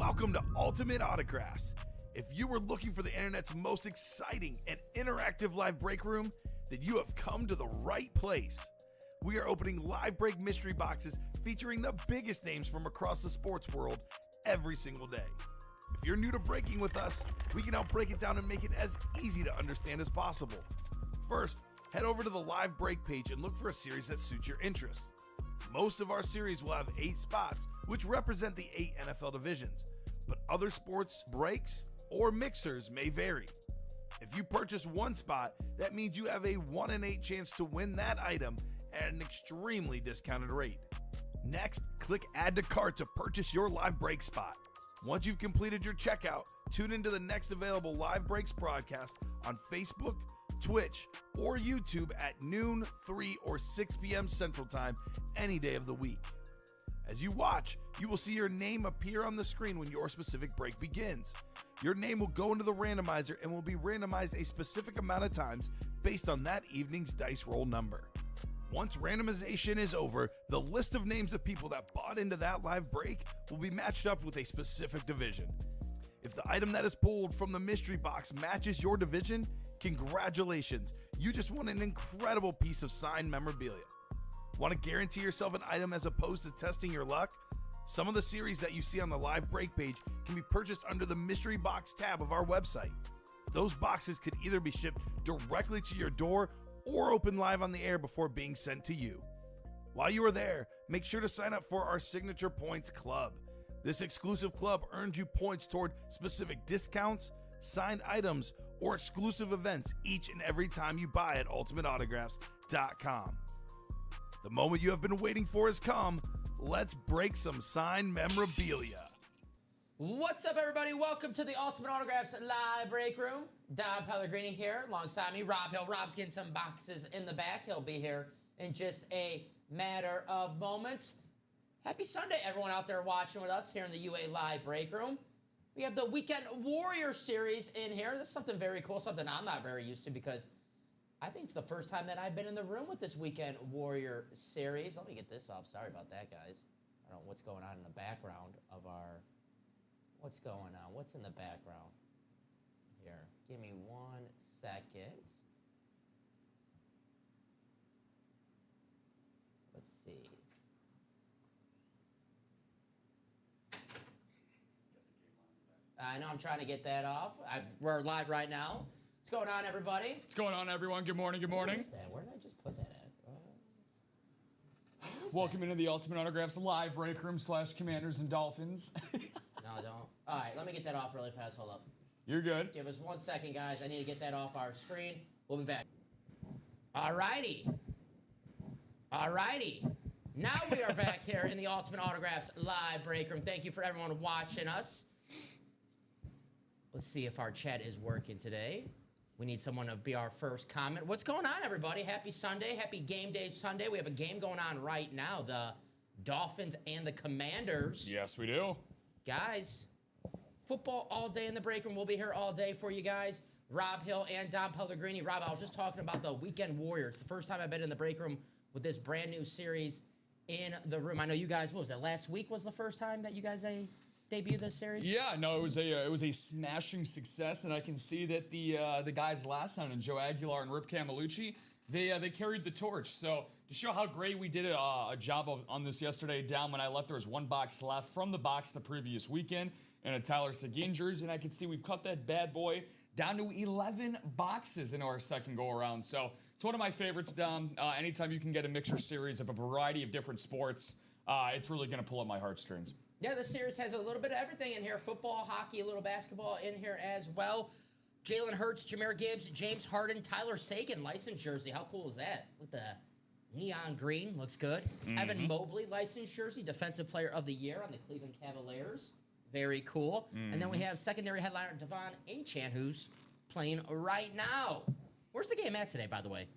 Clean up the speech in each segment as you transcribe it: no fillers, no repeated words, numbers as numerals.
Welcome to Ultimate Autographs. If you were looking for the internet's most exciting and interactive live break room, then you have come to the right place. We are opening live break mystery boxes featuring the biggest names from across the sports world every single day. If you're new to breaking with us, we can help break it down and make it as easy to understand as possible. First, head over to the live break page and look for a series that suits your interests. Most of our series will have 8 spots, which represent the 8 NFL divisions, but other sports breaks or mixers may vary. If you purchase one spot, that means you have a 1 in 8 chance to win that item at an extremely discounted rate. Next, click Add to Cart to purchase your live break spot. Once you've completed your checkout, tune into the next available live breaks broadcast on Facebook, Twitch, or YouTube at noon, 3, or 6 p.m. Central Time any day of the week. As you watch, you will see your name appear on the screen when your specific break begins. Your name will go into the randomizer and will be randomized a specific amount of times based on that evening's dice roll number. Once randomization is over, the list of names of people that bought into that live break will be matched up with a specific division. If the item that is pulled from the mystery box matches your division, congratulations, you just won an incredible piece of signed memorabilia. Want to guarantee yourself an item as opposed to testing your luck? Some of the series that you see on the live break page can be purchased under the mystery box tab of our website. Those boxes could either be shipped directly to your door or open live on the air before being sent to you. While you are there, make sure to sign up for our Signature Points Club. This exclusive club earns you points toward specific discounts, signed items, or exclusive events each and every time you buy at ultimateautographs.com. The moment you have been waiting for has come. Let's break some signed memorabilia. What's up, everybody? Welcome to the Ultimate Autographs live break room. Don Pellegrini here alongside me. Rob Hill. Rob's getting some boxes in the back. He'll be here in just a matter of moments. Happy Sunday, everyone out there watching with us here in the UA live break room. We have the Weekend Warrior series in here. That's something very cool, something I'm not very used to because I think it's the first time that I've been in the room with this Weekend Warrior series. Let me get this off. Sorry about that, guys. I don't know what's going on in the background of our... What's going on? What's in the background? Here, give me 1 second. Let's see. I know I'm trying to get that off. We're live right now. What's going on, everybody? What's going on, everyone? Good morning, good morning. What is that? Where did I just put that at? Welcome into the Ultimate Autographs live break room / Commanders and Dolphins. No, don't. All right, let me get that off really fast. Hold up. You're good. Give us 1 second, guys. I need to get that off our screen. We'll be back. All righty. All righty. Now we are back here in the Ultimate Autographs live break room. Thank you for everyone watching us. Let's see if our chat is working today. We need someone to be our first comment. What's going on, everybody? Happy Sunday. Happy Game Day Sunday. We have a game going on right now. The Dolphins and the Commanders. Yes, we do. Guys, football all day in the break room. We'll be here all day for you guys. Rob Hill and Don Pellegrini. Rob, I was just talking about the Weekend Warrior. It's the first time I've been in the break room with this brand new series in the room. I know you guys, what was that, last week was the first time that you guys debuted this series? Yeah, no, it was a smashing success, and I can see that the guys last night, and Joe Aguilar and Rip Camelucci, they carried the torch. So to show how great we did a job on this yesterday, down when I left, there was 1 box left from the box the previous weekend, and a Tyler Seguin jersey, and I can see we've cut that bad boy down to 11 boxes in our second go-around. So it's one of my favorites, Dom. Anytime you can get a mixture series of a variety of different sports, it's really going to pull up my heartstrings. Yeah, this series has a little bit of everything in here. Football, hockey, a little basketball in here as well. Jalen Hurts, Jahmyr Gibbs, James Harden, Tyler Seguin licensed jersey. How cool is that? With the neon green, looks good. Evan Mobley licensed jersey, Defensive Player of the Year on the Cleveland Cavaliers. Very cool. And then we have secondary headliner Devon Achane, who's playing right now. Where's the game at today, by the way?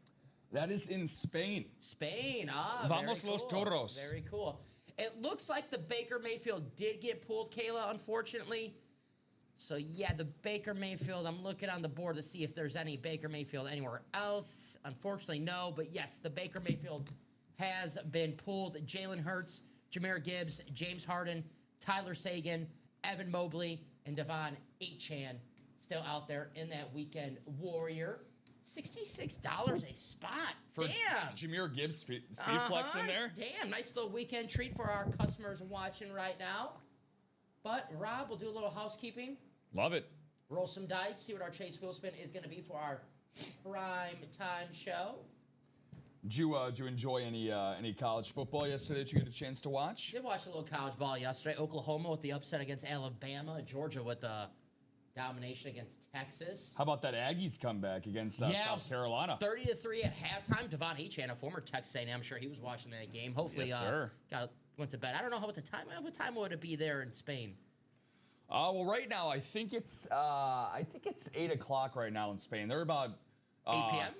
That is in Spain. Spain. Vamos very los cool. toros. Very cool. It looks like the Baker Mayfield did get pulled, Kayla, unfortunately. So, yeah, the Baker Mayfield, I'm looking on the board to see if there's any Baker Mayfield anywhere else. Unfortunately, no. But, yes, the Baker Mayfield has been pulled. Jalen Hurts, Jahmyr Gibbs, James Harden, Tyler Seguin, Evan Mobley and Devon Achan still out there in that weekend warrior. $66 a spot. For Damn. Jahmyr Gibbs speed flex in there. Damn, nice little weekend treat for our customers watching right now. But Rob, we'll do a little housekeeping. Love it. Roll some dice, see what our Chase Wheel Spin is going to be for our prime time show. Did you enjoy any college football yesterday that you get a chance to watch? Did watch a little college ball yesterday. Oklahoma with the upset against Alabama. Georgia with the domination against Texas. How about that Aggies comeback against South Carolina? 30-3 at halftime. Devon Achan, a former Texas A&M, I'm sure he was watching that game. Hopefully, Yes, sir. went to bed. I don't know what time would it be there in Spain? Well, right now I think it's 8 o'clock right now in Spain. They're about 8 p.m.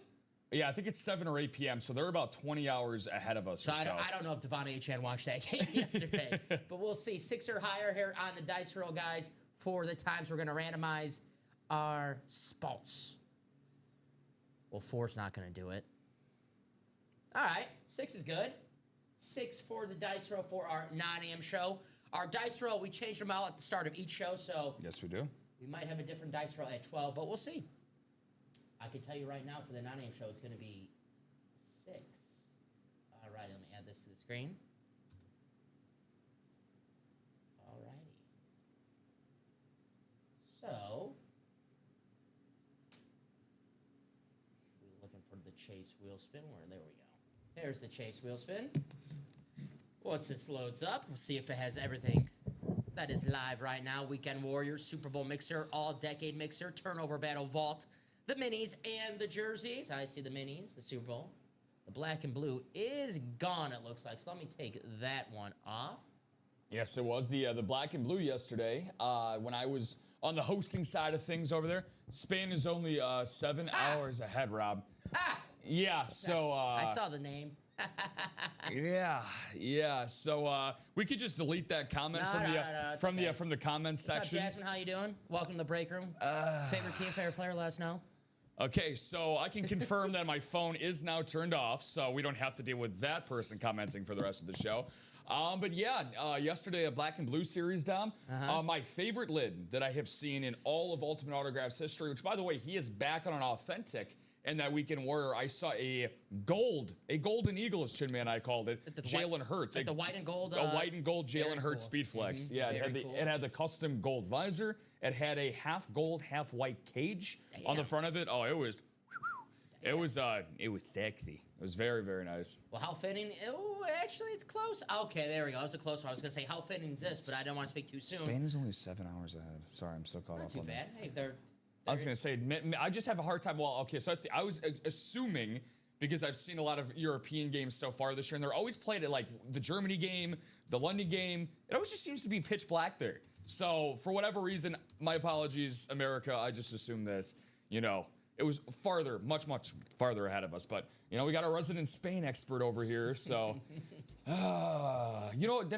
Yeah, I think it's 7 or 8 p.m. So they're about 20 hours ahead of us. So I don't know if Devon Achan watched that game yesterday, but we'll see. 6 or higher here on the dice roll, guys. For the times we're going to randomize our spots. Well, 4's not going to do it. All right, 6 is good. 6 for the dice roll for our 9 a.m. show. Our dice roll, we changed them out at the start of each show, so yes, we do. We might have a different dice roll at 12, but we'll see. I can tell you right now for the 9 a.m. show, it's going to be 6. All right, let me add this to the screen. All righty. So, we're looking for the Chase Wheel Spin. There we go. There's the Chase Wheel Spin. Once this loads up, we'll see if it has everything that is live right now. Weekend Warriors, Super Bowl Mixer, All-Decade Mixer, Turnover Battle Vault, the minis, and the jerseys. I see the minis, the Super Bowl. The black and blue is gone, it looks like. So let me take that one off. Yes, it was the black and blue yesterday. When I was on the hosting side of things over there, Spain is only 7 hours ahead, Rob. Yeah, so I saw the name. yeah. So we could just delete that comment from the comments section. What's up, Jasmine? How you doing? Welcome to the break room. Favorite team, favorite player? Let us know. Okay, so I can confirm that my phone is now turned off, so we don't have to deal with that person commenting for the rest of the show. But yeah, yesterday a black and blue series, Dom. My favorite lid that I have seen in all of Ultimate Autographs history, which by the way, he is back on an authentic. And that Weekend Warrior, I saw a golden eagle, as Chin Man I called it, Jalen Hurts. Like the white and gold. A white and gold Jalen Hurts Speed Flex. Mm-hmm. Yeah, Cool. it had the custom gold visor. It had a half gold, half white cage on the front of it. Oh, it was sexy. It was very, very nice. Well, how fitting? Oh, actually, it's close. Okay, there we go. That was a close one. I was gonna say how fitting is this, but I don't want to speak too soon. Spain is only 7 hours ahead. Sorry, I'm so caught Not off too on bad. that. Hey, I was going to say, I just have a hard time. Well, okay, so I was assuming, because I've seen a lot of European games so far this year, and they're always played at like the Germany game, the London game. It always just seems to be pitch black there. So for whatever reason, my apologies, America. I just assumed that, it was much farther ahead of us. But, we got a resident Spain expert over here. So, did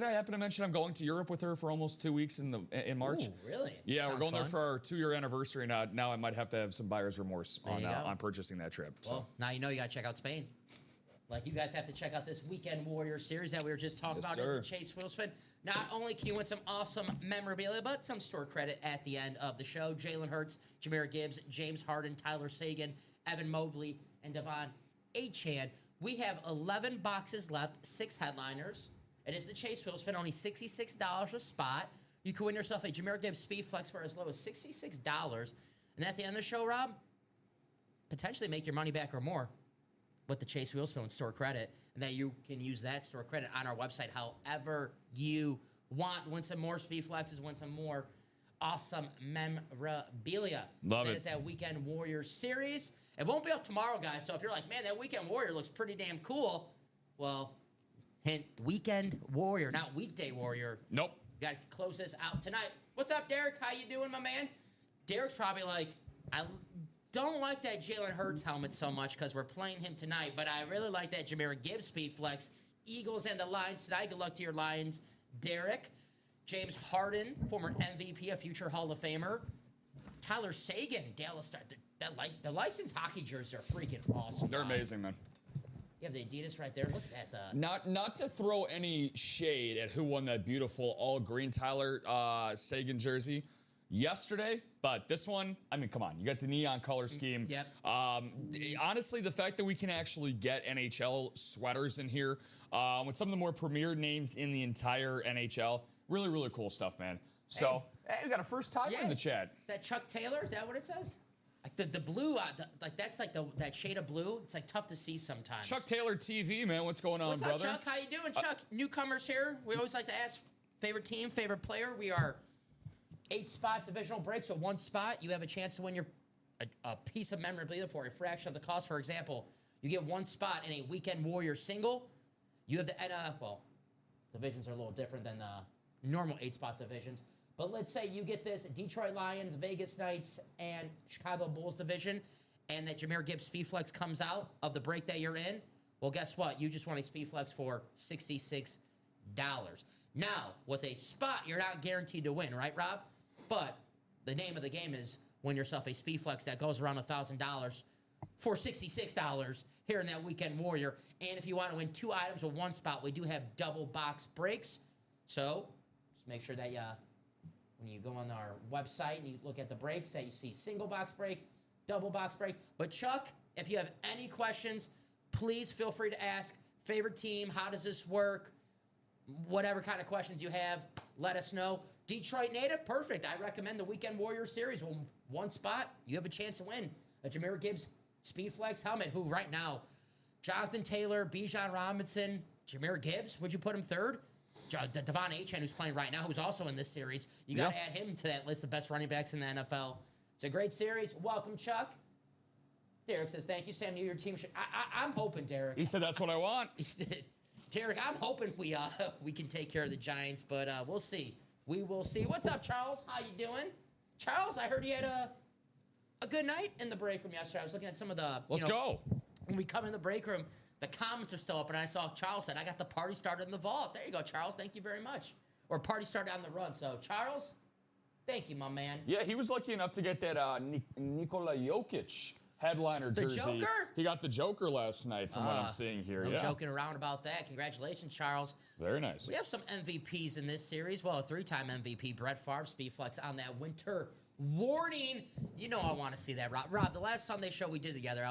I happen to mention I'm going to Europe with her for almost 2 weeks in March? Ooh, really? Yeah, Sounds we're going fun. there for our 2-year anniversary. Now I might have to have some buyer's remorse on purchasing that trip. Well, now you got to check out Spain. Like, you guys have to check out this Weekend Warrior series that we were just talking about. Is the Chase Wheel Spin. Not only can you win some awesome memorabilia, but some store credit at the end of the show. Jalen Hurts, Jahmyr Gibbs, James Harden, Tyler Seguin, Evan Mobley, and Devon Achan. We have 11 boxes left, 6 headliners. It is the Chase Wheel Spin, only $66 a spot. You can win yourself a Jahmyr Gibbs Speed Flex for as low as $66. And at the end of the show, Rob, potentially make your money back or more with the Chase Wheel Spin with store credit, and that you can use that store credit on our website however you want. Win some more Speed Flexes, win some more awesome memorabilia. Love it. That is that Weekend Warrior series. It won't be up tomorrow, guys, so if you're like, man, that Weekend Warrior looks pretty damn cool, well, hint, Weekend Warrior, not Weekday Warrior. Nope. Got to close this out tonight. What's up, Derek? How you doing, my man? Derek's probably like, I don't like that Jalen Hurts helmet so much because we're playing him tonight, but I really like that Jahmyr Gibbs Speed Flex. Eagles and the Lions tonight. Good luck to your Lions, Derek. James Harden, former MVP, a future Hall of Famer. Tyler Seguin, Dallas Star. The licensed hockey jerseys are freaking awesome. They're amazing, man. You have the Adidas right there. Look at that. Not to throw any shade at who won that beautiful all green Tyler Seguin jersey yesterday, but this one, I mean, come on, you got the neon color scheme. Yep. Honestly, the fact that we can actually get NHL sweaters in here with some of the more premier names in the entire NHL, really, really cool stuff, man. So, hey, we got a first timer in the chat. Is that Chuck Taylor? Is that what it says? Like the blue, like that's like that shade of blue. It's like tough to see sometimes. Chuck Taylor TV, man, what's going on, brother? What's up, Chuck? How you doing, Chuck? Newcomers here. We always like to ask favorite team, favorite player. We are 8-spot divisional breaks, so 1 spot. You have a chance to win a piece of memorabilia for a fraction of the cost. For example, you get 1 spot in a Weekend Warrior single. You have the divisions are a little different than the normal 8-spot divisions. But let's say you get this Detroit Lions, Vegas Knights, and Chicago Bulls division, and that Jahmyr Gibbs Speedflex comes out of the break that you're in. Well, guess what? You just won a Speedflex for $66. Now, with a spot, you're not guaranteed to win, right, Rob? But the name of the game is win yourself a Speedflex that goes around $1,000 for $66 here in that Weekend Warrior. And if you want to win 2 items with 1 spot, we do have double box breaks. So just make sure that when you go on our website and you look at the breaks, that you see single box break, double box break. But Chuck, if you have any questions, please feel free to ask. Favorite team, how does this work? Whatever kind of questions you have, let us know. Detroit native, perfect. I recommend the Weekend Warrior Series. Well, 1 spot, you have a chance to win a Jahmyr Gibbs Speedflex helmet, who right now, Jonathan Taylor, Bijan Robinson, Jahmyr Gibbs, would you put him third? Devon Achane, who's playing right now, who's also in this series. You got to add him to that list of best running backs in the NFL. It's a great series. Welcome, Chuck. Derek says, thank you, Sam. New Year team. I'm hoping, Derek. He said that's what I want. Derek, I'm hoping we can take care of the Giants, but we'll see. We will see. What's up, Charles? How you doing? Charles, I heard you had a good night in the break room yesterday. I was looking at some of the... Let's go. When we come in the break room, the comments are still up, and I saw Charles said, I got the party started in the vault. There you go, Charles. Thank you very much. Or party started on the run. So, Charles, thank you, my man. Yeah, he was lucky enough to get that Nikola Jokic headliner jersey. The Joker? He got the Joker last night, from what I'm seeing here. No joking around about that. Congratulations, Charles. Very nice. We have some MVPs in this series. Well, a 3-time MVP, Brett Favre, Speedflex on that winter warning. You know I want to see that, Rob. Rob, the last Sunday show we did together,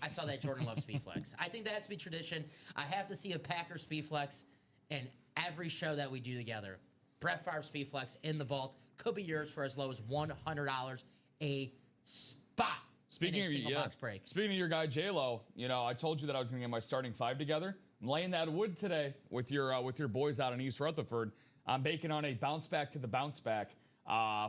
I saw that Jordan Love Speedflex. I think that has to be tradition. I have to see a Packer Speedflex in every show that we do together. Brett Favre Speedflex in the vault could be yours for as low as $100 a spot. Speaking of your guy J-Lo, I told you that I was going to get my starting 5 together. I'm laying that wood today with your boys out in East Rutherford. I'm baking on a bounce back to the bounce back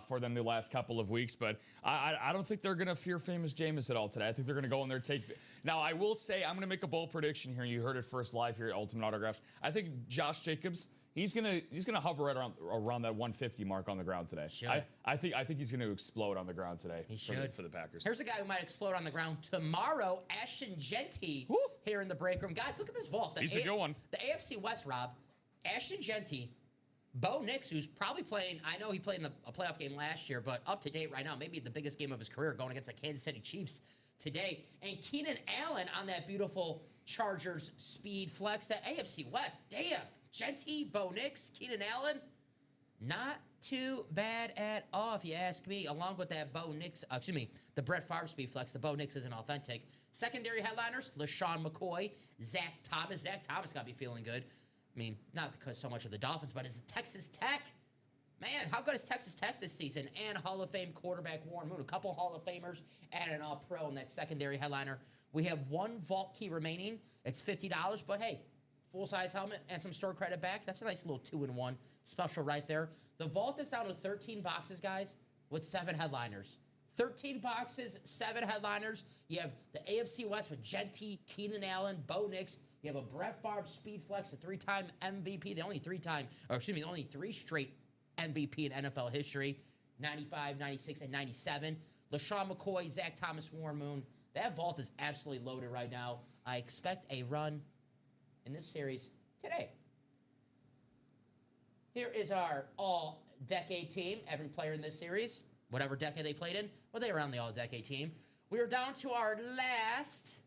for them the last couple of weeks, but I don't think they're going to fear famous Jameis at all today. I think they're going to go in there take. Now I will say I'm going to make a bold prediction here. You heard it first live here at Ultimate Autographs. I think Josh Jacobs. He's gonna hover right around that 150 mark on the ground today. I think he's gonna explode on the ground today. He should for the Packers. Here's a guy who might explode on the ground tomorrow. Ashton Genty here in the break room. Guys, look at this vault. He's a good one. The AFC West, Rob. Ashton Genty, Bo Nix, who's probably playing. I know he played in a playoff game last year, but up to date right now, maybe the biggest game of his career, going against the Kansas City Chiefs today. And Keenan Allen on that beautiful Chargers speed flex. That AFC West, damn. Genty, Bo Nix, Keenan Allen, not too bad at all, if you ask me. Along with that the Brett Favre Speedflex, the Bo Nix isn't authentic. Secondary headliners, LaShawn McCoy, Zach Thomas. Zach Thomas got to be feeling good. I mean, not because so much of the Dolphins, but it's Texas Tech. Man, how good is Texas Tech this season? And Hall of Fame quarterback Warren Moon. A couple Hall of Famers and an All-Pro in that secondary headliner. We have 1 vault key remaining. It's $50, but hey, full-size helmet and some store credit back. That's a nice little 2-in-1 special right there. The vault is down to 13 boxes, guys, with 7 headliners. 13 boxes, 7 headliners. You have the AFC West with Genty, Keenan Allen, Bo Nix. You have a Brett Favre Speedflex, a 3-time MVP. The only 3 straight MVP in NFL history. 95, 96, and 97. LaShawn McCoy, Zach Thomas, Warren Moon. That vault is absolutely loaded right now. I expect a run in this series today. Here is our all-decade team. Every player in this series, whatever decade they played in, well, they were on the all-decade team. We are down to our last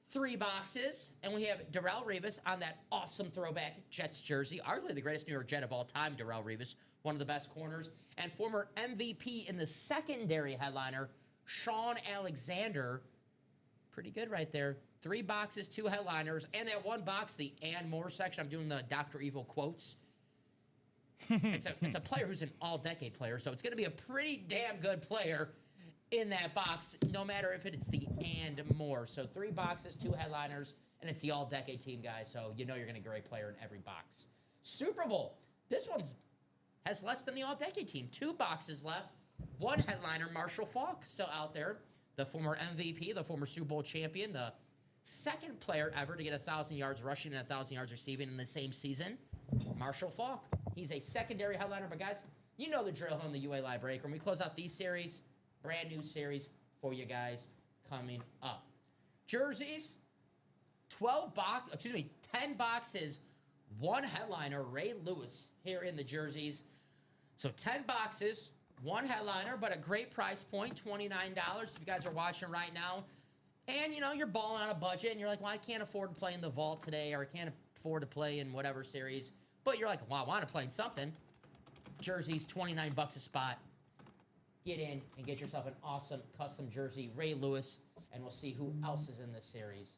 3 boxes, and we have Darrelle Revis on that awesome throwback Jets jersey, arguably the greatest New York Jet of all time, Darrelle Revis, one of the best corners, and former MVP in the secondary headliner, Sean Alexander. Pretty good right there. 3 boxes, 2 headliners, and that 1 box, the and more section. I'm doing the Dr. Evil quotes. It's a player who's an all-decade player, so it's going to be a pretty damn good player in that box, no matter if it's the and more. So 3 boxes, 2 headliners, and it's the all-decade team, guys, so you know you're going to get a great player in every box. Super Bowl. This one's has less than the all-decade team. 2 boxes left. 1 headliner, Marshall Faulk, still out there. The former MVP, the former Super Bowl champion, the second player ever to get 1,000 yards rushing and 1,000 yards receiving in the same season. Marshall Faulk. He's a secondary headliner, but guys, you know the drill on the UA Live Break Room. We close out these series, brand new series for you guys coming up. Jerseys, 10 boxes, 1 headliner, Ray Lewis here in the jerseys. So 10 boxes, 1 headliner, but a great price point, $29 if you guys are watching right now. And, you know, you're balling on a budget, and you're like, well, I can't afford to play in the vault today, or I can't afford to play in whatever series. But you're like, well, I want to play in something. Jerseys, $29 a spot. Get in and get yourself an awesome custom jersey, Ray Lewis, and we'll see who else is in this series.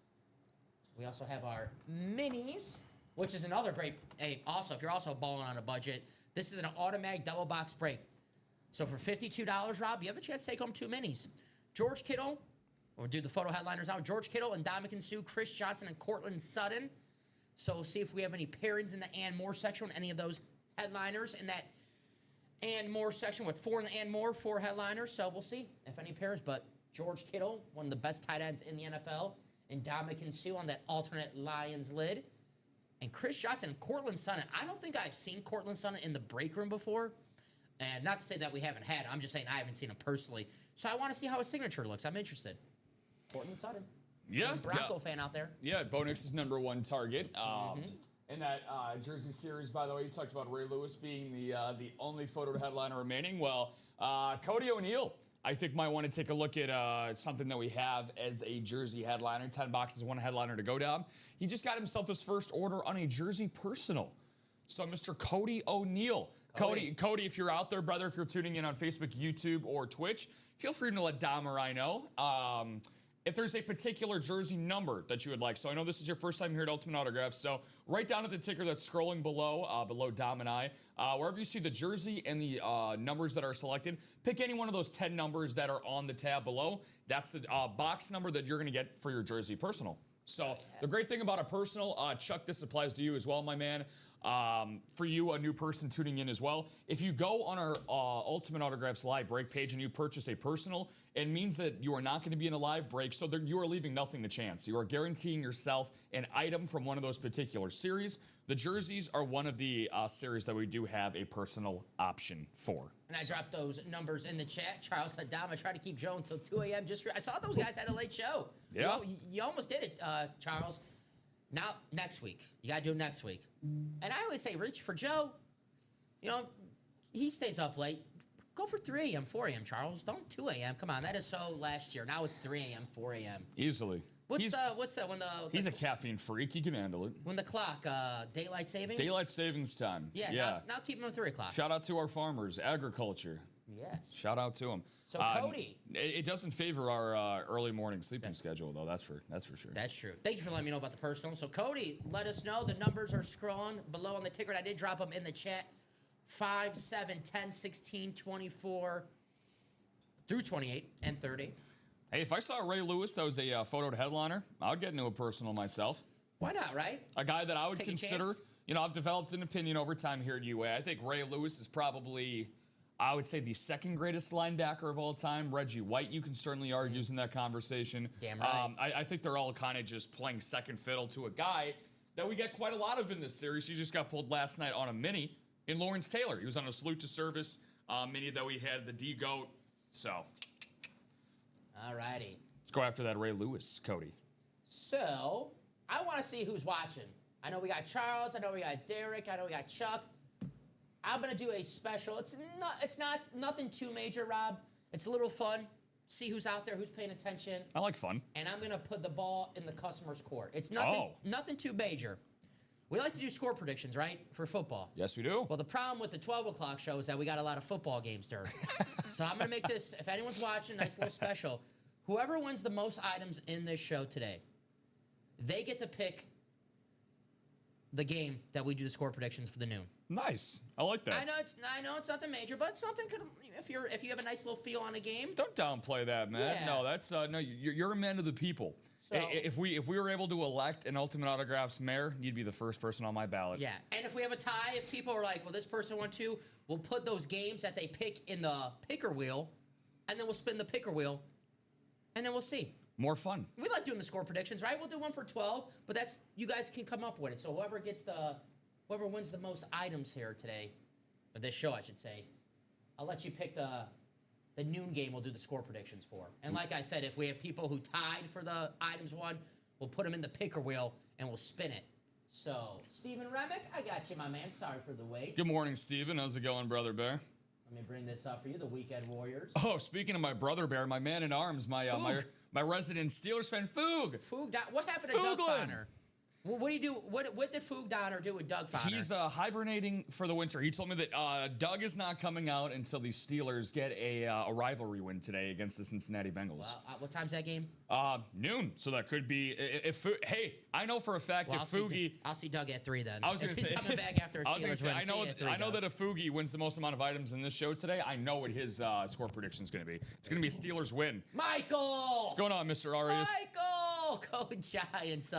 We also have our minis, which is another great, hey, also, if you're also balling on a budget, this is an automatic double box break. So for $52, Rob, you have a chance to take home 2 minis. George Kittle, we'll do the photo headliners now. George Kittle and Ndamukong Suh, Chris Johnson, and Cortland Sutton. So we'll see if we have any pairings in the and more section, any of those headliners in that and more section with 4 in the and more, 4 headliners. So we'll see if any pairs. But George Kittle, one of the best tight ends in the NFL, and Ndamukong Suh on that alternate Lions lid. And Chris Johnson and Cortland Sutton. I don't think I've seen Cortland Sutton in the break room before. And not to say that we haven't had him. I'm just saying I haven't seen him personally. So I want to see how his signature looks. I'm interested. Cortland Sutton. Yeah. Bronco fan out there. Yeah, Bo Nix's #1 target. In that jersey series, by the way, you talked about Ray Lewis being the only photo headliner remaining. Well, Cody O'Neal, I think, might want to take a look at something that we have as a jersey headliner. 10 boxes, 1 headliner to go down. He just got himself his first order on a jersey personal. So Mr. Cody O'Neal. Cody, if you're out there, brother, if you're tuning in on Facebook, YouTube, or Twitch, feel free to let Dom or I know if there's a particular jersey number that you would like. So I know this is your first time here at Ultimate Autographs, so right down at the ticker that's scrolling below Dom and I, wherever you see the jersey and the numbers that are selected, pick any one of those 10 numbers that are on the tab below. That's the box number that you're going to get for your jersey personal. So the great thing about a personal, Chuck, this applies to you as well, my man. For you, a new person tuning in as well, if you go on our Ultimate Autographs live break page and you purchase a personal, it means that you are not going to be in a live break, so you are leaving nothing to chance. You are guaranteeing yourself an item from one of those particular series. The jerseys are one of the series that we do have a personal option for. And I dropped those numbers in the chat. Charles said, Dom, I tried to keep Joe until 2 a.m. I saw those guys had a late show. Yeah. You almost did it, Charles. Now, next week. You got to do it next week. And I always say, reach for Joe. You know, he stays up late. Go for 3 a.m., 4 a.m., Charles. Don't 2 a.m. Come on, that is so last year. Now it's 3 a.m., 4 a.m. Easily. What's that when the he's a caffeine freak. He can handle it. When the clock, daylight savings? Daylight savings time. Yeah. Now keep him at 3 o'clock. Shout out to our farmers, agriculture. Yes. Shout out to them. So Cody, it doesn't favor our early morning sleeping schedule, though. That's for sure. That's true. Thank you for letting me know about the personal. So Cody, let us know. The numbers are scrolling below on the ticker. I did drop them in the chat. 5, 7, 10, 16, 24 through 28 and 30. Hey, if I saw Ray Lewis that was a photoed headliner, I'd get into a personal myself. Why not, right? A guy that I would Take a consider. chance. You know, I've developed an opinion over time here at UA. I think Ray Lewis is probably, I would say, the second greatest linebacker of all time. Reggie White, you can certainly argue in that conversation. Damn right. I think they're all kind of just playing second fiddle to a guy that we get quite a lot of in this series. He just got pulled last night on a mini in Lawrence Taylor. He was on a salute to service mini that we had, the D-Goat. So, All righty. let's go after that Ray Lewis, Cody. So, I want to see who's watching. I know we got Charles. I know we got Derek. I know we got Chuck. I'm going to do a special. It's not nothing too major, Rob. It's a little fun. see who's out there, who's paying attention. I like fun. And I'm going to put the ball in the customer's court. It's nothing too major. We like to do score predictions, right, for football. Yes, we do. Well, the problem with the 12 o'clock show is that we got a lot of football games during. So I'm going to make this, if anyone's watching, nice little special. Whoever wins the most items in this show today, they get to pick the game that we do the score predictions for the noon. Nice. I like that. I know it's nothing major, but something could, if you have a nice little feel on a game. Don't downplay that, man. Yeah. No, that's no. You're a man of the people. So, if we were able to elect an Ultimate Autographs mayor, you'd be the first person on my ballot. Yeah, and if we have a tie, if people are like, well, this person won too, we'll put those games that they pick in the picker wheel, and then we'll spin the picker wheel, and then we'll see. More fun. We like doing the score predictions, right? We'll do one for 12, but that's, you guys can come up with it. So whoever wins the most items here today, or this show, I should say, I'll let you pick the noon game we'll do the score predictions for. And like I said, if we have people who tied for the items won, we'll put them in the picker wheel and we'll spin it. So, Stephen Remick, I got you, my man. Sorry for the wait. Good morning, Steven. How's it going, Brother Bear? Let me bring this up for you, the Weekend Warriors. Oh, speaking of my Brother Bear, my man in arms, my resident Steelers fan, Foog. What happened to Doug Fooglin. Fonner? What do you do? What did Foog Donner do with Doug Fonner? He's hibernating for the winter. He told me that Doug is not coming out until the Steelers get a rivalry win today against the Cincinnati Bengals. What time's that game? Noon. So that could be hey, I know for a fact if Foogie. I'll see Doug at 3 then. I was going to say he's coming back after a Steelers win. I know that if Foogie wins the most amount of items in this show today, I know what his score prediction is going to be. It's going to be a Steelers win. Michael. What's going on, Mr. Arias? Michael, go Giants.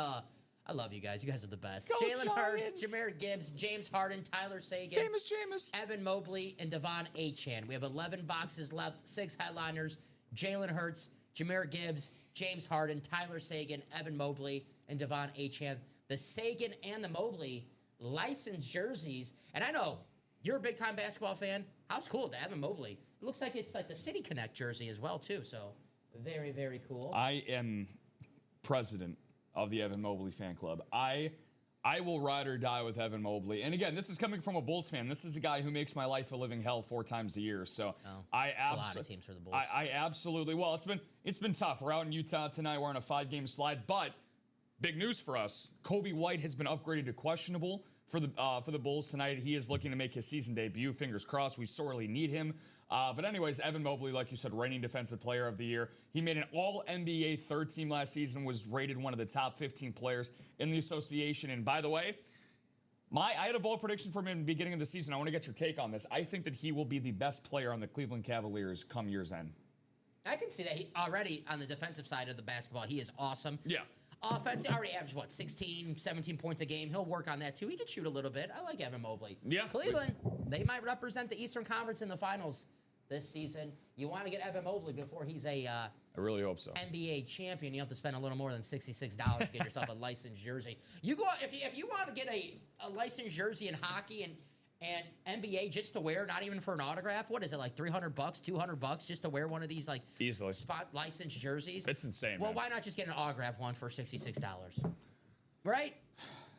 I love you guys. You guys are the best. Jalen Hurts, Jahmyr Gibbs, James Harden, Tyler Seguin, Famous Jameis, Evan Mobley, and Devon Achane. We have 11 boxes left, 6 headliners. Jalen Hurts, Jahmyr Gibbs, James Harden, Tyler Seguin, Evan Mobley, and Devon Achane. The Seguin and the Mobley licensed jerseys. And I know you're a big-time basketball fan. How cool to Evan Mobley. It looks like it's like the City Connect jersey as well, too. So very, very cool. I am president of the Evan Mobley fan club. I will ride or die with Evan Mobley. And again, this is coming from a Bulls fan. This is a guy who makes my life a living hell 4 times a year. So a lot of teams for the Bulls. I absolutely. Well, it's been tough. We're out in Utah tonight. We're on a 5-game slide. But big news for us: Kobe White has been upgraded to questionable for the Bulls tonight. He is looking to make his season debut. Fingers crossed. We sorely need him. But anyways, Evan Mobley, like you said, reigning defensive player of the year. He made an all-NBA third team last season, was rated one of the top 15 players in the association. And by the way, I had a bold prediction for him in the beginning of the season. I want to get your take on this. I think that he will be the best player on the Cleveland Cavaliers come year's end. I can see that. He already, on the defensive side of the basketball, he is awesome. Yeah. Offense, he already averaged, 16, 17 points a game. He'll work on that, too. He can shoot a little bit. I like Evan Mobley. Yeah. Cleveland, they might represent the Eastern Conference in the finals this season. You want to get Evan Mobley before he's I really hope so. NBA champion. You have to spend a little more than $66 to get yourself a licensed jersey. You go if you want to get a licensed jersey in hockey and NBA just to wear, not even for an autograph. What is it, like $300, $200 just to wear one of these like easily spot licensed jerseys? It's insane. Well, man. why not just get an autograph one for $66? Right?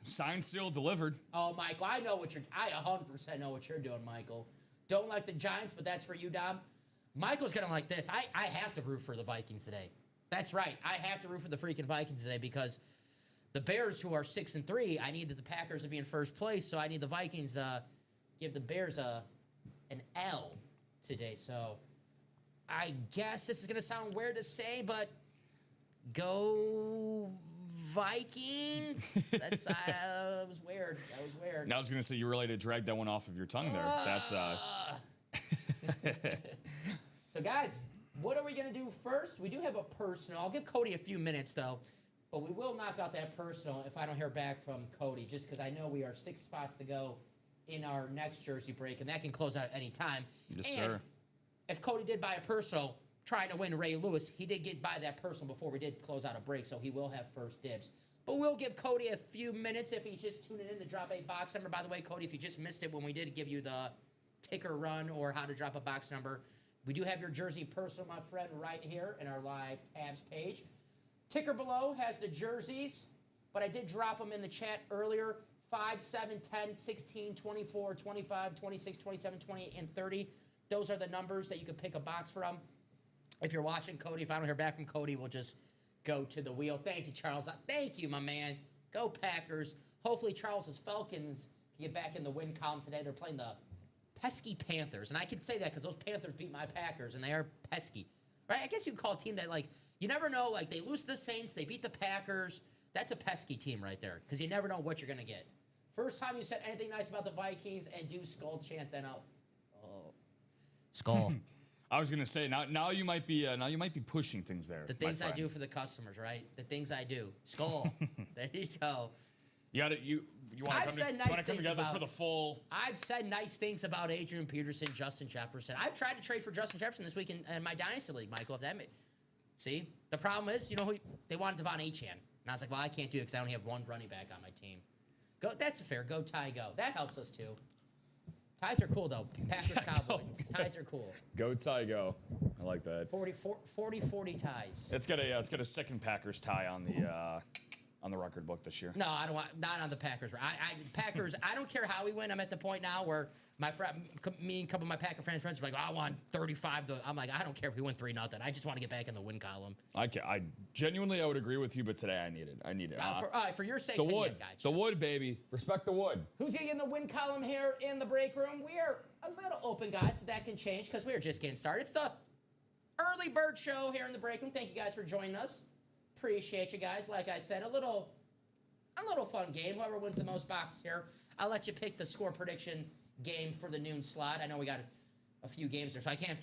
Signed, sealed, delivered. Oh, Michael, I 100% know what you're doing, Michael. Don't like the Giants, but that's for you, Dom. Michael's going to like this. I have to root for the Vikings today. That's right. I have to root for the freaking Vikings today because the Bears, who are 6-3, I need the Packers to be in first place, so I need the Vikings give the Bears an L today. So I guess this is going to sound weird to say, but go Vikings. That's that was weird. That was weird. Now I was going to say you really had to drag that one off of your tongue there. That's So guys, what are we going to do first? We do have a personal. I'll give Cody a few minutes though, but we will knock out that personal if I don't hear back from Cody, just because I know we are 6 spots to go in our next jersey break, and that can close out at any time. Yes, and sir. If Cody did buy a personal trying to win Ray Lewis, he did buy that personal before we did close out a break, so he will have first dibs. But we'll give Cody a few minutes if he's just tuning in to drop a box number. By the way, Cody, if you just missed it when we did give you the ticker run or how to drop a box number, we do have your jersey personal, my friend, right here in our live tabs page. Ticker below has the jerseys, but I did drop them in the chat earlier. 5, 7, 10, 16, 24, 25, 26, 27, 28, and 30. Those are the numbers that you can pick a box from. If you're watching Cody, if I don't hear back from Cody, we'll just go to the wheel. Thank you, Charles. Thank you, my man. Go Packers. Hopefully Charles's Falcons can get back in the win column today. They're playing the pesky Panthers. And I can say that because those Panthers beat my Packers, and they are pesky. Right? I guess you could call a team that, like, you never know. Like, they lose to the Saints. They beat the Packers. That's a pesky team right there because you never know what you're going to get. First time you said anything nice about the Vikings and do Skull chant, then I'll... Oh. Skull. I was gonna say now you might be pushing things there. The things I do for the customers, right? The things I do. Skull. There you go. You want to come together for the full. I've said nice things about Adrian Peterson, Justin Jefferson. I've tried to trade for Justin Jefferson this week in my dynasty league, Michael. If that see, the problem is, they wanted Devon Achane, and I was like, well, I can't do it because I only have one running back on my team. Go. That's fair. Go Ty. Go. That helps us too. Ties are cool, though. Packers, Cowboys. Ties are cool. Go tie, go. I like that. 40 ties. It's got a second Packers tie on the record book this year. No, I don't want. Not on the Packers. Packers. I don't care how we win. I'm at the point now where me and a couple of my Packer friends are like, I want 35. I'm like, I don't care if we win 3-0. I just want to get back in the win column. I genuinely, I would agree with you, but today I need it. All right, for your sake, the wood, the wood, baby. Respect the wood. Who's getting in the win column here in the break room? We are a little open, guys, but that can change because we are just getting started. It's the early bird show here in the break room. Thank you guys for joining us. Appreciate you guys. Like I said, a little fun game. Whoever wins the most boxes here, I'll let you pick the score prediction game for the noon slot. I know we got a few games there, so I can't,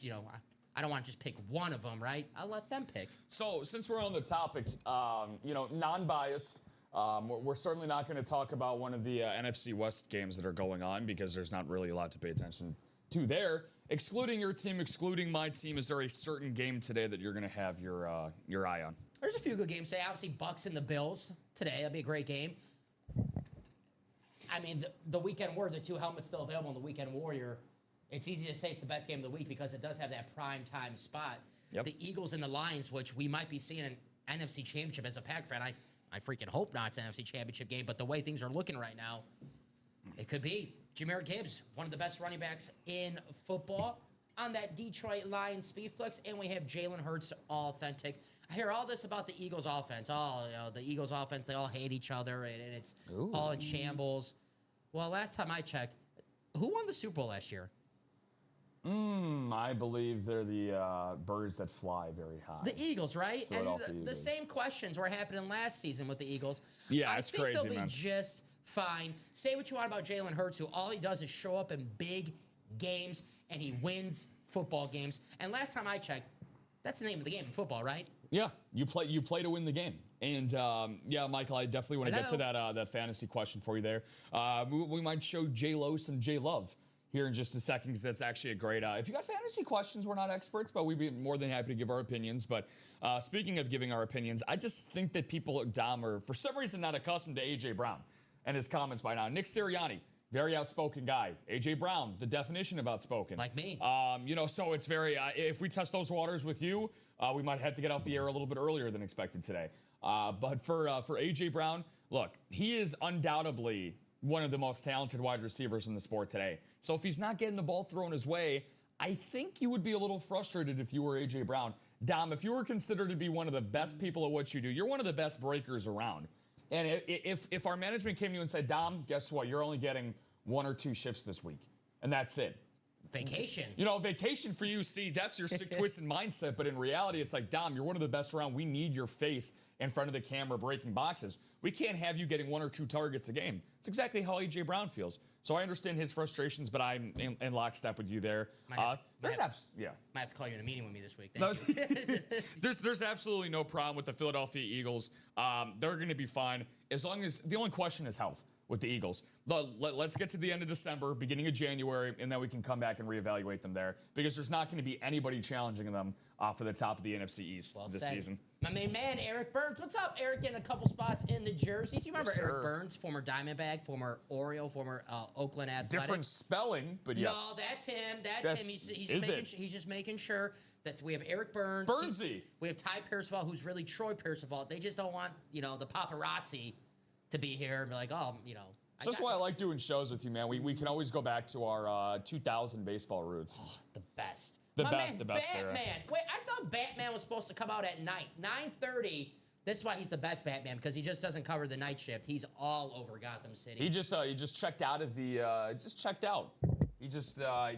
I don't want to just pick one of them, right? I'll let them pick. So since we're on the topic, non-bias, we're certainly not going to talk about one of the NFC West games that are going on because there's not really a lot to pay attention to there. Excluding your team, excluding my team, is there a certain game today that you're going to have your eye on? There's a few good games today. Obviously, Bucks and the Bills today. That'll be a great game. I mean, the weekend warrior, the two helmets still available on the weekend warrior. It's easy to say it's the best game of the week because it does have that prime time spot. Yep. The Eagles and the Lions, which we might be seeing an NFC Championship as a Pack fan. I freaking hope not it's an NFC Championship game, but the way things are looking right now, it could be. Jahmyr Gibbs, one of the best running backs in football on that Detroit Lions speed flex, and we have Jalen Hurts authentic. I hear all this about the Eagles offense. The Eagles offense, they all hate each other, and it's all in shambles. Well, last time I checked, who won the Super Bowl last year? I believe they're the birds that fly very high. The Eagles, right? And the Eagles. Same questions were happening last season with the Eagles. Yeah, it's crazy, man. I think they'll be just fine. Say what you want about Jalen Hurts, who all he does is show up in big games, and he wins football games. And last time I checked, that's the name of the game in football, right? Yeah, you play to win the game. And yeah, Michael, I definitely want to get to that fantasy question for you there. We might show J-Lo some J-Love here in just a second because that's actually a great... if you got fantasy questions, we're not experts, but we'd be more than happy to give our opinions. But speaking of giving our opinions, I just think that people, Dom, are for some reason not accustomed to A.J. Brown and his comments by now. Nick Sirianni, very outspoken guy. A.J. Brown, the definition of outspoken. Like me. So it's very... if we test those waters with you, we might have to get off the air a little bit earlier than expected today. But for A.J. Brown, look, he is undoubtedly one of the most talented wide receivers in the sport today. So if he's not getting the ball thrown his way, I think you would be a little frustrated if you were A.J. Brown. Dom, if you were considered to be one of the best people at what you do, you're one of the best breakers around. And if our management came to you and said, Dom, guess what? You're only getting 1 or 2 shifts this week. And that's it. Vacation. Vacation for you. See, that's your sick, twisted mindset. But in reality, it's like, Dom, you're one of the best around. We need your face in front of the camera breaking boxes. We can't have you getting 1 or 2 targets a game. It's exactly how A.J. Brown feels. So I understand his frustrations, but I'm in lockstep with you there. Might have to call you in a meeting with me this week. Thank you. There's absolutely no problem with the Philadelphia Eagles. They're going to be fine as long as the only question is health with the Eagles. Let's get to the end of December, beginning of January, and then we can come back and reevaluate them there because there's not going to be anybody challenging them for the top of the NFC East this season. My main man, Eric Burns. What's up, Eric? Getting a couple spots in the jerseys. You remember Eric Burns, former Diamondback, former Oriole, former Oakland Athletic? Different spelling, but yes. No, that's him. That's him. He's just making sure that we have Eric Burns. Burnsy. We have Ty Percival, who's really Troy Percival. They just don't want, the paparazzi to be here and be like, So that's why I like doing shows with you, man. We can always go back to our 2000 baseball roots. Oh, the best. The best Batman. era. Wait, I thought Batman was supposed to come out at night, 9:30. That's why he's the best Batman, because he just doesn't cover the night shift. He's all over Gotham City. He just checked out of the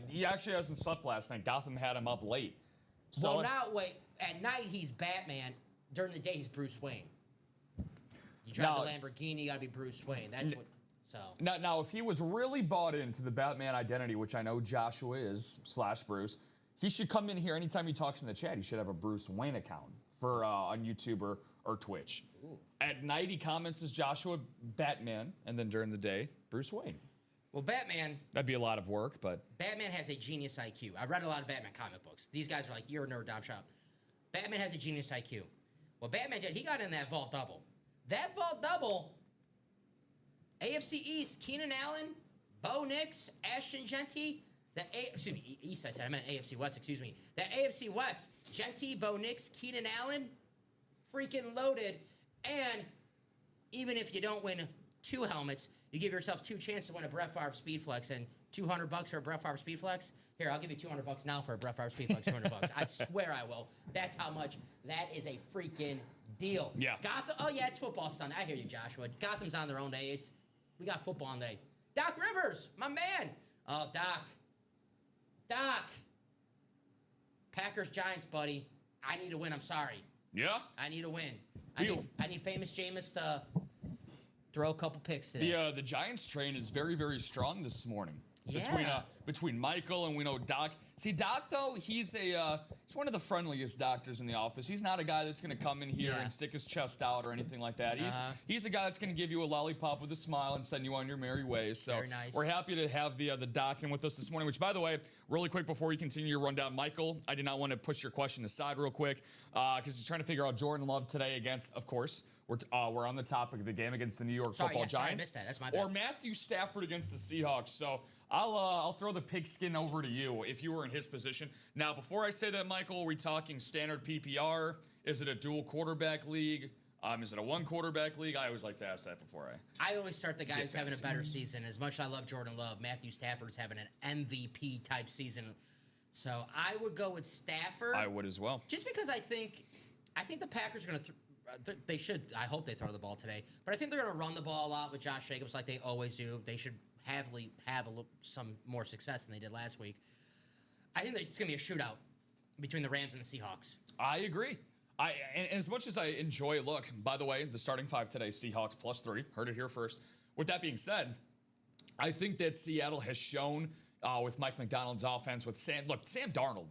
he actually hasn't slept last night. Gotham had him up late. So Well, now wait. At night he's Batman. During the day he's Bruce Wayne. You drive Now- the Lamborghini, you gotta be Bruce Wayne. That's what. So now, if he was really bought into the Batman identity, which I know Joshua is / Bruce, he should come in here anytime he talks in the chat. He should have a Bruce Wayne account for on YouTube or Twitch. Ooh. At night, he comments as Joshua Batman, and then during the day, Bruce Wayne. well, Batman That'd be a lot of work, but has a genius IQ. I read a lot of Batman comic books. These guys are like, you're a nerd, Dom, shut up. Batman has a genius IQ. Well, Batman did. He got in that vault double. That vault double. AFC East, Keenan Allen, Bo Nix, Ashton Genty. Excuse me, East I said. I meant AFC West, excuse me. The AFC West, Genty, Bo Nix, Keenan Allen, freaking loaded. And even if you don't win 2 helmets, you give yourself 2 chances to win a Brett Favre Speed Flex. And $200 for a Brett Favre Speed Flex? Here, I'll give you $200 now for a Brett Favre Speed Flex, $200. I swear I will. That's how much. That is a freaking deal. Yeah. Gotham, oh yeah, it's football Sunday. I hear you, Joshua. Gotham's on their own day. We got football on today. Doc Rivers, my man. Oh, Doc. Packers Giants, buddy. I need a win. I'm sorry. yeah. I need a win. I need famous Jameis to throw a couple picks today. The Giants train is very, very strong this morning. Yeah. Between Michael and we know Doc. See, Doc though, he's one of the friendliest doctors in the office. He's not a guy that's going to come in here and stick his chest out or anything like that. He's a guy that's going to give you a lollipop with a smile and send you on your merry ways. So Very nice. We're happy to have the Doc in with us this morning. Which, by the way, really quick before we continue your rundown, Michael, I did not want to push your question aside real quick because he's trying to figure out Jordan Love today against, of course. We're on the topic of the game against the New York Football Giants. I missed that. That's my bad. Or Matthew Stafford against the Seahawks. So I'll throw the pigskin over to you if you were in his position. Now, before I say that, Michael, are we talking standard PPR? Is it a dual quarterback league? Is it a 1 quarterback league? I always like to ask that before I always start the guy who's having a better season. As much as I love Jordan Love, Matthew Stafford's having an MVP type season. So I would go with Stafford. I would as well. Just because I think the Packers are going to. They should. I hope they throw the ball today. But I think they're going to run the ball a lot with Josh Jacobs like they always do. They should have some more success than they did last week. I think that it's going to be a shootout between the Rams and the Seahawks. I agree. And as much as I enjoy, look, by the way, the starting 5 today, Seahawks +3. Heard it here first. With that being said, I think that Seattle has shown with Mike McDonald's offense, with Sam Darnold,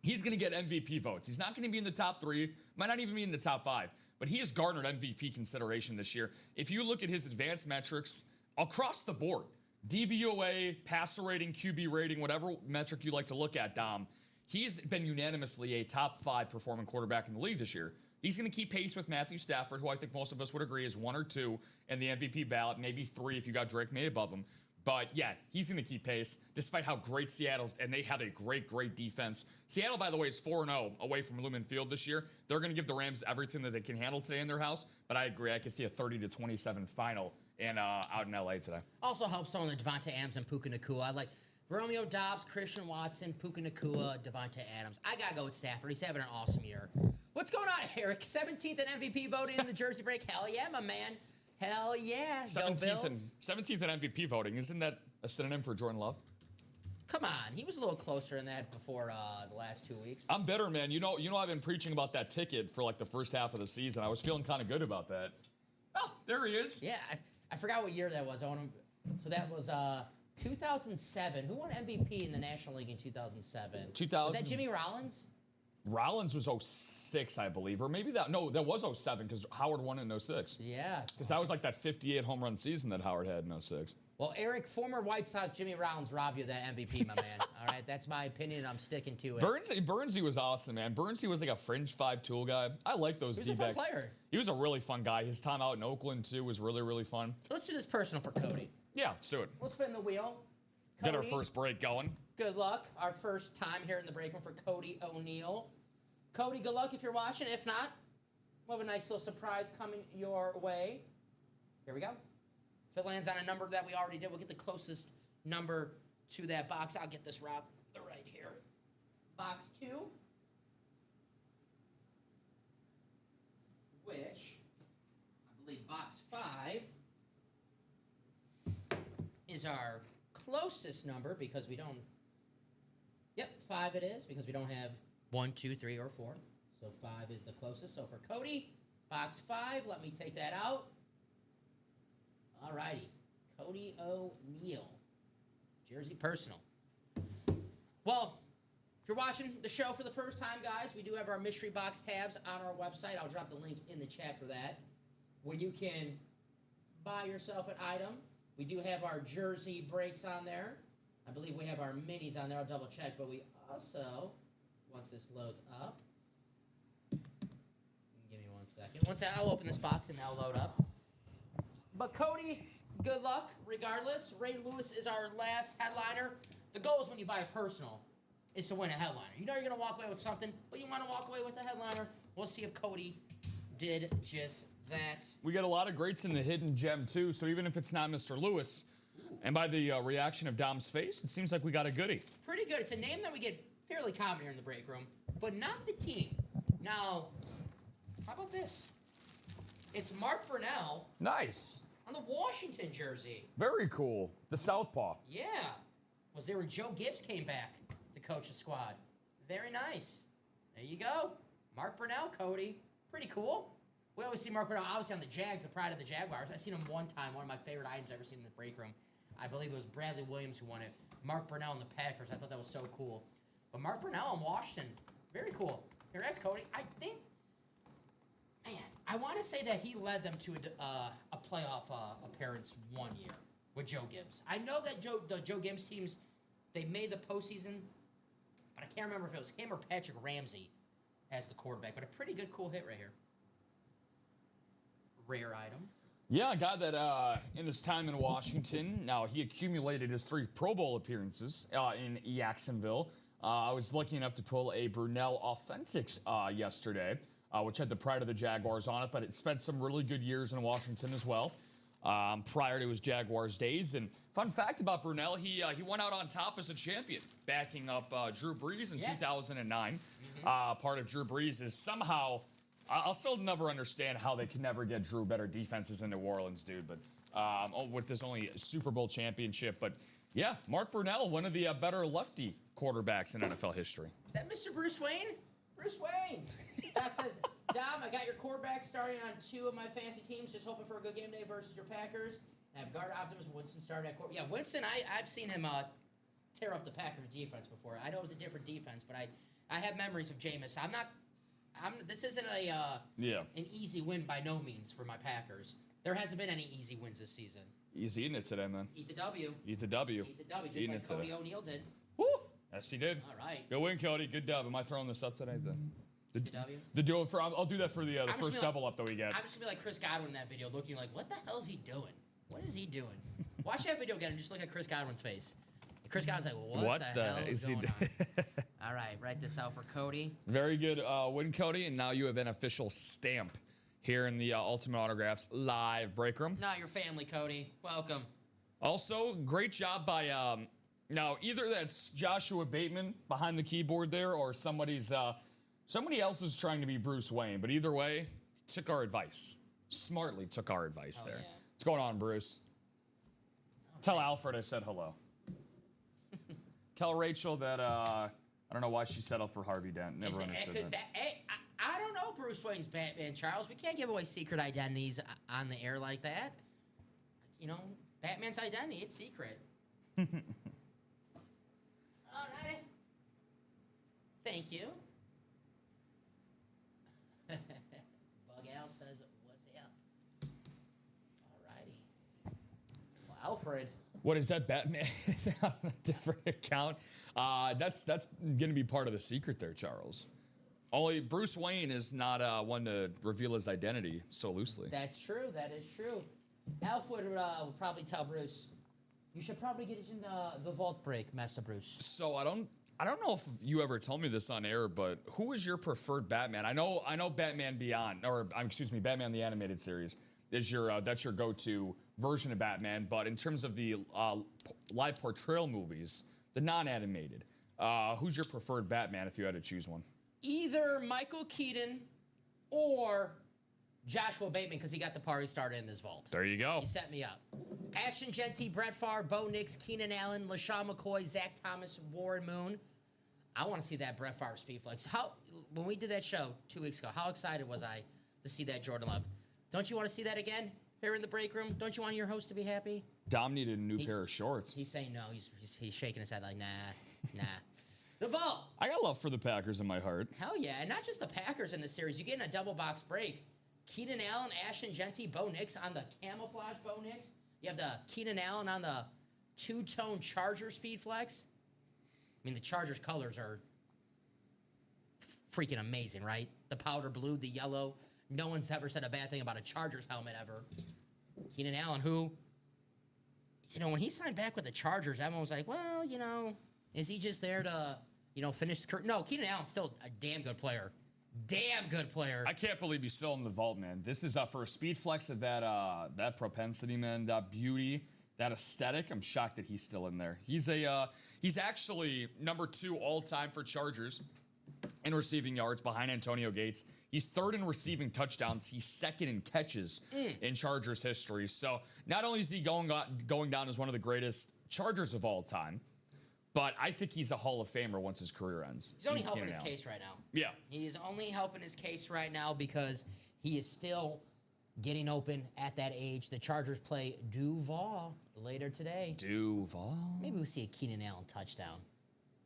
he's going to get MVP votes. He's not going to be in the top 3, might not even be in the top 5, but he has garnered MVP consideration this year. If you look at his advanced metrics across the board, DVOA, passer rating, QB rating, whatever metric you like to look at, Dom, he's been unanimously a top 5 performing quarterback in the league this year. He's going to keep pace with Matthew Stafford, who I think most of us would agree is 1 or 2 in the MVP ballot, maybe 3 if you got Drake May above him. But yeah, he's going to keep pace, despite how great Seattle's, and they have a great defense. Seattle, by the way, is 4-0 away from Lumen Field this year. They're going to give the Rams everything that they can handle today in their house. But I agree, I could see a 30-27 final out in LA today. Also helps throwing the Devontae Adams and Puka Nacua. I like Romeo Dobbs, Christian Watson, Puka Nacua, Devontae Adams. I got to go with Stafford. He's having an awesome year. What's going on, Eric? 17th in MVP voting in the Jersey break. Hell yeah, my man. Hell yeah. 17th in MVP voting. Isn't that a synonym for Jordan Love? Come on. He was a little closer than that before the last 2 weeks. I'm bitter, man. You know I've been preaching about that ticket for like the first half of the season. I was feeling kind of good about that. Oh, there he is. Yeah, I forgot what year that was. So that was 2007. Who won MVP in the National League in 2007? 2000. Was that Jimmy Rollins? Rollins was 06, I believe. Or maybe that was 07 because Howard won in 06. Yeah. Because that was like that 58 home run season that Howard had in 06. Well, Eric, former White Sox Jimmy Rollins robbed you of that MVP, my man. All right, that's my opinion. I'm sticking to it. Burnsy was awesome, man. Burnsy was like a fringe 5 tool guy. I like those D-backs. He was a fun player. He was a really fun guy. His time out in Oakland, too, was really fun. Let's do this personal for Cody. Yeah, let's do it. We'll spin the wheel. Get our Cody, first break going. Good luck. Our first time here in the break room for Cody O'Neill. Cody, good luck if you're watching. If not, we'll have a nice little surprise coming your way. Here we go. If it lands on a number that we already did, we'll get the closest number to that box. I'll get this, Rob. They're right here. Box 2. Which, I believe box 5 is our closest number because we don't... Yep, 5 it is because we don't have 1, 2, 3, or 4. So 5 is the closest. So for Cody, box 5, let me take that out. All righty. Cody O'Neal. Jersey Personal. Well, if you're watching the show for the first time, guys, we do have our mystery box tabs on our website. I'll drop the link in the chat for that, where you can buy yourself an item. We do have our jersey breaks on there. I believe we have our minis on there. I'll double check, but we also, once this loads up, give me 1 second. Once I'll open this box and that'll load up. But Cody, good luck regardless. Ray Lewis is our last headliner. The goal is when you buy a personal is to win a headliner. You know you're going to walk away with something, but you want to walk away with a headliner. We'll see if Cody did just that. We got a lot of greats in the hidden gem, too, so even if it's not Mr. Lewis, and by the reaction of Dom's face, it seems like we got a goodie. Pretty good. It's a name that we get fairly common here in the break room, but not the team. Now, how about this? It's Mark Brunell. Nice. On the Washington jersey. Very cool. The Southpaw. Yeah. Was there when Joe Gibbs came back to coach the squad. Very nice. There you go. Mark Brunell, Cody. Pretty cool. We always see Mark Brunell, obviously, on the Jags, the pride of the Jaguars. I've seen him one time, one of my favorite items I've ever seen in the break room. I believe it was Bradley Williams who won it. Mark Brunell and the Packers. I thought that was so cool. But Mark Brunell in Washington, very cool. Congrats, Cody. I think, man, I want to say that he led them to a playoff appearance one year with Joe Gibbs. I know that the Joe Gibbs teams, they made the postseason, but I can't remember if it was him or Patrick Ramsey as the quarterback. But a pretty good, cool hit right here. Rare item. Yeah, a guy that in his time in Washington, now he accumulated his 3 Pro Bowl appearances in Jacksonville. I was lucky enough to pull a Brunell Authentics yesterday, which had the pride of the Jaguars on it, but it spent some really good years in Washington as well prior to his Jaguars days. And fun fact about Brunell, he went out on top as a champion, backing up Drew Brees in 2009. Part of Drew Brees is somehow... I'll still never understand how they can never get Drew better defenses in New Orleans, dude. But with this only Super Bowl championship. But yeah, Mark Brunell, one of the better lefty quarterbacks in NFL history. Is that Mr. Bruce Wayne? Bruce Wayne. Doc says, Dom, I got your quarterback starting on 2 of my fantasy teams. Just hoping for a good game day versus your Packers. I have guard Optimus Winston started at quarterback. Yeah, Winston, I've seen him tear up the Packers defense before. I know it was a different defense, but I have memories of Jameis. This isn't an easy win by no means for my Packers. There hasn't been any easy wins this season. He's eating it today, man. Eat the W. Eat the W. Eat the W, just like Cody O'Neal did. Woo! Yes, he did. All right. Good win, Cody. Good dub. Am I throwing this up today? The W? The duo for I'll do that for the first double up that we get. I'm just gonna be like Chris Godwin in that video, looking like, what the hell is he doing? What is he doing? Watch that video again and just look at Chris Godwin's face. And Chris Godwin's like, what the hell is going on? All right, write this out for Cody. Very good win, Cody. And now you have an official stamp here in the Ultimate Autographs live break room. Not your family, Cody. Welcome. Also, great job by, now either that's Joshua Bateman behind the keyboard there or somebody else is trying to be Bruce Wayne. But either way, took our advice. Smartly took our advice there. Yeah. What's going on, Bruce? Tell Alfred I said hello. Tell Rachel that I don't know why she settled for Harvey Dent. Never understood that. I don't know Bruce Wayne's Batman, Charles. We can't give away secret identities on the air like that. You know, Batman's identity, it's secret. All right. Thank you. Bug Al says, what's up? All righty. Well, Alfred. What is that, Batman? Is on a different account? That's going to be part of the secret there, Charles. Only Bruce Wayne is not one to reveal his identity so loosely. That's true. That is true. Alfred would probably tell Bruce, you should probably get it in the vault break, Master Bruce. So I don't know if you ever told me this on air, but who is your preferred Batman? I know Batman Beyond, or excuse me, Batman the Animated Series is your that's your go-to version of Batman, but in terms of the live portrayal movies, the non-animated, who's your preferred Batman if you had to choose one? Either Michael Keaton or Joshua Bateman, because he got the party started in this vault. There you go. He set me up. Ashton Genty, Brett Favre, Bo Nix, Keenan Allen, LaShawn McCoy, Zach Thomas, Warren Moon. I want to see that Brett Favre speed flex. When we did that show 2 weeks ago, how excited was I to see that Jordan Love? Don't you want to see that again here in the break room? Don't you want your host to be happy? Dom needed a new pair of shorts. He's saying no. He's shaking his head like, nah. The vault. I got love for the Packers in my heart. Hell yeah. And not just the Packers in the series. You get in a double box break. Keenan Allen, Ashton Genty, Bo Nix on the camouflage Bo Nix. You have the Keenan Allen on the two-tone Charger speed flex. I mean, the Chargers colors are freaking amazing, right? The powder blue, the yellow. No one's ever said a bad thing about a Chargers helmet ever. Keenan Allen, who, when he signed back with the Chargers, everyone was like, well, is he just there to, finish his career? No, Keenan Allen's still a damn good player. Damn good player. I can't believe he's still in the vault, man. This is for a speed flex of that propensity, man, that beauty, that aesthetic. I'm shocked that he's still in there. He's actually number 2 all time for Chargers in receiving yards behind Antonio Gates. He's 3rd in receiving touchdowns. He's 2nd in catches in Chargers history. So not only is he going down as one of the greatest Chargers of all time, but I think he's a Hall of Famer once his career ends. He's only helping his case right now. Yeah. He is only helping his case right now because he is still getting open at that age. The Chargers play Duval later today. Duval? Maybe we'll see a Keenan Allen touchdown.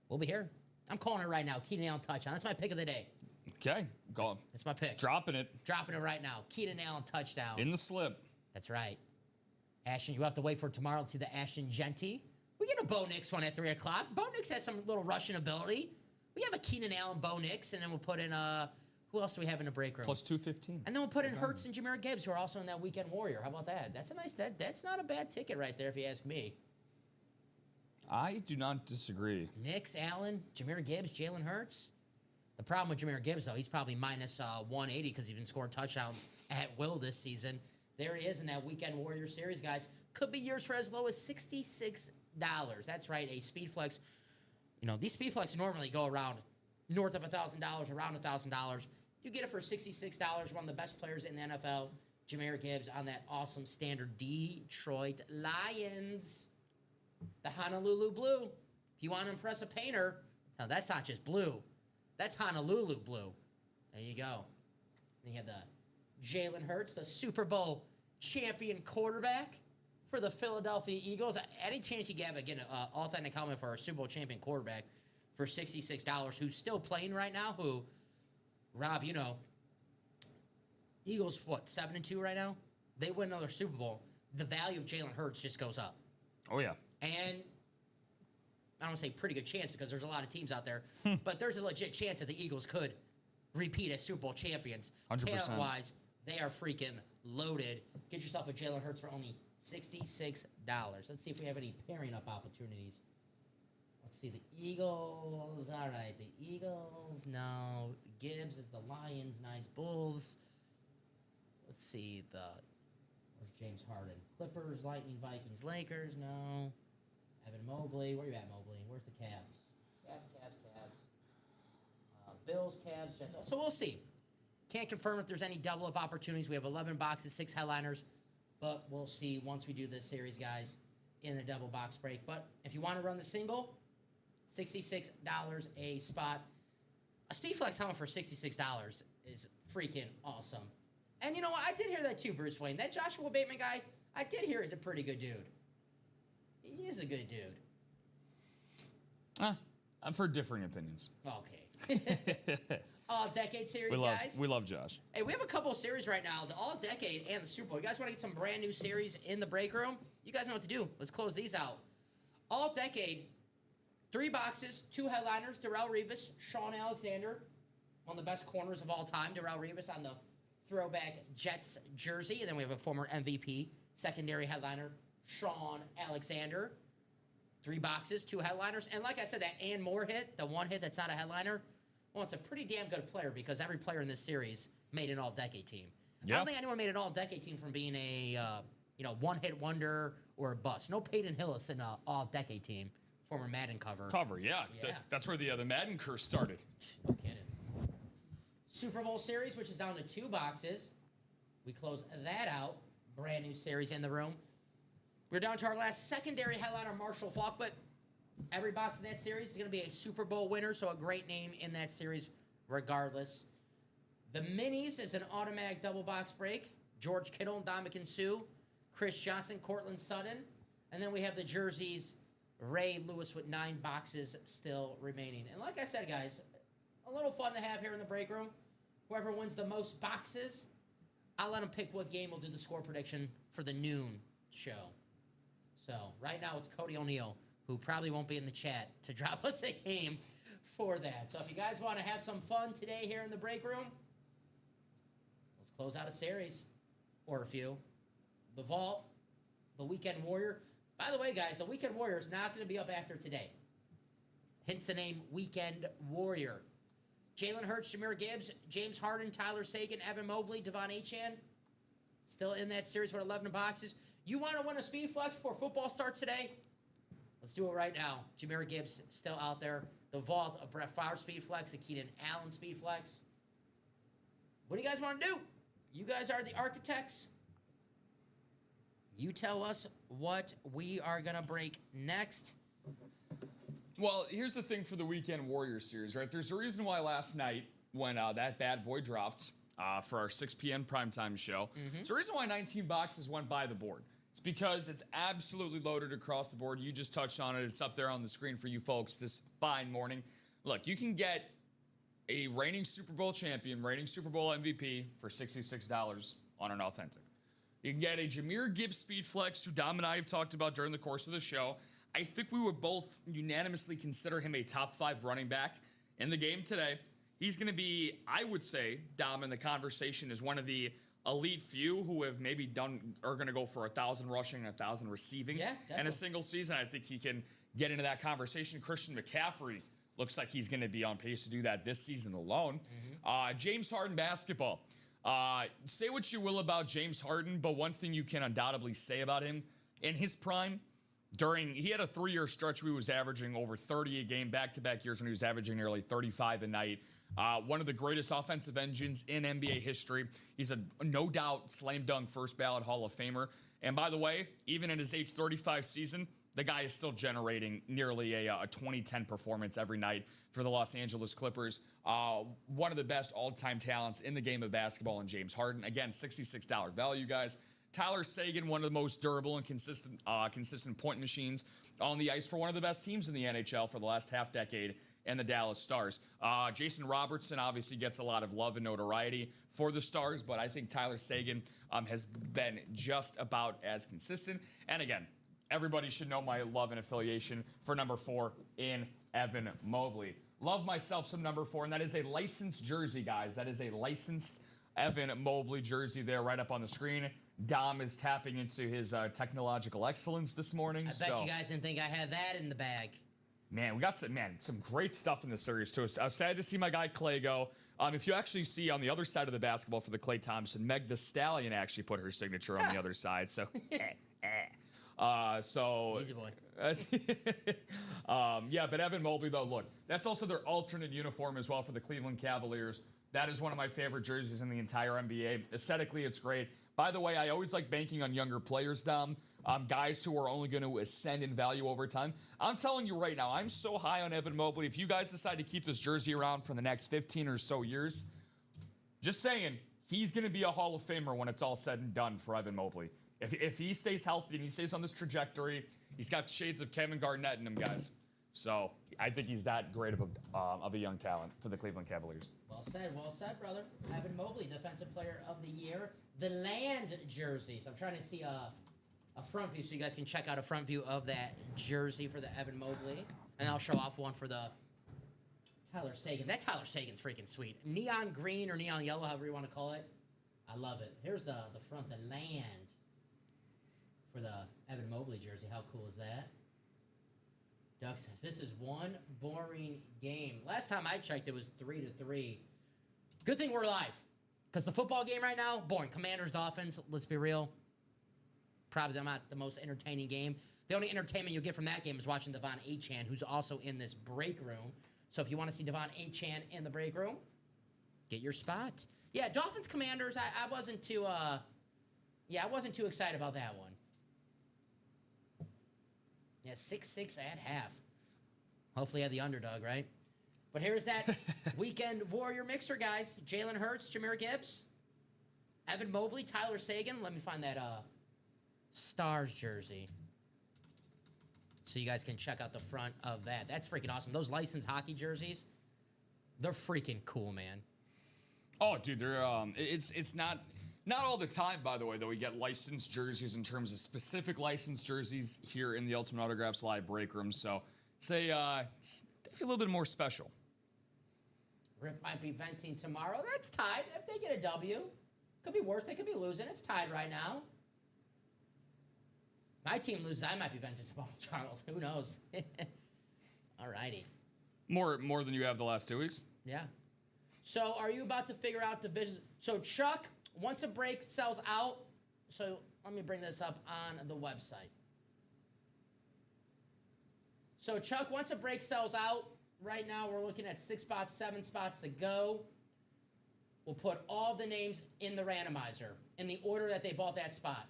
We'll be here. I'm calling it right now. Keenan Allen touchdown. That's my pick of the day. Okay. Go. That's my pick. Dropping it right now. Keenan Allen touchdown. In the slip. That's right. Ashton, you have to wait for tomorrow to see the Ashton Genty. We get a Bo Nix one at 3 o'clock. Bo Nix has some little rushing ability. We have a Keenan Allen, Bo Nix, and then we'll put in, who else do we have in the break room? Plus 215. And then we'll put in Hurts and Jahmyr Gibbs, who are also in that Weekend Warrior. How about that? That's a nice, that's not a bad ticket right there, if you ask me. I do not disagree. Nix, Allen, Jahmyr Gibbs, Jalen Hurts. The problem with Jahmyr Gibbs, though, he's probably minus 180 because he's been scoring touchdowns at will this season. There he is in that Weekend Warrior series, guys. Could be yours for as low as $66. That's right, a speed flex. These speed flex normally go around north of $1,000, around $1,000. You get it for $66. One of the best players in the NFL, Jahmyr Gibbs, on that awesome standard Detroit Lions. The Honolulu Blue. If you want to impress a painter, now that's not just blue. That's Honolulu Blue. There you go. Then you have the Jalen Hurts, the Super Bowl champion quarterback for the Philadelphia Eagles. Any chance you get an authentic helmet for a Super Bowl champion quarterback for $66, who's still playing right now, who, Rob, Eagles, 7-2 right now? They win another Super Bowl. The value of Jalen Hurts just goes up. Oh, yeah. And I don't want to say pretty good chance because there's a lot of teams out there, but there's a legit chance that the Eagles could repeat as Super Bowl champions. 100%. Talent-wise, they are freaking loaded. Get yourself a Jalen Hurts for only $66. Let's see if we have any pairing up opportunities. Let's see, the Eagles. All right, the Eagles. No. The Gibbs is the Lions. Nice. Bulls. Let's see, where's James Harden? Clippers, Lightning, Vikings, Lakers. No. Evan Mobley. Where you at, Mobley? Where's the Cavs? Cavs. Bills, Cavs, Jets. So we'll see. Can't confirm if there's any double-up opportunities. We have 11 boxes, 6 headliners. But we'll see once we do this series, guys, in the double box break. But if you want to run the single, $66 a spot. A Speedflex helmet for $66 is freaking awesome. And you know what? I did hear that too, Bruce Wayne. That Joshua Bateman guy, I did hear is a pretty good dude. He is a good dude. I've heard differing opinions. Okay. All-decade series, guys. We love Josh. Hey, we have a couple of series right now, the All-Decade and the Super Bowl. You guys want to get some brand new series in the break room? You guys know what to do. Let's close these out. All-Decade, 3 boxes, 2 headliners, Darrelle Revis, Sean Alexander, one of the best corners of all time, Darrelle Revis on the throwback Jets jersey. And then we have a former MVP, secondary headliner, Sean Alexander. 3 boxes, 2 headliners. And like I said, that and more hit, the one hit that's not a headliner, well, it's a pretty damn good player because every player in this series made an all-decade team. Yeah. I don't think anyone made an all-decade team from being a one-hit wonder or a bust. No Peyton Hillis in an all-decade team, former Madden cover. Yeah. That's where the Madden curse started. No kidding. Super Bowl series, which is down to 2 boxes. We close that out. Brand new series in the room. We're down to our last secondary headliner, Marshall Faulk, but every box in that series is going to be a Super Bowl winner, so a great name in that series regardless. The minis is an automatic double box break. George Kittle, Ndamukong Suh, Chris Johnson, Cortland Sutton. And then we have the jerseys, Ray Lewis with 9 boxes still remaining. And like I said, guys, a little fun to have here in the break room. Whoever wins the most boxes, I'll let them pick what game we'll do the score prediction for the noon show. So right now it's Cody O'Neill, who probably won't be in the chat to drop us a game for that. So if you guys want to have some fun today here in the break room, let's close out a series or a few. The Vault, the Weekend Warrior. By the way, guys, the Weekend Warrior is not going to be up after today. Hence the name Weekend Warrior. Jalen Hurts, Jahmyr Gibbs, James Harden, Tyler Seguin, Evan Mobley, Devon Achane. Still in that series with 11 boxes. You want to win a speed flex before football starts today? Let's do it right now. Jahmyr Gibbs still out there. The Vault, a Brett Favre speed flex, a Keenan Allen speed flex. What do you guys want to do? You guys are the architects. You tell us what we are going to break next. Well, here's the thing for the Weekend Warriors series, right? There's a reason why last night when that bad boy dropped for our 6 p.m. primetime show, there's a reason why 19 boxes went by the board. It's because it's absolutely loaded across the board. You just touched on it. It's up there on the screen for you folks this fine morning. Look, you can get a reigning Super Bowl champion, reigning Super Bowl MVP for $66 on an authentic. You can get a Jahmyr Gibbs speed flex, who Dom and I have talked about during the course of the show. I think we would both unanimously consider him a top 5 running back in the game today. He's going to be, I would say, Dom, in the conversation is one of the elite few who have maybe are going to go for 1,000 rushing and 1,000 receiving in a single season. I think he can get into that conversation. Christian McCaffrey looks like he's going to be on pace to do that this season alone. James Harden basketball. Say what you will about James Harden, but one thing you can undoubtedly say about him, in his prime, he had a 3-year stretch where he was averaging over 30 a game, back-to-back years when he was averaging nearly 35 a night. One of the greatest offensive engines in NBA history. He's a no doubt slam dunk first ballot Hall of Famer. And by the way, even in his age 35 season, the guy is still generating nearly a 2010 performance every night for the Los Angeles Clippers. One of the best all-time talents in the game of basketball in James Harden. Again, $66 value, guys. Tyler Seguin, one of the most durable and consistent point machines on the ice for one of the best teams in the NHL for the last half decade, and the Dallas Stars. Jason Robertson obviously gets a lot of love and notoriety for the Stars, but I think Tyler Seguin has been just about as consistent. And again, everybody should know my love and affiliation for number 4 in Evan Mobley. Love myself some number 4, and that is a licensed jersey, guys. That is a licensed Evan Mobley jersey there right up on the screen. Dom is tapping into his technological excellence this morning. I bet you guys didn't think I had that in the bag. Man, we got some great stuff in the series too. I was sad to see my guy Clay go. If you actually see on the other side of the basketball for the Klay Thompson, Meg the Stallion actually put her signature on the other side. So, easy boy. Yeah, but Evan Mobley though, look, that's also their alternate uniform as well for the Cleveland Cavaliers. That is one of my favorite jerseys in the entire NBA. Aesthetically, it's great. By the way, I always like banking on younger players, Dom. Guys who are only going to ascend in value over time. I'm telling you right now, I'm so high on Evan Mobley. If you guys decide to keep this jersey around for the next 15 or so years, just saying, he's going to be a Hall of Famer when it's all said and done for Evan Mobley. If he stays healthy and he stays on this trajectory, he's got shades of Kevin Garnett in him, guys. So I think he's that great of a young talent for the Cleveland Cavaliers. Well said, brother. Evan Mobley, Defensive Player of the Year. The Land jerseys. I'm trying to see a front view so you guys can check out a front view of that jersey for the Evan Mobley. And I'll show off one for the Tyler Seguin. That Tyler Seguin's freaking sweet. Neon green or neon yellow, however you want to call it. I love it. Here's the front, the Land for the Evan Mobley jersey. How cool is that? Doug says, this is one boring game. Last time I checked, it was 3-3. Good thing we're live. Because the football game right now, boring. Commanders, Dolphins, let's be real. probably not the most entertaining game. The only entertainment you'll get from that game is watching Devon Achane, who's also in this break room. So if you want to see Devon Achane in the break room, get your spot. Yeah, Dolphins Commanders. I wasn't too. I wasn't too excited about that one. Yeah, 6-6 at half. Hopefully, I had the underdog, right? But here's that weekend warrior mixer, guys. Jalen Hurts, Jahmyr Gibbs, Evan Mobley, Tyler Sagan. Let me find that Stars jersey so you guys can check out the front of that. That's freaking awesome. Those licensed hockey jerseys, they're freaking cool, man. Oh, dude, they're it's not all the time, by the way, that we get licensed jerseys in terms of specific licensed jerseys here in the Ultimate Autographs live break room. So they feel a little bit more special. Rip might be venting tomorrow. That's tied. If they get a W, could be worse. They could be losing. It's tied right now. My team loses. I might be venting tomorrow, Charles. Who knows? All righty. More than you have the last 2 weeks? Yeah. So are you about to figure out divisions? So Chuck, once a break sells out, so let me bring this up on the website. So Chuck, once a break sells out, right now we're looking at 6 spots, 7 spots to go. We'll put all the names in the randomizer in the order that they bought that spot.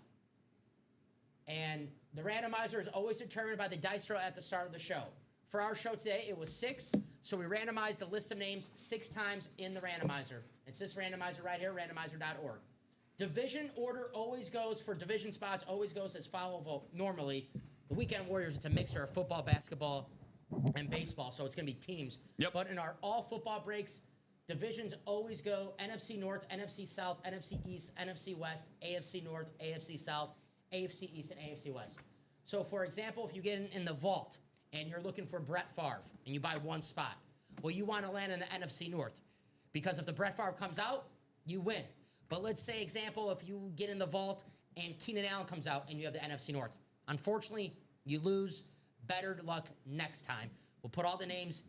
And the randomizer is always determined by the dice roll at the start of the show. For our show today, it was 6, so we randomized the list of names 6 times in the randomizer. It's this randomizer right here, randomizer.org. Division order always goes, for division spots, always goes as follows normally. The Weekend Warriors, it's a mixture of football, basketball, and baseball, so it's going to be teams. Yep. But in our all football breaks, divisions always go NFC North, NFC South, NFC East, NFC West, AFC North, AFC South, AFC East, and AFC West. So, for example, if you get in the vault and you're looking for Brett Favre and you buy 1 spot, well, you want to land in the NFC North because if the Brett Favre comes out, you win. But let's say, example, if you get in the vault and Keenan Allen comes out and you have the NFC North. Unfortunately, you lose. Better luck next time. We'll put all the names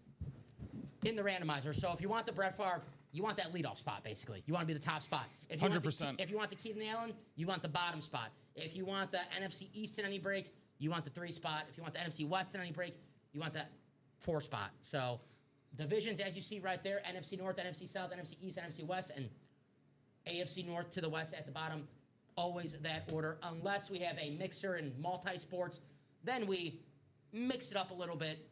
in the randomizer. So if you want the Brett Favre, you want that leadoff spot, basically. You want to be the top spot. If you 100%. If you want the Keenan Allen, you want the bottom spot. If you want the NFC East in any break, you want the 3 spot. If you want the NFC West in any break, you want that 4 spot. So divisions, as you see right there, NFC North, NFC South, NFC East, NFC West, and AFC North to the West at the bottom. Always that order, unless we have a mixer in multi-sports. Then we mix it up a little bit.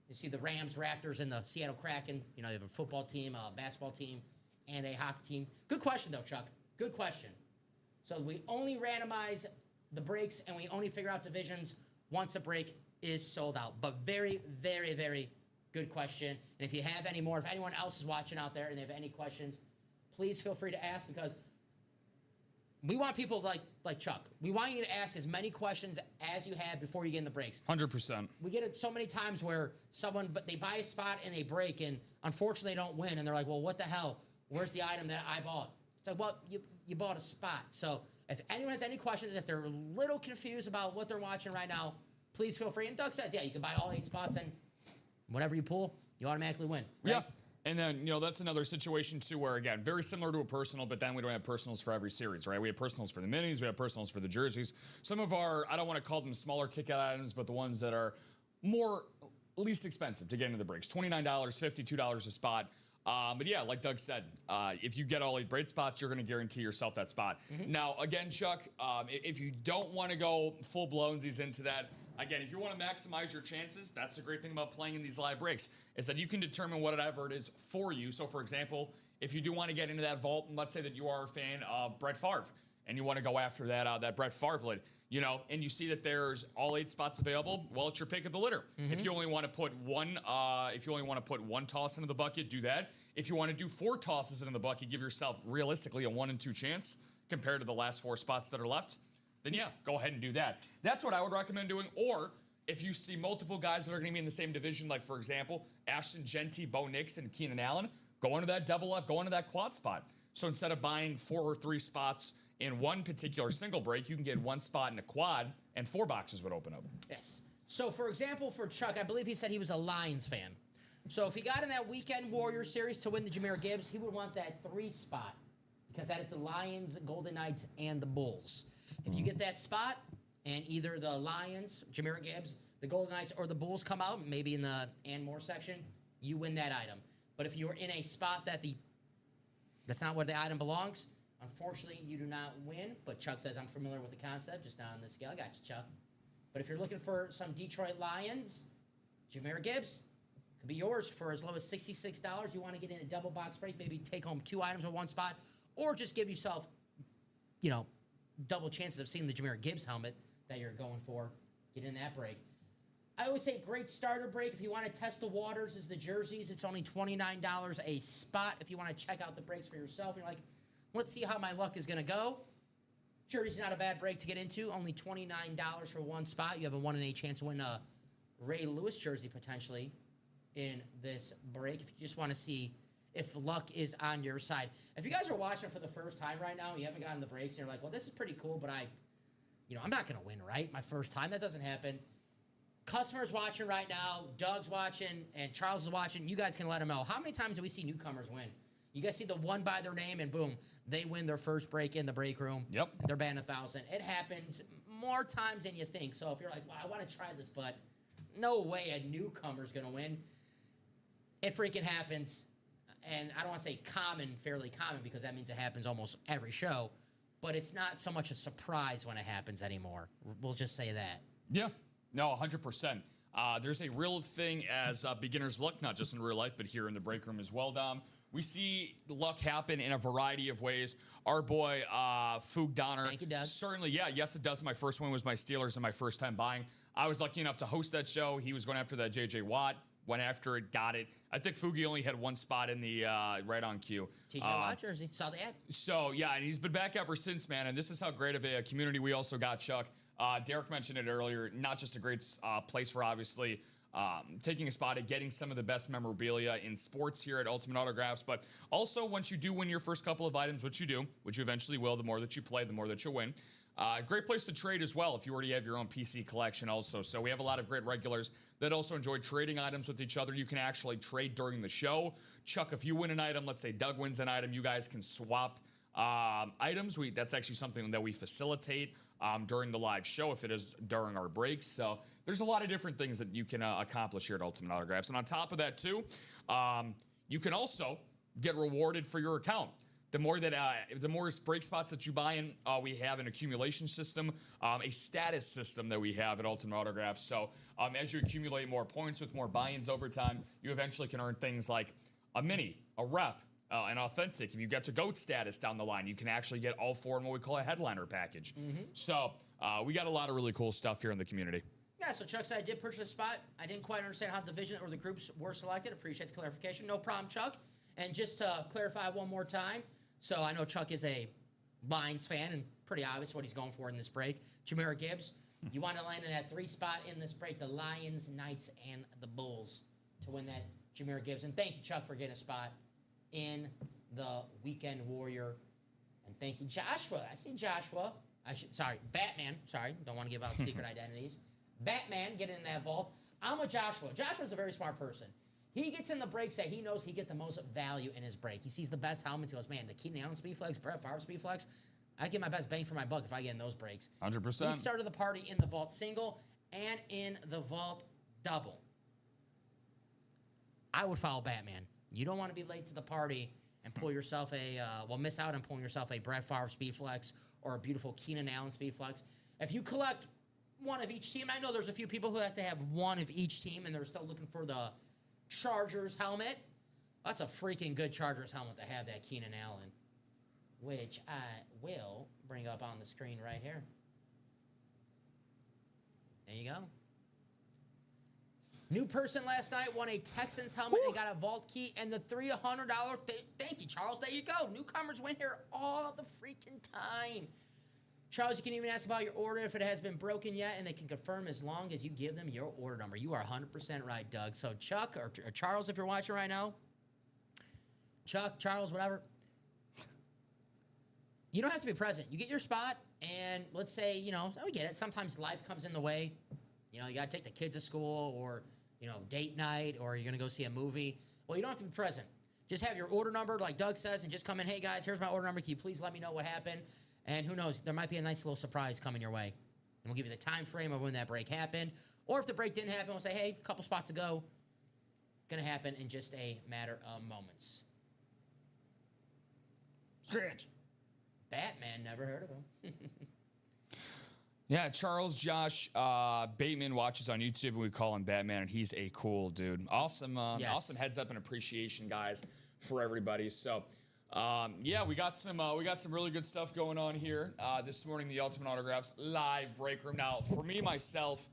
You see the Rams, Raptors, and the Seattle Kraken. You know, you have a football team, a basketball team, and a hockey team. Good question, though, Chuck. Good question. So we only randomize the breaks, and we only figure out divisions once a break is sold out. But very, very, very good question. And if you have any more, if anyone else is watching out there and they have any questions, please feel free to ask, because we want people like Chuck. We want you to ask as many questions as you have before you get in the breaks. 100%. We get it so many times where they buy a spot in a break and unfortunately they don't win, and they're like, well, what the hell? Where's the item that I bought? It's like, well, you bought a spot. So if anyone has any questions, if they're a little confused about what they're watching right now, please feel free. And Doug says, yeah, you can buy all 8 spots, and whatever you pull, you automatically win. Right? Yeah. And then, that's another situation, too, where, again, very similar to a personal, but then we don't have personals for every series, right? We have personals for the minis, we have personals for the jerseys. Some of our, I don't want to call them smaller ticket items, but the ones that are least expensive to get into the breaks. $29, $52 a spot. But yeah, like Doug said, if you get all 8 break spots, you're going to guarantee yourself that spot. Mm-hmm. Now, again, Chuck, if you don't want to go full-blownsies into that, again, if you want to maximize your chances, that's the great thing about playing in these live breaks, is that you can determine whatever it is for you. So, for example, if you do want to get into that vault, and let's say that you are a fan of Brett Favre, and you want to go after that Brett Favre lid, and you see that there's all 8 spots available, well, it's your pick of the litter. Mm-hmm. If you only want to put one toss into the bucket, do that. If you want to do 4 tosses into the bucket, give yourself realistically a 1 in 2 chance compared to the last 4 spots that are left, then yeah, go ahead and do that. That's what I would recommend doing. Or if you see multiple guys that are going to be in the same division, like, for example, Ashton Genty, Bo Nix, and Keenan Allen, go into that double up, go into that quad spot. So instead of buying 4 or 3 spots in one particular single break, you can get 1 spot in a quad, and 4 boxes would open up. Yes. So, for example, for Chuck, I believe he said he was a Lions fan. So if he got in that Weekend Warrior series to win the Jahmyr Gibbs, he would want that 3 spot, because that is the Lions, Golden Knights, and the Bulls. If you get that spot and either the Lions, Jahmyr Gibbs, the Golden Knights, or the Bulls come out, maybe in the and more section, you win that item. But if you're in a spot that's not where the item belongs, unfortunately, you do not win. But Chuck says, I'm familiar with the concept, just not on this scale. I got you, Chuck. But if you're looking for some Detroit Lions, Jahmyr Gibbs could be yours for as low as $66. You want to get in a double box break, maybe take home 2 items with 1 spot, or just give yourself, double chances of seeing the Jahmyr Gibbs helmet that you're going for. Get in that break. I always say great starter break. If you want to test the waters, is the jerseys. It's only $29 a spot. If you want to check out the breaks for yourself, you're like, let's see how my luck is going to go. Jersey's not a bad break to get into. Only $29 for 1 spot. You have a 1 in 8 chance to win a Ray Lewis jersey potentially in this break. If you just want to see if luck is on your side. If you guys are watching for the first time right now, you haven't gotten the breaks, and you're like, well, this is pretty cool, but I'm not going to win, right? My first time. That doesn't happen. Customers watching right now, Doug's watching, and Charles is watching. You guys can let them know. How many times do we see newcomers win? You guys see the one by their name, and boom, they win their first break in the break room. Yep. They're batting 1,000. It happens more times than you think. So if you're like, well, I want to try this, but no way a newcomer's going to win. It freaking happens. And I don't want to say fairly common, because that means it happens almost every show. But it's not so much a surprise when it happens anymore. We'll just say that. Yeah. No, 100%. There's a real thing as beginner's luck, not just in real life, but here in the break room as well, Dom. We see luck happen in a variety of ways. Our boy, Foog Donner. Thank you, Doug. Certainly, yeah. Yes, it does. My first win was my Steelers and my first time buying. I was lucky enough to host that show. He was going after that J.J. Watt. Went after it, got it. I think Foogie only had 1 spot in the right on cue. TJ Watt jersey. Saw the ad. So, yeah, and he's been back ever since, man. And this is how great of a community we also got, Chuck. Derek mentioned it earlier. Not just a great place for, obviously, taking a spot at getting some of the best memorabilia in sports here at Ultimate Autographs. But also, once you do win your first couple of items, which you eventually will, the more that you play, the more that you'll win. Great place to trade as well if you already have your own PC collection also. So we have a lot of great regulars that also enjoy trading items with each other. You can actually trade during the show. Chuck, if you win an item, let's say Doug wins an item, you guys can swap items. That's actually something that we facilitate during the live show if it is during our breaks. So there's a lot of different things that you can accomplish here at Ultimate Autographs. And on top of that too, you can also get rewarded for your account. The more break spots that you buy in, we have an accumulation system, a status system that we have at Ultimate Autographs. So as you accumulate more points with more buy-ins over time, you eventually can earn things like a mini, a rep, an authentic. If you get to GOAT status down the line, you can actually get all 4 in what we call a headliner package. Mm-hmm. So we got a lot of really cool stuff here in the community. Yeah, so Chuck said I did purchase a spot. I didn't quite understand how the division or the groups were selected. Appreciate the clarification. No problem, Chuck. And just to clarify one more time, so I know Chuck is a Lions fan, and pretty obvious what he's going for in this break. Jahmyr Gibbs, you want to land in that 3 spot in this break, the Lions, Knights, and the Bulls to win that Jahmyr Gibbs. And thank you, Chuck, for getting a spot in the Weekend Warrior. And thank you, Joshua. I see Joshua. Batman. Sorry, don't want to give out secret identities. Batman, get in that vault. I'm with Joshua. Joshua's a very smart person. He gets in the breaks that he knows he get the most value in his break. He sees the best helmets. He goes, man, the Keenan Allen Speed Flex, Brett Favre Speed Flex, I get my best bang for my buck if I get in those breaks. 100%. He started the party in the vault single and in the vault double. I would follow Batman. You don't want to be late to the party and pull yourself miss out on pulling yourself a Brett Favre Speed Flex or a beautiful Keenan Allen Speed Flex. If you collect one of each team, I know there's a few people who have to have one of each team and they're still looking for the Chargers helmet. That's a freaking good Chargers helmet to have, that Keenan Allen, which I will bring up on the screen right here. There you go. New person last night won a Texans helmet and got a vault key and the $300. Thank you, Charles. There you go. Newcomers win here all the freaking time. Charles, you can even ask about your order if it has been broken yet, and they can confirm as long as you give them your order number. You are 100% right, Doug. So Chuck or Charles, if you're watching right now, Chuck, Charles, whatever, you don't have to be present. You get your spot, and let's say, we get it. Sometimes life comes in the way. You got to take the kids to school or, date night, or you're going to go see a movie. Well, you don't have to be present. Just have your order number, like Doug says, and just come in, hey, guys, here's my order number. Can you please let me know what happened? And who knows, there might be a nice little surprise coming your way. And we'll give you the time frame of when that break happened. Or if the break didn't happen, we'll say, hey, a couple spots to go. Going to happen in just a matter of moments. Strange. Batman, never heard of him. Yeah, Charles Josh Bateman watches on YouTube, and we call him Batman, and he's a cool dude. Awesome, awesome heads up and appreciation, guys, for everybody. So, yeah, we got some really good stuff going on here this morning. The Ultimate Autographs live break room. Now, for me myself,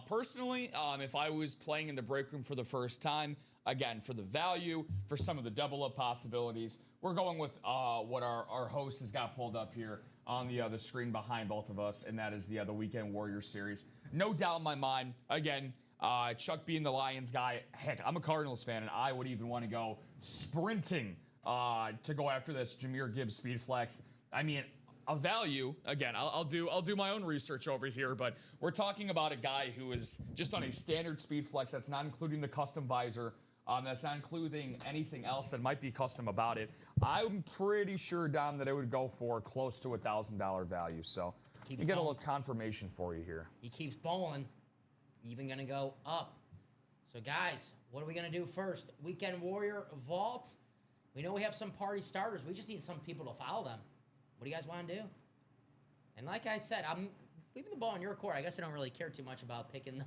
personally, if I was playing in the break room for the first time, again, for the value, for some of the double up possibilities, we're going with what our host has got pulled up here on the screen behind both of us, and that is the Weekend Warriors series. No doubt in my mind, again, Chuck being the Lions guy, heck, I'm a Cardinals fan, and I would even want to go sprinting to go after this Jahmyr Gibbs speed flex. I mean, a value, again, I'll do my own research over here, but we're talking about a guy who is just on a standard speed flex. That's not including the custom visor. That's not including anything else that might be custom about it. I'm pretty sure, Dom, that it would go for close to $1,000 value. So you get a little confirmation for you here. He keeps bowling, even going to go up. So, guys, what are we going to do first? Weekend Warrior Vault. We know we have some party starters. We just need some people to follow them. What do you guys want to do? And like I said, I'm leaving the ball in your court. I guess I don't really care too much about picking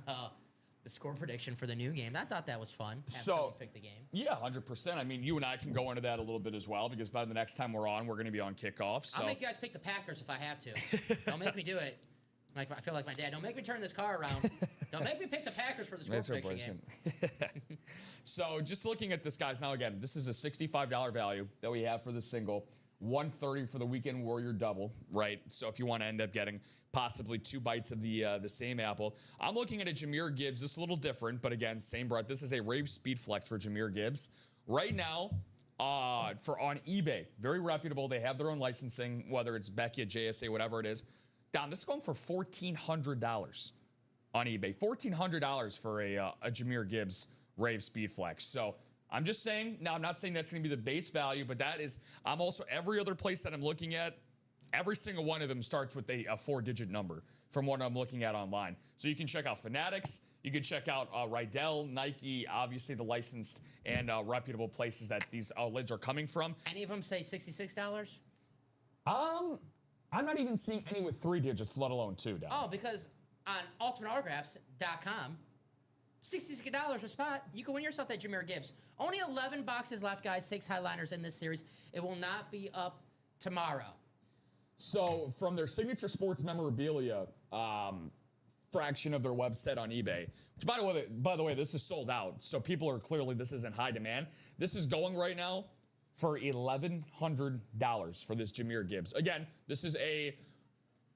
the score prediction for the new game. I thought that was fun. Have someone pick the game. Yeah, 100%. I mean, you and I can go into that a little bit as well, because by the next time we're on, we're going to be on kickoff. So. I'll make you guys pick the Packers if I have to. Don't make me do it. Like, I feel like my dad. Don't make me turn this car around. Don't make me pick the Packers for the score prediction game. So just looking at this, guys. Now, again, this is a $65 value that we have for the single. $130 for the Weekend Warrior double, right? So if you want to end up getting possibly 2 bites of the same apple. I'm looking at a Jahmyr Gibbs. This is a little different, but again, same breath. This is a Rave Speed Flex for Jahmyr Gibbs. Right now, for on eBay, very reputable. They have their own licensing, whether it's Becky, JSA, whatever it is. Don, this is going for $1,400 on eBay. $1,400 for a Jahmyr Gibbs Rave Speed Flex. So I'm just saying, now I'm not saying that's going to be the base value, but that is, I'm also, every other place that I'm looking at, every single one of them starts with a 4-digit number from what I'm looking at online. So you can check out Fanatics, you can check out Rydell, Nike, obviously the licensed and reputable places that these lids are coming from. Any of them say $66? I'm not even seeing any with 3 digits, let alone 2. Down. Oh, because on ultimateautographs.com, $66 a spot, you can win yourself that Jahmyr Gibbs. Only 11 boxes left, guys. 6 highliners in this series. It will not be up tomorrow. So from their signature sports memorabilia fraction of their website on eBay, which by the way, this is sold out. So people are clearly, this is in high demand. This is going right now for $1,100 for this Jahmyr Gibbs. Again, this is a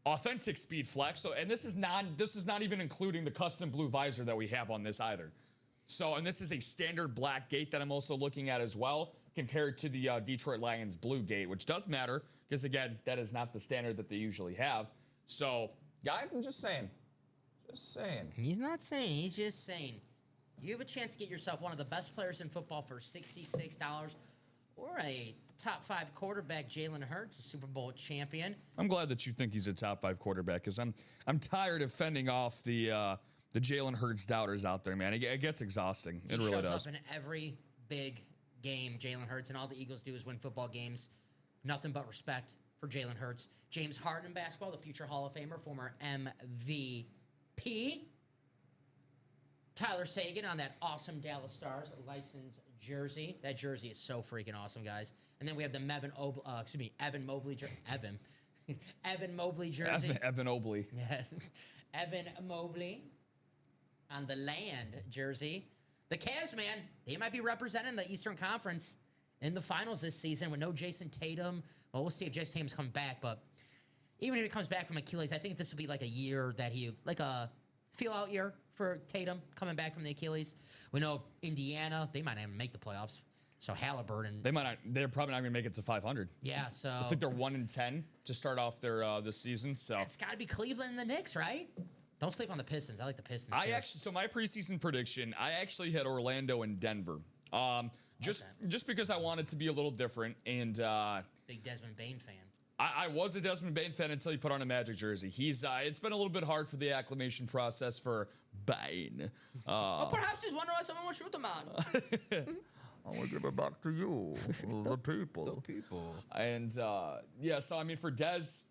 authentic speed flex. So, and this is not even including the custom blue visor that we have on this either. So, and this is a standard black gate that I'm also looking at as well, compared to the Detroit Lions blue gate, which does matter because, again, that is not the standard that they usually have. So, guys, I'm just saying. Just saying. He's not saying. He's just saying. You have a chance to get yourself one of the best players in football for $66 or a top 5 quarterback, Jalen Hurts, a Super Bowl champion. I'm glad that you think he's a top 5 quarterback because I'm tired of fending off the Jalen Hurts doubters out there, man. It gets exhausting. It really does. He shows up in every big game, Jalen Hurts, and all the Eagles do is win football games. Nothing but respect for Jalen Hurts. James Harden in basketball, the future Hall of Famer, former MVP. Tyler Sagan on that awesome Dallas Stars licensed jersey. That jersey is so freaking awesome, guys. And then we have the Evan Mobley jersey. Evan Mobley jersey. Evan Obley. Yeah. Evan Mobley on the land jersey. The Cavs, man, they might be representing the Eastern Conference in the finals this season with no Jason Tatum. Well, we'll see if Jason Tatum's coming back, but even if he comes back from Achilles, I think this will be like a year that like a feel-out year for Tatum coming back from the Achilles. We know Indiana, they might not even make the playoffs. So Halliburton. They're probably not going to make it to 500. Yeah, so. I think they're 1-10 to start off their this season. So it's got to be Cleveland and the Knicks, right? Don't sleep on the Pistons. I like the Pistons. So my preseason prediction, I actually had Orlando and Denver. Just because I wanted to be a little different and big Desmond Bane fan. I was a Desmond Bain fan until he put on a Magic jersey. It's been a little bit hard for the acclimation process for Bain. Well, perhaps he's wondering why someone will shoot him on. I want to give it back to you, the people. The people. And so I mean, for Dez,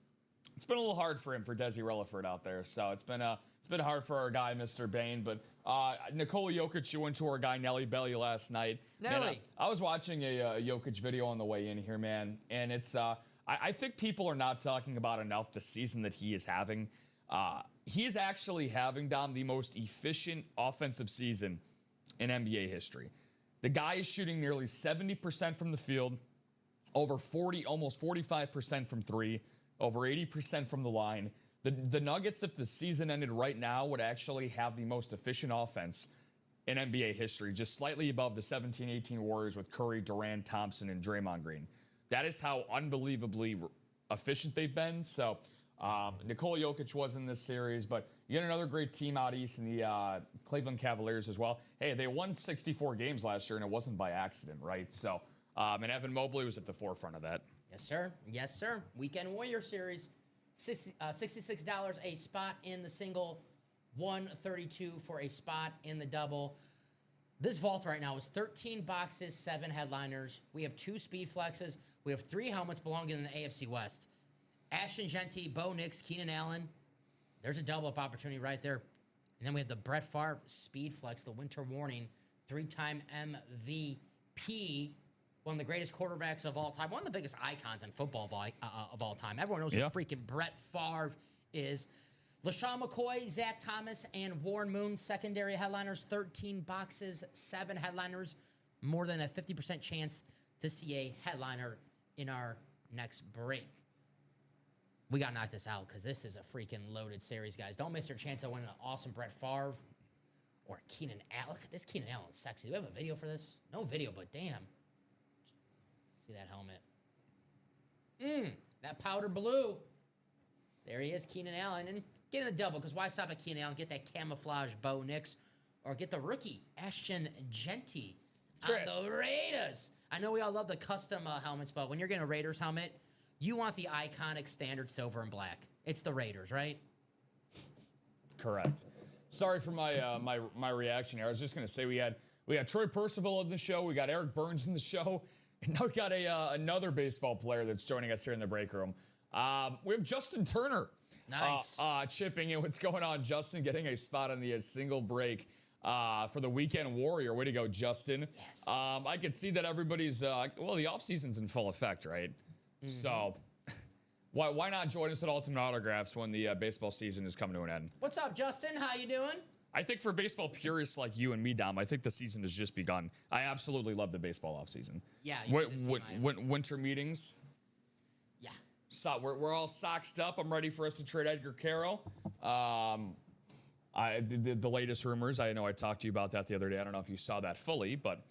it's been a little hard for him, for Desi Relaford out there. So it's been hard for our guy, Mr. Bain. But Nikola Jokic, you went to our guy Nelly Belly last night. Nelly. Man, I was watching a Jokic video on the way in here, man, and it's I think people are not talking about enough the season that he is having. He is actually having, Dom, the most efficient offensive season in NBA history. The guy is shooting nearly 70% from the field, over 40, almost 45% from three, over 80% from the line. The Nuggets, if the season ended right now, would actually have the most efficient offense in NBA history, just slightly above the 17-18 Warriors with Curry, Durant, Thompson, and Draymond Green. That is how unbelievably efficient they've been. So Nikola Jokic was in this series, but you got another great team out east in the Cleveland Cavaliers as well. Hey, they won 64 games last year, and it wasn't by accident, right? So, and Evan Mobley was at the forefront of that. Yes, sir. Yes, sir. Weekend Warrior Series, $66 a spot in the single, $132 for a spot in the double. This vault right now is 13 boxes, 7 headliners. We have 2 speed flexes. We have 3 helmets belonging in the AFC West. Ashton Genty, Bo Nix, Keenan Allen. There's a double-up opportunity right there. And then we have the Brett Favre speed flex, the winter warning, 3-time MVP, one of the greatest quarterbacks of all time, one of the biggest icons in football of all time. Everyone knows who freaking Brett Favre is. LaShawn McCoy, Zach Thomas, and Warren Moon, secondary headliners, 13 boxes, 7 headliners, more than a 50% chance to see a headliner in our next break. We got to knock this out because this is a freaking loaded series, guys. Don't miss your chance of winning an awesome Brett Favre or Keenan Allen. Look at this Keenan Allen, sexy. Do we have a video for this? No video, but damn. See that helmet. That powder blue. There he is, Keenan Allen. And get in the double, because why stop at Keenan Allen? Get that camouflage Bo Nix. Or get the rookie, Ashton Genty, on the Raiders. I know we all love the custom helmets, but when you're getting a Raiders helmet, you want the iconic standard silver and black. It's the Raiders, right? Correct. Sorry for my reaction here. I was just gonna say we had Troy Percival in the show, we got Eric Burns in the show, and now we got another baseball player that's joining us here in the break room. We have Justin Turner. Nice. Chipping in. What's going on, Justin? Getting a spot on the single break for the Weekend Warrior. Way to go, Justin. Yes. I could see that everybody's the offseason's in full effect, right? Mm-hmm. So why not join us at Ultimate Autographs when the baseball season is coming to an end? What's up, Justin? How you doing? I think for baseball purists like you and me, Dom, I think the season has just begun. I absolutely love the baseball offseason. Yeah. Winter meetings. Yeah. So we're all soxed up. I'm ready for us to trade Edgar Carroll. The latest rumors, I know I talked to you about that the other day. I don't know if you saw that fully, but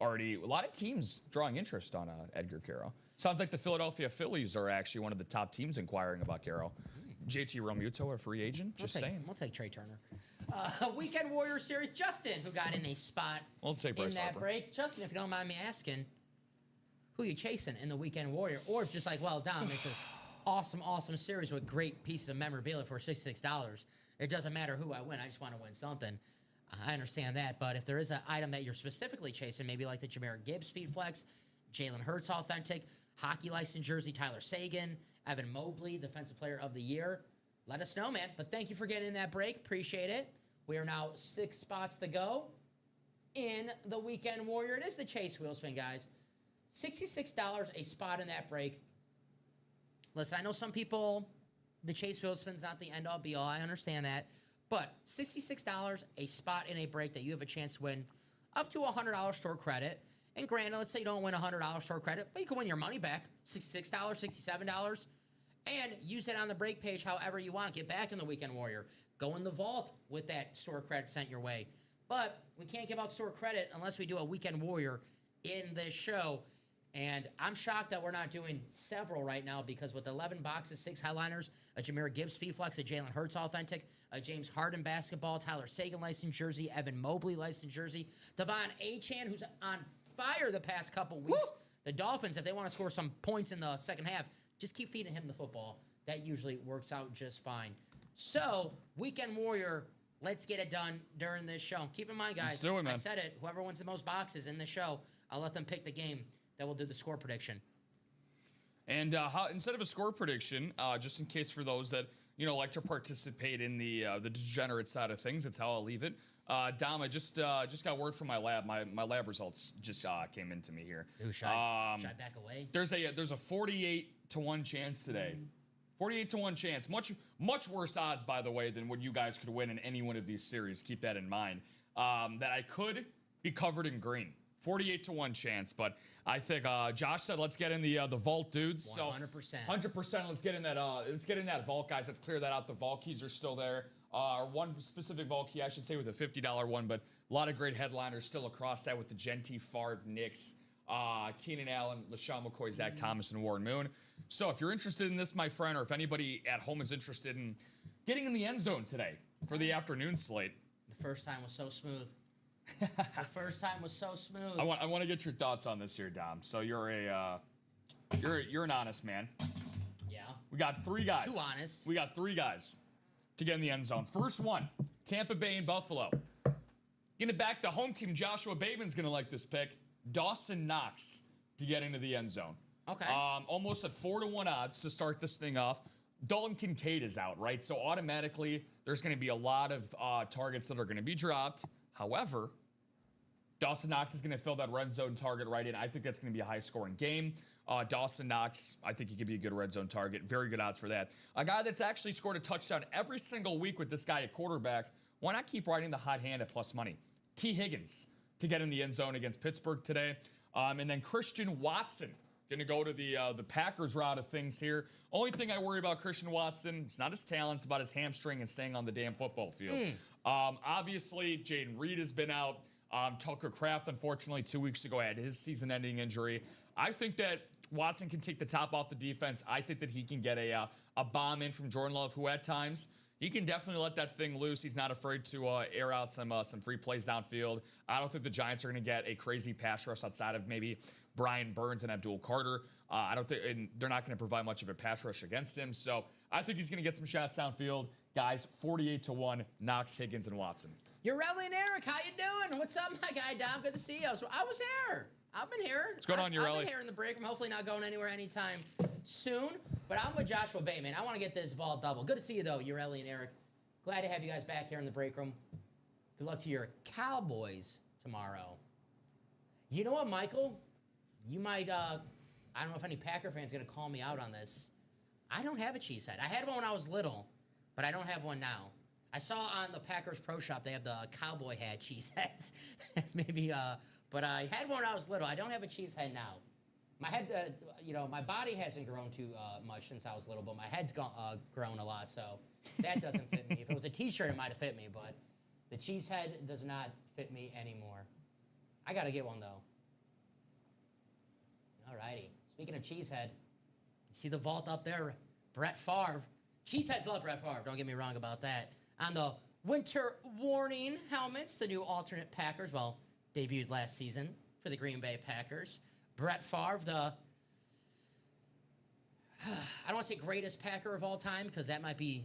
already a lot of teams drawing interest on Edgar Carroll. Sounds like the Philadelphia Phillies are actually one of the top teams inquiring about Carroll. JT Realmuto, a free agent. Just saying. We'll take Trey Turner. Weekend Warrior Series, Justin, who got in a spot in that break. Justin, if you don't mind me asking, who you chasing in the Weekend Warrior? Or if just like, well, Dom, it's an awesome series with great pieces of memorabilia for $66. It doesn't matter who I win. I just want to win something. I understand that. But if there is an item that you're specifically chasing, maybe like the Jahmyr Gibbs Speed Flex, Jalen Hurts Authentic, hockey license jersey, Tyler Seguin, Evan Mobley, Defensive Player of the Year, let us know, man. But thank you for getting in that break. Appreciate it. We are now 6 spots to go in the Weekend Warrior. It is the Chase Wheelspin, guys. $66 a spot in that break. Listen, I know some people, the Chase Wheelspin's not the end-all, be-all. I understand that. But $66 a spot in a break that you have a chance to win up to $100 store credit. And granted, let's say you don't win $100 store credit, but you can win your money back, $66, $67, and use it on the break page however you want. Get back in the Weekend Warrior. Go in the vault with that store credit sent your way. But we can't give out store credit unless we do a Weekend Warrior in this show. And I'm shocked that we're not doing several right now because with 11 boxes, 6 headliners, a Jahmyr Gibbs Speed Flex, a Jalen Hurts Authentic, a James Harden basketball, Tyler Seguin licensed jersey, Evan Mobley licensed jersey, Devon Achane, who's on fire the past couple weeks. The Dolphins, if they want to score some points in the second half, just keep feeding him the football. That usually works out just fine. So, Weekend Warrior, let's get it done during this show. Keep in mind, guys, Let's do it, man. I said it. Whoever wins the most boxes in the show, I'll let them pick the game that will do the score prediction. And instead of a score prediction, just in case for those that like to participate in the degenerate side of things, that's how I'll leave it. Dom, I just got word from my lab. My lab results just came into me here. Ooh, should I back away? There's a 48-1 chance today. 48-1 chance. Much worse odds, by the way, than what you guys could win in any one of these series. Keep that in mind. That I could be covered in green. 48-1 chance, but I think Josh said let's get in the vault, dudes. 100%. 100%. Let's get in that vault, guys. Let's clear that out. The vault keys are still there. One specific vault key, I should say, with a $50 one, but a lot of great headliners still across that with the Genty, Favre, Knicks, Keenan Allen, LaShawn McCoy, Zach Thomas, and Warren Moon. So if you're interested in this, my friend, or if anybody at home is interested in getting in the end zone today for the afternoon slate. The first time was so smooth. The first time was so smooth. I want to get your thoughts on this here, Dom. So you're an honest man. Yeah. We got 3 guys. Too honest. We got 3 guys to get in the end zone. First one, Tampa Bay and Buffalo. Getting it back to home team, Joshua Bateman's going to like this pick. Dawson Knox to get into the end zone. Okay. Almost at 4-1 odds to start this thing off. Dalton Kincaid is out, right? So automatically there's going to be a lot of targets that are going to be dropped. However, Dawson Knox is going to fill that red zone target right in. I think that's going to be a high-scoring game. Dawson Knox, I think he could be a good red zone target. Very good odds for that. A guy that's actually scored a touchdown every single week with this guy at quarterback. Why not keep riding the hot hand at plus money? T. Higgins to get in the end zone against Pittsburgh today. And then Christian Watson going to go to the Packers route of things here. Only thing I worry about Christian Watson, it's not his talent, it's about his hamstring and staying on the damn football field. Obviously, Jaden Reed has been out. Tucker Kraft, unfortunately, 2 weeks ago had his season-ending injury. I think that Watson can take the top off the defense. I think that he can get a bomb in from Jordan Love, who at times he can definitely let that thing loose. He's not afraid to air out some free plays downfield. I don't think the Giants are going to get a crazy pass rush outside of maybe Brian Burns and Abdul Carter. I don't think, and they're not going to provide much of a pass rush against him. So I think he's going to get some shots downfield. Guys, 48-1, Knox, Higgins, and Watson. Ureli and Eric, how you doing? What's up, my guy, Dom? Good to see you. I was here. I've been here. What's going on, Ureli? I've been here in the break room. Hopefully not going anywhere anytime soon. But I'm with Joshua Bateman. I want to get this vault double. Good to see you, though, Ureli and Eric. Glad to have you guys back here in the break room. Good luck to your Cowboys tomorrow. You know what, Michael? You might, I don't know if any Packer fans are going to call me out on this. I don't have a cheese head. I had one when I was little, but I don't have one now. I saw on the Packers Pro Shop they have the cowboy hat cheese heads. Maybe, but I had one when I was little. I don't have a cheese head now. My head, my body hasn't grown too much since I was little, but my head's grown a lot, so that doesn't fit me. If it was a T-shirt, it might have fit me, but the cheese head does not fit me anymore. I got to get one, though. All righty. Speaking of cheesehead, you see the vault up there? Brett Favre. Cheeseheads love Brett Favre. Don't get me wrong about that. On the winter warning helmets, the new alternate Packers, debuted last season for the Green Bay Packers. Brett Favre, I don't want to say greatest Packer of all time because that might be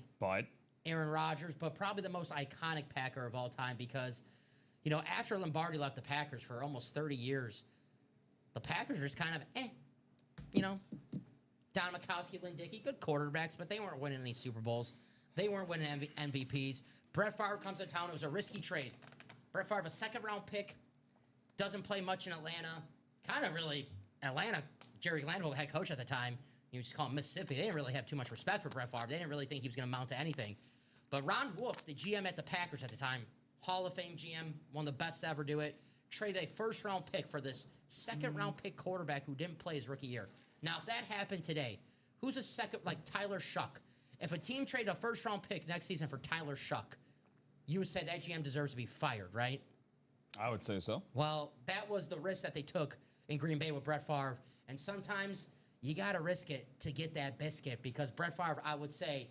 Aaron Rodgers, but probably the most iconic Packer of all time because, after Lombardi left the Packers for almost 30 years, the Packers were just kind of Don Majkowski, Lynn Dickey, good quarterbacks, but they weren't winning any Super Bowls. They weren't winning MVPs. Brett Favre comes to town. It was a risky trade. Brett Favre, a second-round pick, doesn't play much in Atlanta. Kind of really, Atlanta, Jerry Glanville, head coach at the time, you just call him Mississippi. They didn't really have too much respect for Brett Favre. They didn't really think he was going to amount to anything. But Ron Wolf, the GM at the Packers at the time, Hall of Fame GM, one of the best to ever do it, traded a first-round pick for this second-round pick quarterback who didn't play his rookie year. Now, if that happened today, who's a second, like Tyler Shuck? If a team traded a first-round pick next season for Tyler Shuck, you would say that GM deserves to be fired, right? I would say so. Well, that was the risk that they took in Green Bay with Brett Favre. And sometimes you got to risk it to get that biscuit because Brett Favre, I would say,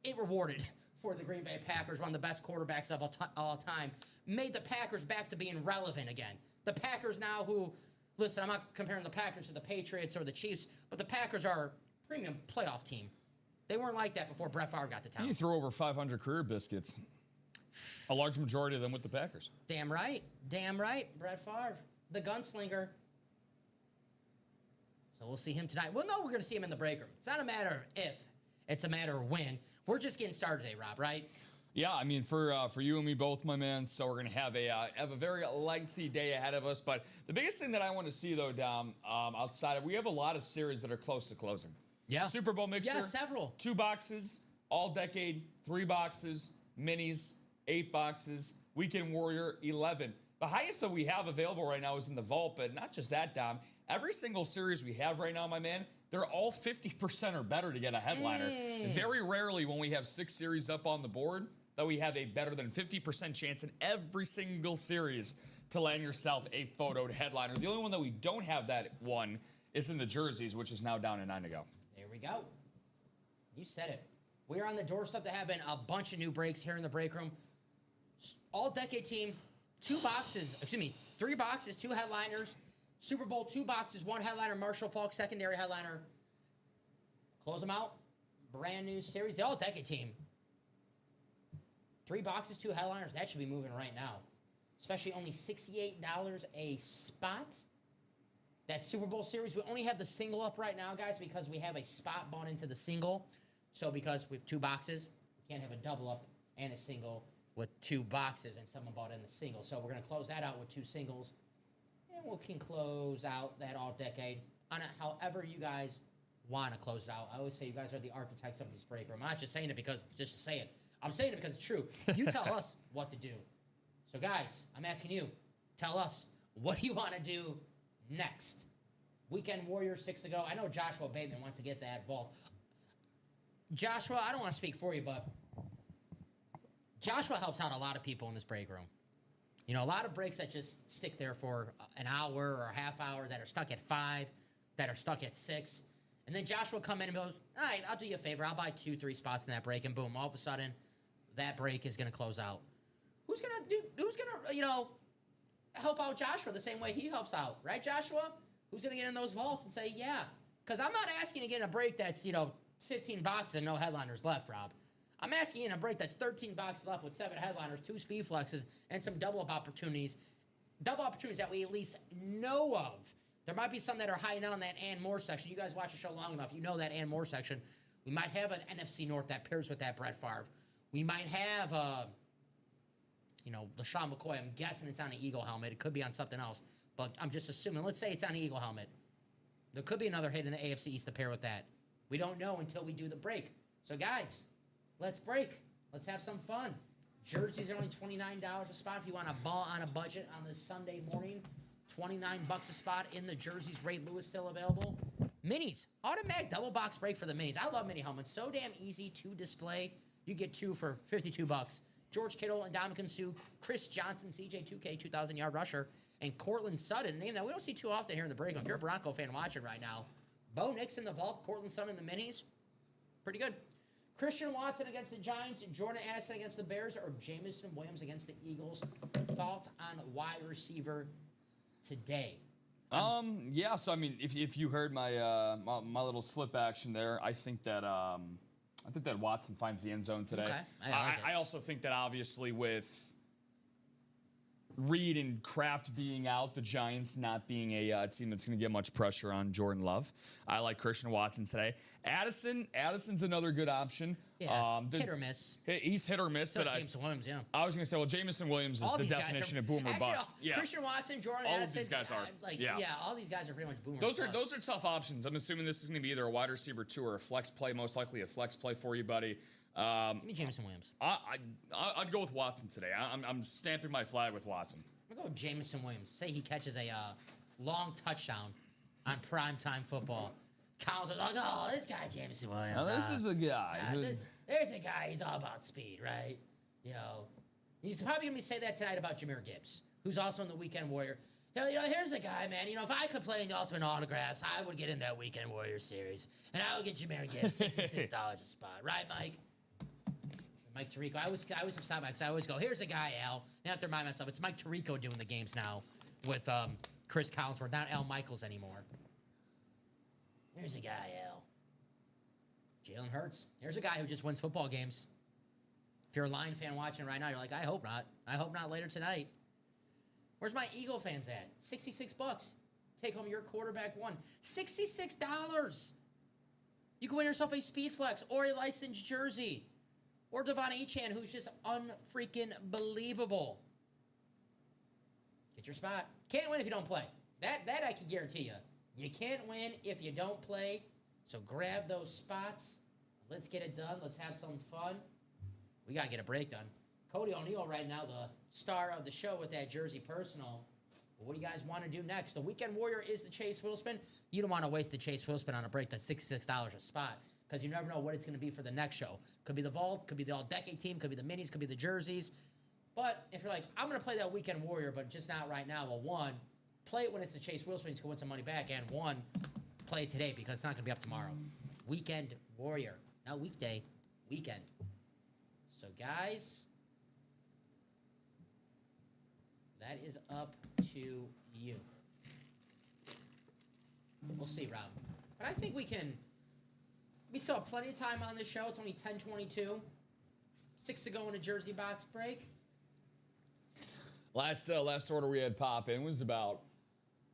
it rewarded for the Green Bay Packers, one of the best quarterbacks of all time, made the Packers back to being relevant again. The Packers now who listen, I'm not comparing the Packers to the Patriots or the Chiefs, but the Packers are a premium playoff team. They weren't like that before Brett Favre got to town. You throw over 500 career biscuits. A large majority of them with the Packers. Damn right. Damn right. Brett Favre, the gunslinger. So we'll see him tonight. Well, no, we're going to see him in the break room. It's not a matter of if. It's a matter of when. We're just getting started today, Rob, right? Yeah, I mean, for you and me both, my man, so we're going to have a very lengthy day ahead of us. But the biggest thing that I want to see, though, Dom, outside of, we have a lot of series that are close to closing. Yeah. Super Bowl mixer. Yeah, several. 2 boxes, all decade, 3 boxes, minis, 8 boxes, Weekend Warrior, 11. The highest that we have available right now is in the vault, but not just that, Dom. Every single series we have right now, my man, they're all 50% or better to get a headliner. Very rarely when we have 6 series up on the board that we have a better than 50% chance in every single series to land yourself a photoed headliner. The only one that we don't have that one is in the jerseys, which is now down to 9 to go. There we go. You said it. We are on the doorstep to having a bunch of new breaks here in the break room. All decade team, 3 boxes, 2 headliners. Super Bowl, 2 boxes, 1 headliner, Marshall Faulk, secondary headliner. Close them out. Brand new series. The all decade team. 3 boxes, 2 headliners. That should be moving right now. Especially only $68 a spot. That Super Bowl series. We only have the single up right now, guys, because we have a spot bought into the single. So because we have 2 boxes, we can't have a double up and a single with 2 boxes and someone bought in the single. So we're going to close that out with 2 singles. And we can close out that all decade on it however you guys want to close it out. I always say you guys are the architects of this break room. I'm not just saying it because just to say it. I'm saying it because it's true. You tell us what to do. So, guys, I'm asking you, tell us, what do you want to do next? Weekend Warrior 6 ago. I know Joshua Bateman wants to get that vault. Joshua, I don't want to speak for you, but Joshua helps out a lot of people in this break room. You know, a lot of breaks that just stick there for an hour or a half hour, that are stuck at 5, that are stuck at 6. And then Joshua will come in and goes, all right, I'll do you a favor. I'll buy 2-3 spots in that break. And boom, all of a sudden, that break is going to close out. Who's going to, help out Joshua the same way he helps out? Right, Joshua? Who's going to get in those vaults and say, yeah? Because I'm not asking to get in a break that's, 15 boxes and no headliners left, Rob. I'm asking you in a break that's 13 boxes left with 7 headliners, 2 speed flexes, and some double-up opportunities. Double opportunities that we at least know of. There might be some that are hiding out in that and more section. You guys watch the show long enough. You know that and more section. We might have an NFC North that pairs with that Brett Favre. We might have, LaShawn McCoy. I'm guessing it's on an Eagle helmet. It could be on something else. But I'm just assuming. Let's say it's on an Eagle helmet. There could be another hit in the AFC East to pair with that. We don't know until we do the break. So, guys, let's break. Let's have some fun. Jerseys are only $29 a spot if you want a ball on a budget on this Sunday morning. $29 a spot in the jerseys. Ray Lewis still available. Minis. Automatic double box break for the minis. I love mini helmets. So damn easy to display. You get 2 for $52. George Kittle and Dominican Sue. Chris Johnson, CJ2K, 2,000-yard rusher. And Cortland Sutton, a name that we don't see too often here in the break. If you're a Bronco fan watching right now, Bo Nix in the vault, Cortland Sutton in the minis. Pretty good. Christian Watson against the Giants, Jordan Addison against the Bears, or Jamison Williams against the Eagles. Thoughts on wide receiver today? Yeah. So I mean, if you heard my my little slip action there, I think that Watson finds the end zone today. Okay. I also think that obviously with Reed and Kraft being out, the Giants not being a team that's going to get much pressure on Jordan Love. I like Christian Watson today. Addison's another good option. Yeah, hit or miss. He's hit or miss. So but James Williams, yeah. I was going to say, well, Jamison Williams is the definition of boomer bust. Yeah. Christian Watson, Jordan all Addison. Of these guys are. All these guys are pretty much boomer Those bust. are tough options. I'm assuming this is going to be either a wide receiver 2 or a flex play, most likely a flex play for you, buddy. Give me Jamison Williams. I'd go with Watson today. I'm stamping my flag with Watson. I'm going to go with Jamison Williams. Say he catches a long touchdown on primetime football. Collins was like, oh, this guy, Jamison Williams. Now, this is the guy. There's a guy, he's all about speed, right? He's probably going to say that tonight about Jahmyr Gibbs, who's also in the Weekend Warrior. Here's a guy, man. If I could play in the Ultimate Autographs, I would get in that Weekend Warrior series. And I would get Jahmyr Gibbs $66 a spot. Right, Mike? Mike Tirico. I always have stop by because I always go, here's a guy, Al. Now I have to remind myself, it's Mike Tirico doing the games now with Chris Collinsworth, not Al Michaels anymore. Here's a guy, Al. Jalen Hurts. Here's a guy who just wins football games. If you're a Lion fan watching right now, you're like, I hope not. I hope not later tonight. Where's my Eagle fans at? $66. Take home your quarterback one. $66. You can win yourself a Speed Flex or a licensed jersey. Or Devon Achane, who's just unfreaking believable. Get your spot. Can't win if you don't play. That I can guarantee you. You can't win if you don't play. So grab those spots. Let's get it done. Let's have some fun. We got to get a break done. Cody O'Neill right now, the star of the show with that jersey personal. But what do you guys want to do next? The Weekend Warrior is the Chase Wheelspin. You don't want to waste the Chase Wheelspin on a break that's $66 a spot because you never know what it's going to be for the next show. Could be the Vault, could be the All-Decade Team, could be the Minis, could be the jerseys. But if you're like, I'm going to play that Weekend Warrior, but just not right now, well, one, play it when it's the Chase Wheelspin. You can win some money back. And one, play it today because it's not going to be up tomorrow. Weekend Warrior. Not weekday, weekend. So, guys, that is up to you. We'll see, Rob. But I think we still have plenty of time on this show. It's only 10:22. 6 to go in a jersey box break. Last order we had pop in was about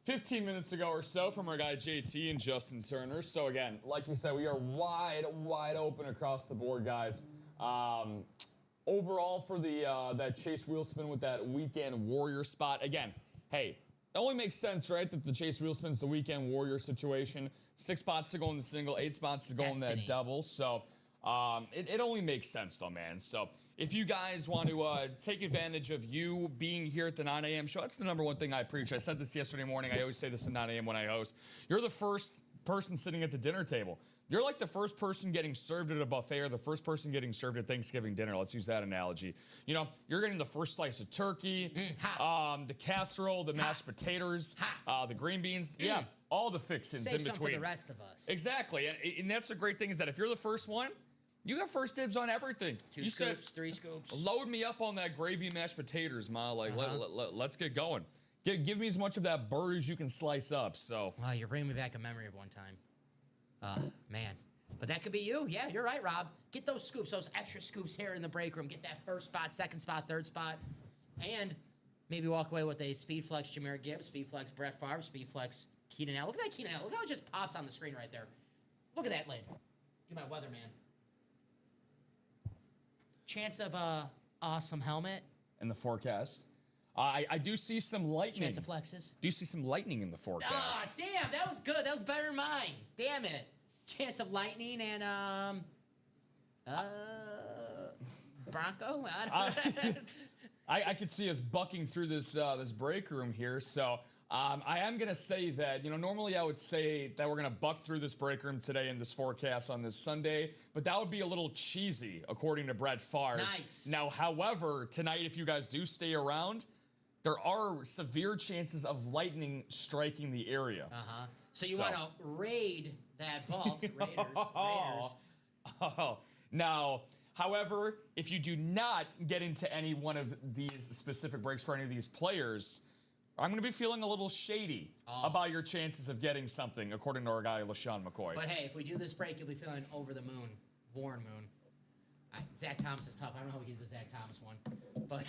15 minutes ago or so from our guy JT and Justin Turner. So again, like you said, we are wide open across the board, guys. Overall for the that Chase Wheelspin with that Weekend Warrior spot. Again, hey, it only makes sense, right, that the Chase Wheelspin's the Weekend Warrior situation. 6 spots to go in the single, 8 spots to go in that double. So it only makes sense, though, man. So if you guys want to take advantage of you being here at the 9 a.m. show, that's the number one thing I preach. I said this yesterday morning. I always say this at 9 a.m. when I host. You're the first person sitting at the dinner table. You're like the first person getting served at a buffet or the first person getting served at Thanksgiving dinner. Let's use that analogy. You know, you're getting the first slice of turkey, the casserole, the mashed potatoes, the green beans. Yeah, all the fixins Save in between. Some for the rest of us. Exactly. And that's the great thing is that if you're the first one, you got first dibs on everything. 2 scoops, 3 scoops. Load me up on that gravy and mashed potatoes, Ma. Like, let's get going. Give me as much of that bird as you can slice up. So. Wow, you're bringing me back a memory of one time. Man. But that could be you. Yeah, you're right, Rob. Get those scoops, those extra scoops here in the break room. Get that first spot, second spot, third spot. And maybe walk away with a Speed Flex Jahmyr Gibbs, Speed Flex Brett Favre, Speed Flex Keenan Allen. Look at that Keenan Allen. Look how it just pops on the screen right there. Look at that lid. Do my weatherman. Chance of a awesome helmet. In the forecast. I do see some lightning. Chance of flexes. Do you see some lightning in the forecast? Ah, damn, that was good. That was better than mine. Damn it. Chance of lightning and Bronco. I could see us bucking through this break room here. So I am gonna say that normally I would say that we're gonna buck through this break room today in this forecast on this Sunday, but that would be a little cheesy according to Brett Favre. Nice. Now, however, tonight if you guys do stay around, there are severe chances of lightning striking the area. So you want to raid that vault, Raiders. Oh, now, however, if you do not get into any one of these specific breaks for any of these players, I'm going to be feeling a little shady about your chances of getting something, according to our guy, LaShawn McCoy. But hey, if we do this break, you'll be feeling over the moon. Warren Moon. Zach Thomas is tough. I don't know how we can do the Zach Thomas one. But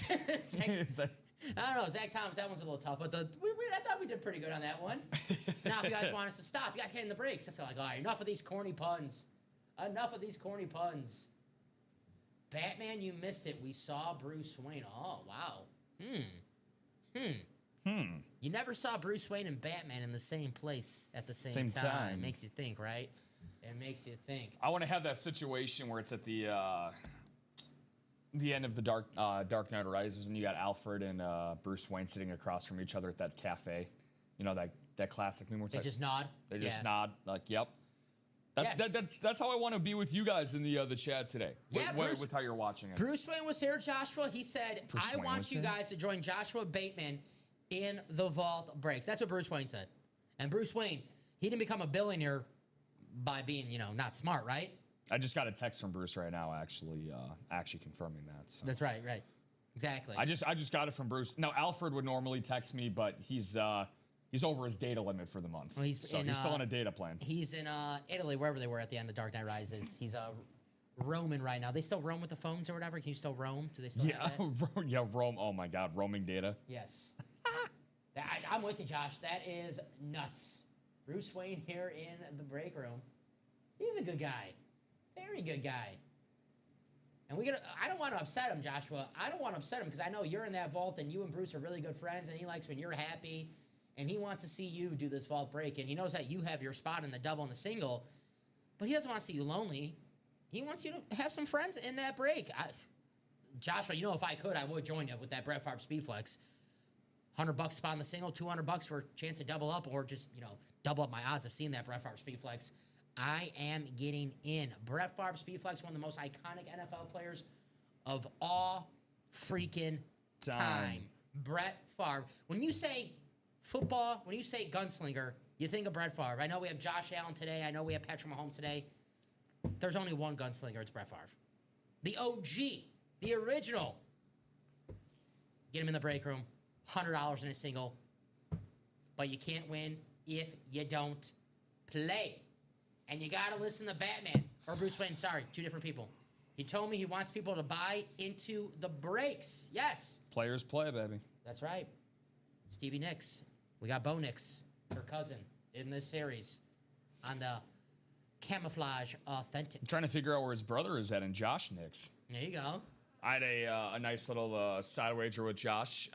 I don't know. Zach Thomas, that one's a little tough. But I thought we did pretty good on that one. Now, if you guys want us to stop, you guys get in the breaks. I feel like, all right, enough of these corny puns. Enough of these corny puns. Batman, you missed it. We saw Bruce Wayne. Oh, wow. You never saw Bruce Wayne and Batman in the same place at the same time. It makes you think, right? It makes you think. I want to have that situation where it's at the end of the Dark Knight Rises, and you got Alfred and Bruce Wayne sitting across from each other at that cafe. You know, that classic meme where it's they just nod. They just nod, like, yep. That's how I want to be with you guys in the chat today. Yeah, with how you're watching it. Bruce Wayne was here, Joshua. He said, I want you guys to join Joshua Bateman in the vault breaks. That's what Bruce Wayne said. And Bruce Wayne, he didn't become a billionaire by being, not smart, right? I just got a text from Bruce right now, actually confirming that. So. That's right. Exactly. I just got it from Bruce. Now, Alfred would normally text me, but he's He's over his data limit for the month. Well, he's still on a data plan. He's in Italy, wherever they were at the end of Dark Knight Rises. He's roaming right now. They still roam with the phones or whatever? Can you still roam? Do they still have that? Yeah, roam. Oh, my God, roaming data. Yes. I'm with you, Josh. That is nuts. Bruce Wayne here in the break room. He's a good guy. Very good guy. And I don't want to upset him, Joshua. I don't want to upset him because I know you're in that vault and you and Bruce are really good friends and he likes when you're happy and he wants to see you do this vault break and he knows that you have your spot in the double and the single, but he doesn't want to see you lonely. He wants you to have some friends in that break. Joshua, you know, if I could, I would join you with that Brett Favre Speed Flex. $100 spot on the single, $200 for a chance to double up or just, double up my odds of seeing that Brett Favre Speed Flex. I am getting in. Brett Favre Speed Flex, one of the most iconic NFL players of all freaking time. Brett Favre. When you say football, when you say gunslinger, you think of Brett Favre. I know we have Josh Allen today. I know we have Patrick Mahomes today. There's only one gunslinger. It's Brett Favre. The OG. The original. Get him in the break room. $100 in a single. But you can't win if you don't play. And you got to listen to Batman. Or Bruce Wayne, sorry, two different people. He told me he wants people to buy into the breaks. Yes. Players play, baby. That's right. Stevie Nicks. We got Bo Nicks, her cousin, in this series on the Camouflage Authentic. I'm trying to figure out where his brother is at in Josh Nicks. There you go. I had a nice little side wager with Josh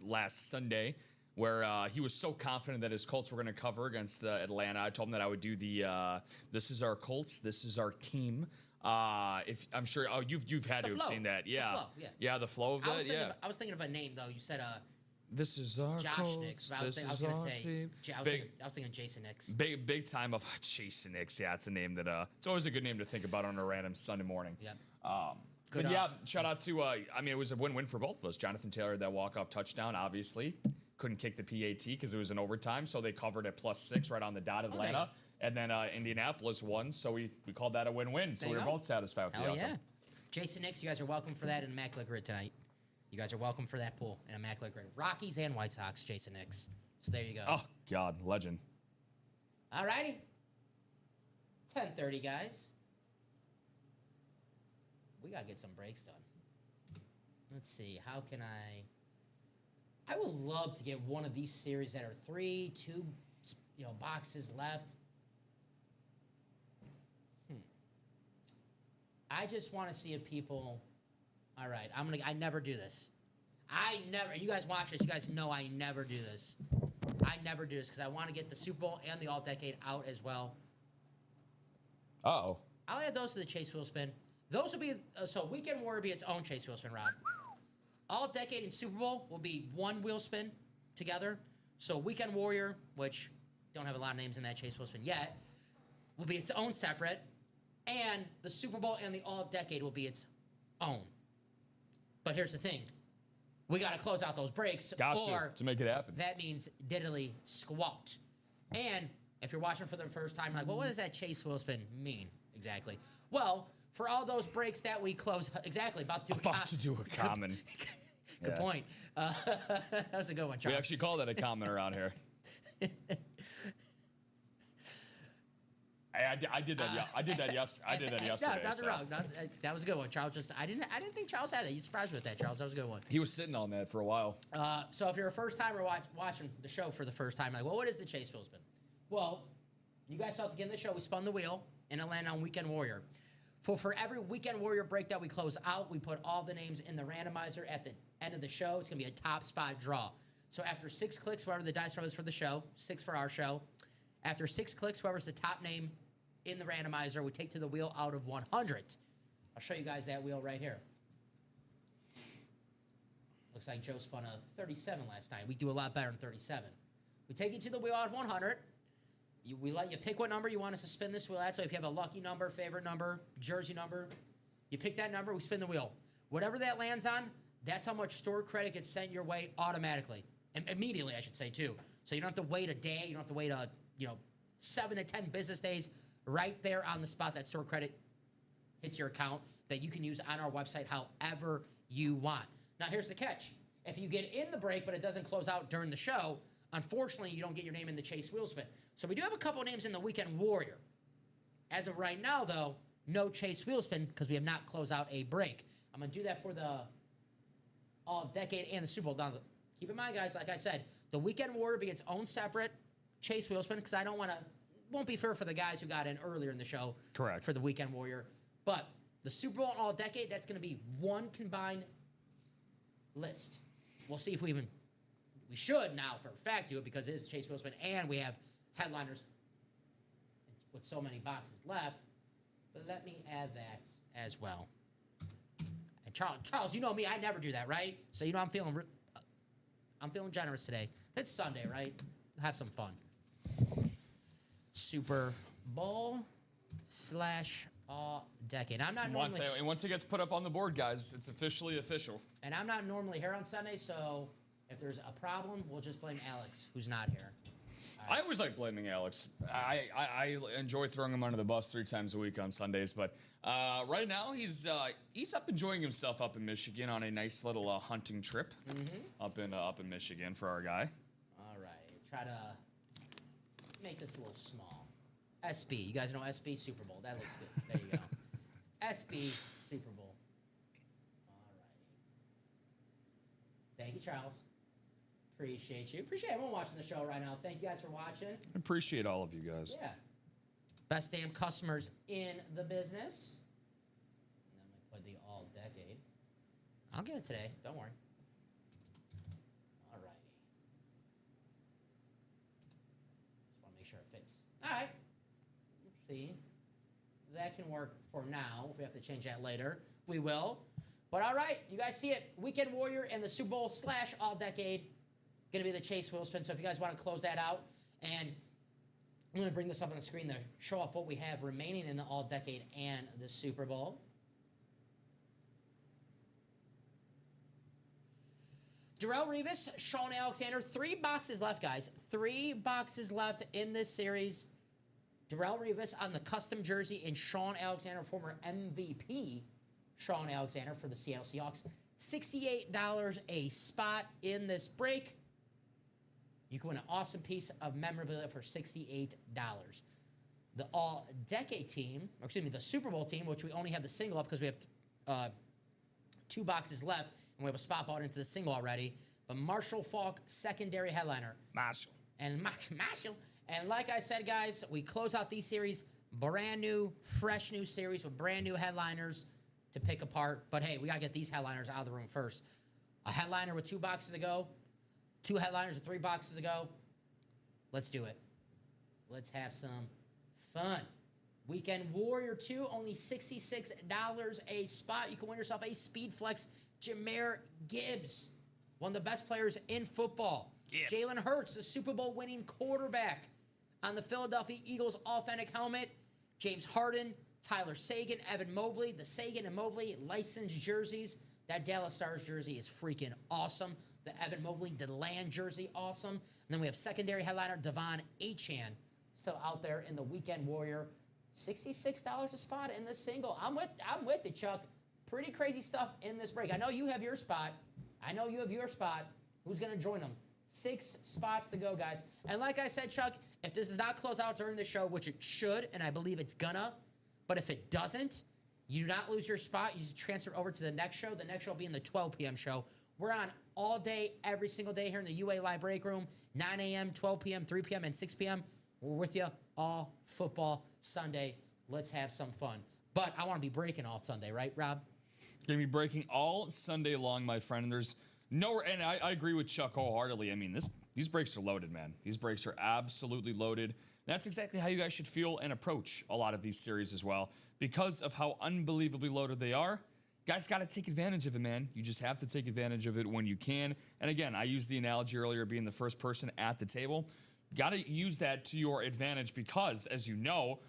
last Sunday where he was so confident that his Colts were going to cover against Atlanta. I told him that I would do the this is our Colts, this is our team. If I'm sure, you've had to have seen that, yeah, the flow, yeah. Yeah, the flow of that, yeah. I was thinking of a name though. You said this is our Josh Colts, Nicks. I was thinking Jason Nicks. Big time of Jason Nicks. Yeah, it's a name that it's always a good name to think about on a random Sunday morning. Yep. Good, but yeah, shout out to it was a win-win for both of us. Jonathan Taylor, that walk-off touchdown, obviously couldn't kick the PAT because it was an overtime, so they covered at +6 right on the dot of Atlanta. Okay. And then Indianapolis won, so we called that a win-win. So we were both satisfied with the outcome. Yeah. Jason Nicks, you guys are welcome for that in Immaculate Grid tonight. You guys are welcome for that pool in Immaculate Grid. Rockies and White Sox, Jason Nicks. So there you go. Oh, God, legend. All righty. 10:30, guys. We got to get some breaks done. Let's see. How can I would love to get one of these series that are 2 boxes left. I just want to see if people. All right, I never do this. You guys watch this, you guys know I never do this. I never do this because I want to get the Super Bowl and the All-Decade out as well. Uh-oh. I'll add those to the Chase Wheel Spin. Those will be, so Weekend Warrior will be its own Chase Wheel Spin, Rob. All-Decade and Super Bowl will be one wheel spin together. So Weekend Warrior, which don't have a lot of names in that Chase Wheel Spin yet, will be its own separate. And the Super Bowl and the All-Decade will be its own. But here's the thing. We got to close out those breaks. To make it happen. That means diddly squat. And if you're watching for the first time, like, well, what does that Chase Wheel Spin mean exactly? Well, for all those breaks that we close, exactly, about to do a common. Good point. That was a good one, Charles. We actually call that a common around here. I did that. I did that yesterday. No, nothing wrong. That was a good one, Charles. I didn't think Charles had that. You surprised me with that, Charles. That was a good one. He was sitting on that for a while. So if you're a first timer watching the show for the first time, like, well, what is the Chase Wheel Spin? Well, you guys saw at the beginning of the show, we spun the wheel and it landed on Weekend Warrior. For every Weekend Warrior break that we close out, we put all the names in the randomizer at the end of the show. It's gonna be a top spot draw. So after 6 clicks, whoever the dice roll is for the show, 6 for our show. After 6 clicks, whoever's the top name in the randomizer, we take to the wheel out of 100. I'll show you guys that wheel right here. Looks like Joe spun a 37 last night. We do a lot better than 37. We take you to the wheel out of 100. We let you pick what number you want us to spin this wheel at. So if you have a lucky number, favorite number, jersey number, you pick that number, we spin the wheel. Whatever that lands on, that's how much store credit gets sent your way automatically. Immediately, I should say, too. So you don't have to wait a day. You don't have to wait 7 to 10 business days. Right there on the spot, that store credit hits your account that you can use on our website however you want. Now, here's the catch. If you get in the break, but it doesn't close out during the show, Unfortunately, you don't get your name in the Chase Wheelspin. So we do have a couple of names in the Weekend Warrior. As of right now, though, no Chase Wheelspin because we have not closed out a break. I'm going to do that for the All-Decade and the Super Bowl. Now, keep in mind, guys, like I said, the Weekend Warrior be its own separate Chase Wheelspin because I don't want to, won't be fair for the guys who got in earlier in the show. Correct. For the Weekend Warrior. But the Super Bowl and All-Decade, that's going to be one combined list. We'll see if we should now for a fact do it because it is Chase Wheelspin and we have headliners with so many boxes left. But let me add that as well. And Charles, you know me, I never do that, right? So you know I'm feeling generous today. It's Sunday, right? Have some fun. Super Bowl / All-Decade. I'm not normally. Once it gets put up on the board, guys, it's officially official. And I'm not normally here on Sunday, so if there's a problem, we'll just blame Alex, who's not here. I always like blaming Alex. I enjoy throwing him under the bus 3 times a week on Sundays, but right now he's up enjoying himself up in Michigan on a nice little hunting trip up in Michigan for our guy. All right, try to make this a little small. SB, you guys know SB Super Bowl. That looks good. There you go. SB Super Bowl. All right. Thank you, Charles. Appreciate you. Appreciate everyone watching the show right now. Thank you guys for watching. I appreciate all of you guys. Yeah. Best damn customers in the business. And then we put the All-Decade. I'll get it today. Don't worry. All righty. Just want to make sure it fits. All right. Let's see. That can work for now. If we have to change that later, we will. But all right, you guys see it. Weekend Warrior and the Super Bowl / All-Decade. Going to be the Chase Wheelspin. So if you guys want to close that out, and I'm going to bring this up on the screen to show off what we have remaining in the All-Decade and the Super Bowl. Darrelle Revis, Sean Alexander, 3 boxes left, guys. 3 boxes left in this series. Darrelle Revis on the custom jersey and Sean Alexander, former MVP Sean Alexander for the Seattle Seahawks. $68 a spot in this break. You can win an awesome piece of memorabilia for $68. The All-Decade team, or excuse me, the Super Bowl team, which we only have the single up because we have 2 boxes left, and we have a spot bought into the single already. But Marshall Faulk, secondary headliner. Marshall. And Marshall. And like I said, guys, we close out these series, brand new, fresh new series with brand new headliners to pick apart. But hey, we got to get these headliners out of the room first. A headliner with 2 boxes to go. 2 headliners with 3 boxes to go. Let's do it. Let's have some fun. Weekend Warrior 2, only $66 a spot. You can win yourself a Speed Flex Jahmyr Gibbs, one of the best players in football. Gibbs. Jalen Hurts, the Super Bowl winning quarterback on the Philadelphia Eagles authentic helmet. James Harden, Tyler Sagan, Evan Mobley, the Sagan and Mobley licensed jerseys. That Dallas Stars jersey is freaking awesome. The Evan Mobley DeLand jersey, awesome. And then we have secondary headliner Devon Achane still out there in the Weekend Warrior. $66 a spot in this single. I'm with you, Chuck. Pretty crazy stuff in this break. I know you have your spot. Who's going to join them? 6 spots to go, guys. And like I said, Chuck, if this does not close out during the show, which it should, and I believe it's gonna, but if it doesn't, you do not lose your spot. You just transfer over to the next show. The next show will be in the 12 p.m. show. We're on all day, every single day here in the UA Live Break Room, 9 a.m., 12 p.m., 3 p.m., and 6 p.m. We're with you all football Sunday. Let's have some fun. But I want to be breaking all Sunday, right, Rob? Going to be breaking all Sunday long, my friend. And there's no, and I agree with Chuck wholeheartedly. I mean, these breaks are loaded, man. These breaks are absolutely loaded. That's exactly how you guys should feel and approach a lot of these series as well. Because of how unbelievably loaded they are, guys got to take advantage of it, man. You just have to take advantage of it when you can. And again, I used the analogy earlier being the first person at the table. Got to use that to your advantage because, as you know,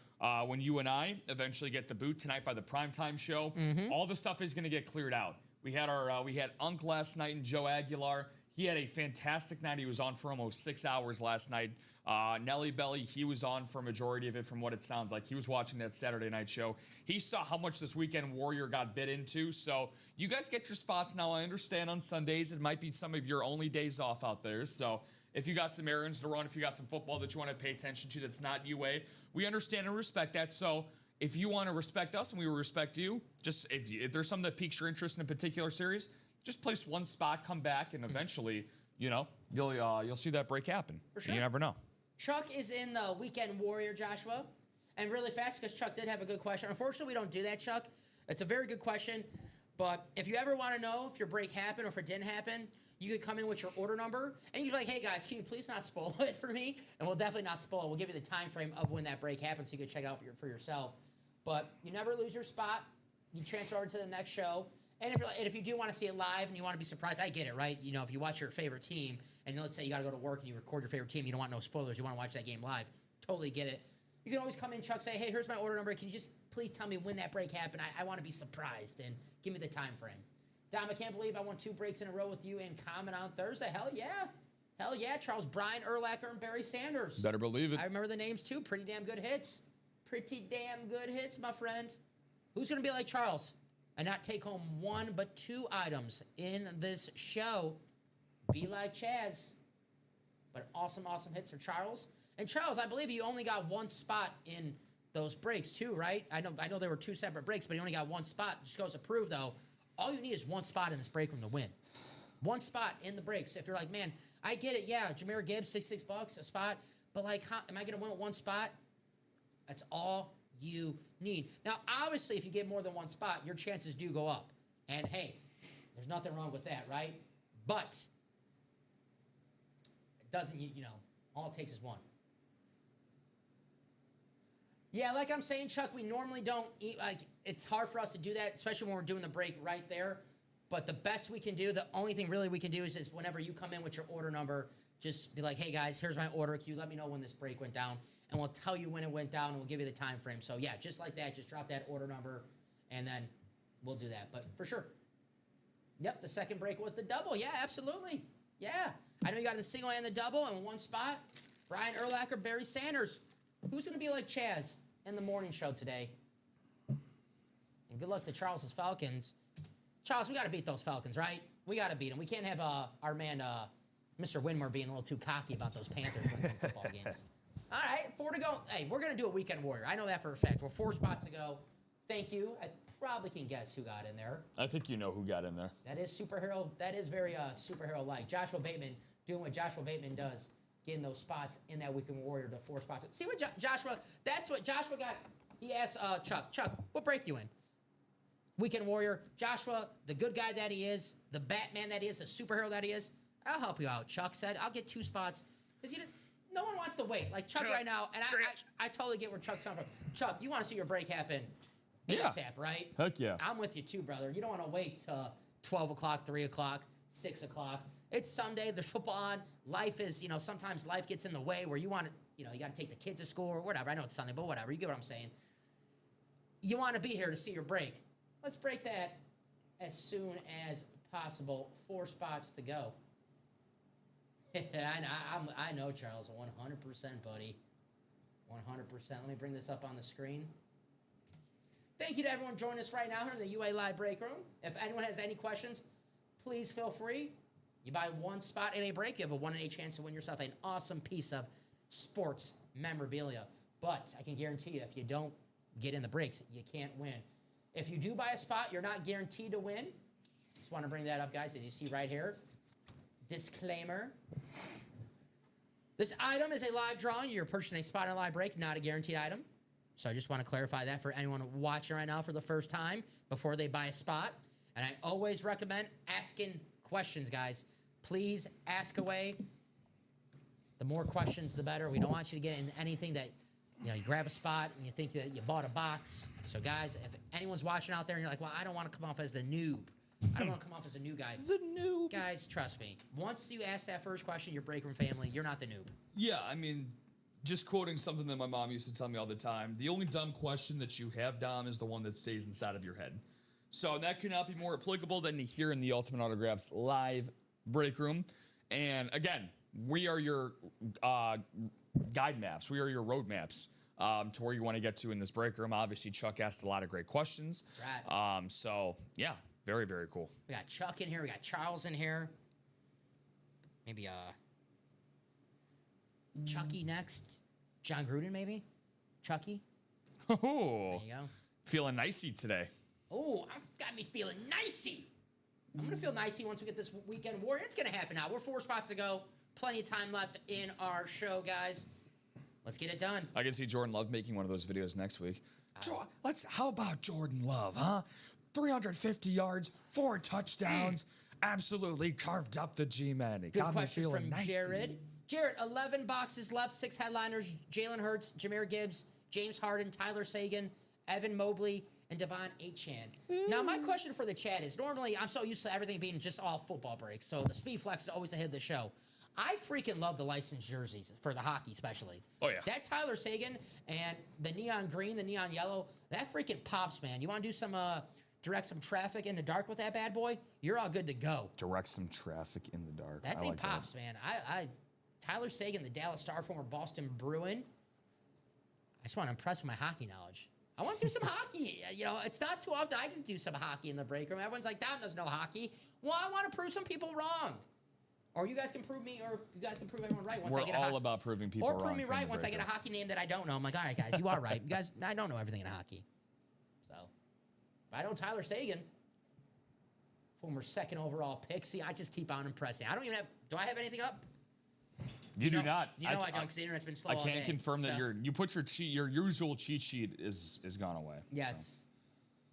when you and I eventually get the boot tonight by the primetime show, all the stuff is going to get cleared out. We had Unc last night and Joe Aguilar. He had a fantastic night. He was on for almost 6 hours last night. Nelly Belly, he was on for a majority of it from what it sounds like. He was watching that Saturday night show. He saw how much this weekend Warrior got bid into. So you guys get your spots now. I understand on Sundays it might be some of your only days off out there. So if you got some errands to run, if you got some football that you want to pay attention to that's not UA, we understand and respect that. So if you want to respect us and we will respect you, just if there's something that piques your interest in a particular series, just place one spot, come back, and eventually, you'll see that break happen. For sure. You never know. Chuck is in the Weekend Warrior, Joshua. And really fast, because Chuck did have a good question. Unfortunately, we don't do that, Chuck. It's a very good question. But if you ever want to know if your break happened or if it didn't happen, you could come in with your order number. And you can be like, hey, guys, can you please not spoil it for me? And we'll definitely not spoil it. We'll give you the time frame of when that break happens so you can check it out for yourself. But you never lose your spot. You transfer over to the next show. And if you do want to see it live and you want to be surprised, I get it, right? You know, if you watch your favorite team, and let's say you got to go to work and you record your favorite team, you don't want no spoilers, you want to watch that game live. Totally get it. You can always come in, Chuck, say, hey, here's my order number. Can you just please tell me when that break happened? I want to be surprised, and give me the time frame. Dom, I can't believe I won 2 breaks in a row with you in common on Thursday. Hell yeah. Hell yeah, Charles, Brian Urlacher, and Barry Sanders. Better believe it. I remember the names, too. Pretty damn good hits. Pretty damn good hits, my friend. Who's going to be like Charles and not take home 1 but 2 items in this show? Be like Chaz. But awesome, awesome hits for Charles. And Charles, I believe you only got 1 spot in those breaks, too, right? I know there were 2 separate breaks, but you only got 1 spot. Just goes to prove, though, all you need is 1 spot in this break room to win. 1 spot in the breaks. If you're like, man, I get it, yeah, Jahmyr Gibbs, $66 a spot, but like, am I going to win with 1 spot? That's all you need. Now, obviously, if you get more than 1 spot, your chances do go up. And hey, there's nothing wrong with that, right? But it doesn't, all it takes is 1. Yeah, like I'm saying, Chuck, we normally don't eat, it's hard for us to do that, especially when we're doing the break right there. But the best we can do, the only thing really we can do is whenever you come in with your order number, just be like, hey, guys, here's my order. Can you let me know when this break went down? And we'll tell you when it went down, and we'll give you the time frame. So, yeah, just like that, just drop that order number, and then we'll do that. But for sure. Yep, the second break was the double. Yeah, absolutely. Yeah. I know you got the single and the double in 1 spot. Brian Urlacher, Barry Sanders. Who's going to be like Chaz in the morning show today? And good luck to Charles's Falcons. Charles, we got to beat those Falcons, right? We got to beat them. We can't have our man, Mr. Winmore, being a little too cocky about those Panthers winning football games. All right, 4 to go. Hey, we're going to do a Weekend Warrior. I know that for a fact. We're 4 spots to go. Thank you. I probably can guess who got in there. I think you know who got in there. That is superhero. That is very superhero-like. Joshua Bateman doing what Joshua Bateman does, getting those spots in that Weekend Warrior to 4 spots. See what Joshua, that's what Joshua got. He asked Chuck, what break you in? Weekend Warrior. Joshua, the good guy that he is, the Batman that he is, the superhero that he is, I'll help you out, Chuck said. I'll get 2 spots. Because no one wants to wait. Like Chuck right now, and I totally get where Chuck's coming from. Chuck, you want to see your break happen ASAP, right? Heck yeah. I'm with you too, brother. You don't want to wait till 12 o'clock, 3 o'clock, 6 o'clock. It's Sunday. There's football on. Life is, sometimes life gets in the way where you want to, you got to take the kids to school or whatever. I know it's Sunday, but whatever. You get what I'm saying. You want to be here to see your break. Let's break that as soon as possible. 4 spots to go. I know, Charles. 100%, buddy. 100%. Let me bring this up on the screen. Thank you to everyone joining us right now here in the UA Live Break Room. If anyone has any questions, please feel free. You buy 1 spot in a break, you have a 1 in 8 chance to win yourself an awesome piece of sports memorabilia. But I can guarantee you, if you don't get in the breaks, you can't win. If you do buy a spot, you're not guaranteed to win. Just want to bring that up, guys, as you see right here. Disclaimer. This item is a live drawing. You're purchasing a spot in a live break, not a guaranteed item. So I just want to clarify that for anyone watching right now for the first time before they buy a spot. And I always recommend asking questions, guys. Please ask away. The more questions, the better. We don't want you to get into anything that, you grab a spot and you think that you bought a box. So, guys, if anyone's watching out there and you're like, well, I don't want to come off as the noob. I don't want to come off as a new guy. The noob. Guys, trust me. Once you ask that first question, your break room family, you're not the noob. Yeah, I mean, just quoting something that my mom used to tell me all the time, the only dumb question that you have, Dom, is the one that stays inside of your head. So that could not be more applicable than here in the Ultimate Autographs live break room. And again, we are your guide maps. We are your road maps to where you want to get to in this break room. Obviously, Chuck asked a lot of great questions. That's right. So, yeah, very, very cool. We got Chuck in here. We got Charles in here. Maybe Chucky next. John Gruden, maybe? Chucky? Oh, There you go. feeling nicey today. Oh, I've got me feeling nicey. I'm going to feel nicey once we get this weekend warrior. It's going to happen now. We're 4 spots to go. Plenty of time left in our show, guys. Let's get it done. I can see Jordan Love making one of those videos next week. How about Jordan Love, huh? 350 yards, 4 touchdowns, absolutely carved up the G-Man. Good question from Jared. Jared, 11 boxes left, 6 headliners. Jalen Hurts, Jahmyr Gibbs, James Harden, Tyler Sagan, Evan Mobley, and Devon Achane. Now, my question for the chat is, normally I'm so used to everything being just all football breaks, so the speed flex is always ahead of the show. I freaking love the licensed jerseys for the hockey, especially. Oh, yeah. That Tyler Sagan and the neon green, the neon yellow, that freaking pops, man. You want to do some, direct some traffic in the dark with that bad boy? You're all good to go. Direct some traffic in the dark. That thing pops, man. Tyler Sagan, the Dallas Star, former Boston Bruin. I just want to impress with my hockey knowledge. I want to do some hockey. You know, it's not too often I can do some hockey in the break room. Everyone's like, Dom doesn't know hockey. Well, I want to prove some people wrong. Or you guys can prove me, or you guys can prove everyone right once I get a hockey. We're all about proving people wrong. Or prove me right once I get a hockey name that I don't know. I'm like, all right, guys, you are right. You guys, I don't know everything in hockey. So, I know Tyler Sagan, former 2nd overall pick. See, I just keep on impressing. I don't even have, do I have anything up? You do not. You know I don't, because the internet's been slow all day. I can't confirm that you put your usual cheat sheet is gone away. Yes,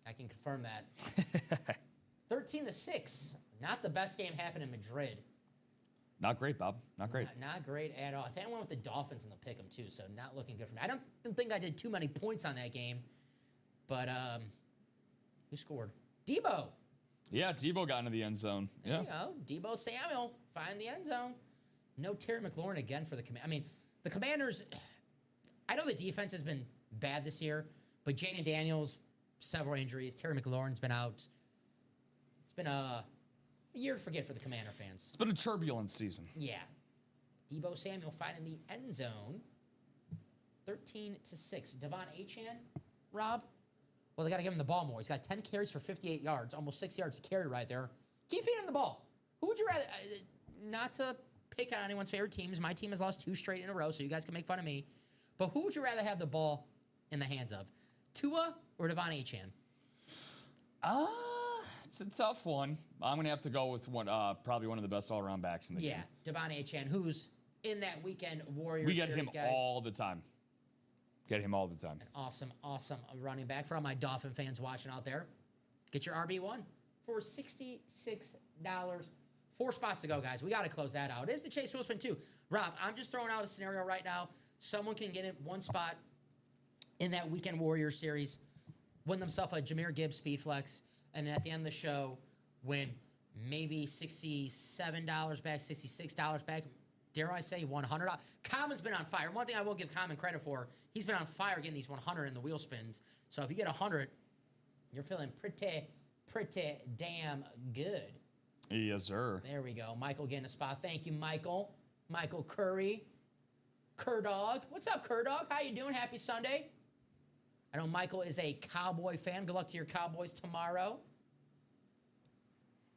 so. I can confirm that. 13-6. Not the best game happened in Madrid. Not great, Bob. Not great. Not great at all. I think I went with the Dolphins in the pick 'em too, so not looking good for me. I don't think I did too many points on that game, but who scored? Debo. Yeah, Debo got into the end zone. There you go. Debo Samuel find the end zone. No Terry McLaurin again for the Commanders. I mean, the Commanders, I know the defense has been bad this year, but Jaden Daniels, several injuries. Terry McLaurin's been out. It's been a year to forget for the Commander fans. It's been a turbulent season. Yeah. Debo Samuel finding the end zone. 13-6. Devon Achane, Rob? Well, they got to give him the ball more. He's got 10 carries for 58 yards, almost 6 yards to carry right there. Keep feeding him the ball. Who would you rather... not to pick on anyone's favorite teams. My team has lost 2 straight in a row, so you guys can make fun of me. But who would you rather have the ball in the hands of? Tua or Devon Achane? It's a tough one. I'm going to have to go with probably one of the best all-around backs in the game. Yeah, Devon Achane, who's in that weekend Warriors We get series, him guys. all the time. Get him all the time. An awesome, awesome running back. For all my Dolphin fans watching out there, get your RB1 for $66. 4 spots to go, guys. We got to close that out. It is the Chase Wilson 2. Rob, I'm just throwing out a scenario right now. Someone can get in 1 spot in that Weekend Warriors series, win themselves a Jahmyr Gibbs speed flex, and at the end of the show, win maybe $67 back, $66 back. Dare I say $100? Common's been on fire. One thing I will give Common credit for, he's been on fire getting these 100 in the wheel spins. So if you get 100, you're feeling pretty damn good. Yes, sir. There we go. Michael getting a spot. Thank you, Michael. Michael Curry. Curdog. What's up, Curdog? How you doing? Happy Sunday. I know Michael is a Cowboy fan. Good luck to your Cowboys tomorrow.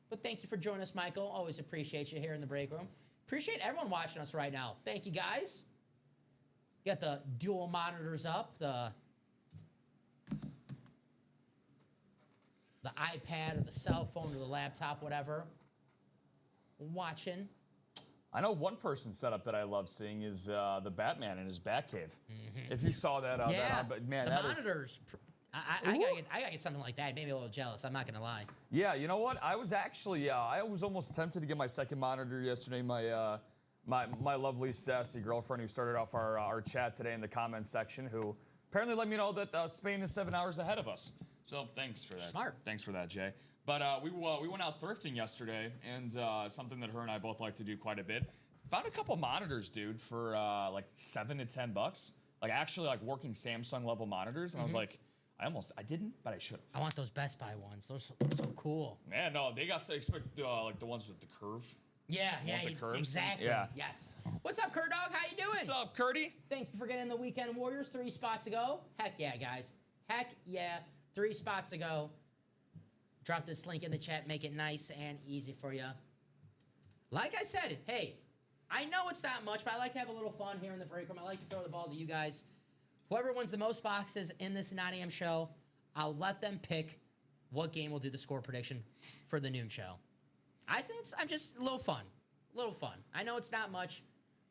But thank you for joining us, Michael. Always appreciate you here in the break room. Appreciate everyone watching us right now. Thank you, guys. You got the dual monitors up, the iPad or the cell phone or the laptop, whatever. Watching. I know one person setup that I love seeing is the Batman in his Batcave. Mm-hmm. If you saw that, but man, the that monitors. I gotta get something like that. Maybe a little jealous. I'm not gonna lie. Yeah, you know what? I was actually, I was almost tempted to get my second monitor yesterday. My lovely sassy girlfriend who started off our chat today in the comments section, who apparently let me know that Spain is 7 hours ahead of us. So thanks for that. Smart. Thanks for that, Jay. But we went out thrifting yesterday, and something that her and I both like to do quite a bit. Found a couple monitors, dude, for like $7 to $10. Like actually like working Samsung level monitors, and I was like, I didn't, but I should have. I want those Best Buy ones. Those are so cool. Man, no, they got to expect like the ones with the curve. Yeah, the curves? exactly. Yeah. Yes. What's up, Kurt Dog? How you doing? What's up, Curdy? Thank you for getting the Weekend Warriors 3 spots ago. Heck yeah, guys. Heck yeah. 3 spots ago. Drop this link in the chat. Make it nice and easy for you. Like I said, hey, I know it's not much, but I like to have a little fun here in the break room. I like to throw the ball to you guys. Whoever wins the most boxes in this 9 a.m. show, I'll let them pick what game will do the score prediction for the noon show. I think I'm just a little fun. A little fun. I know it's not much,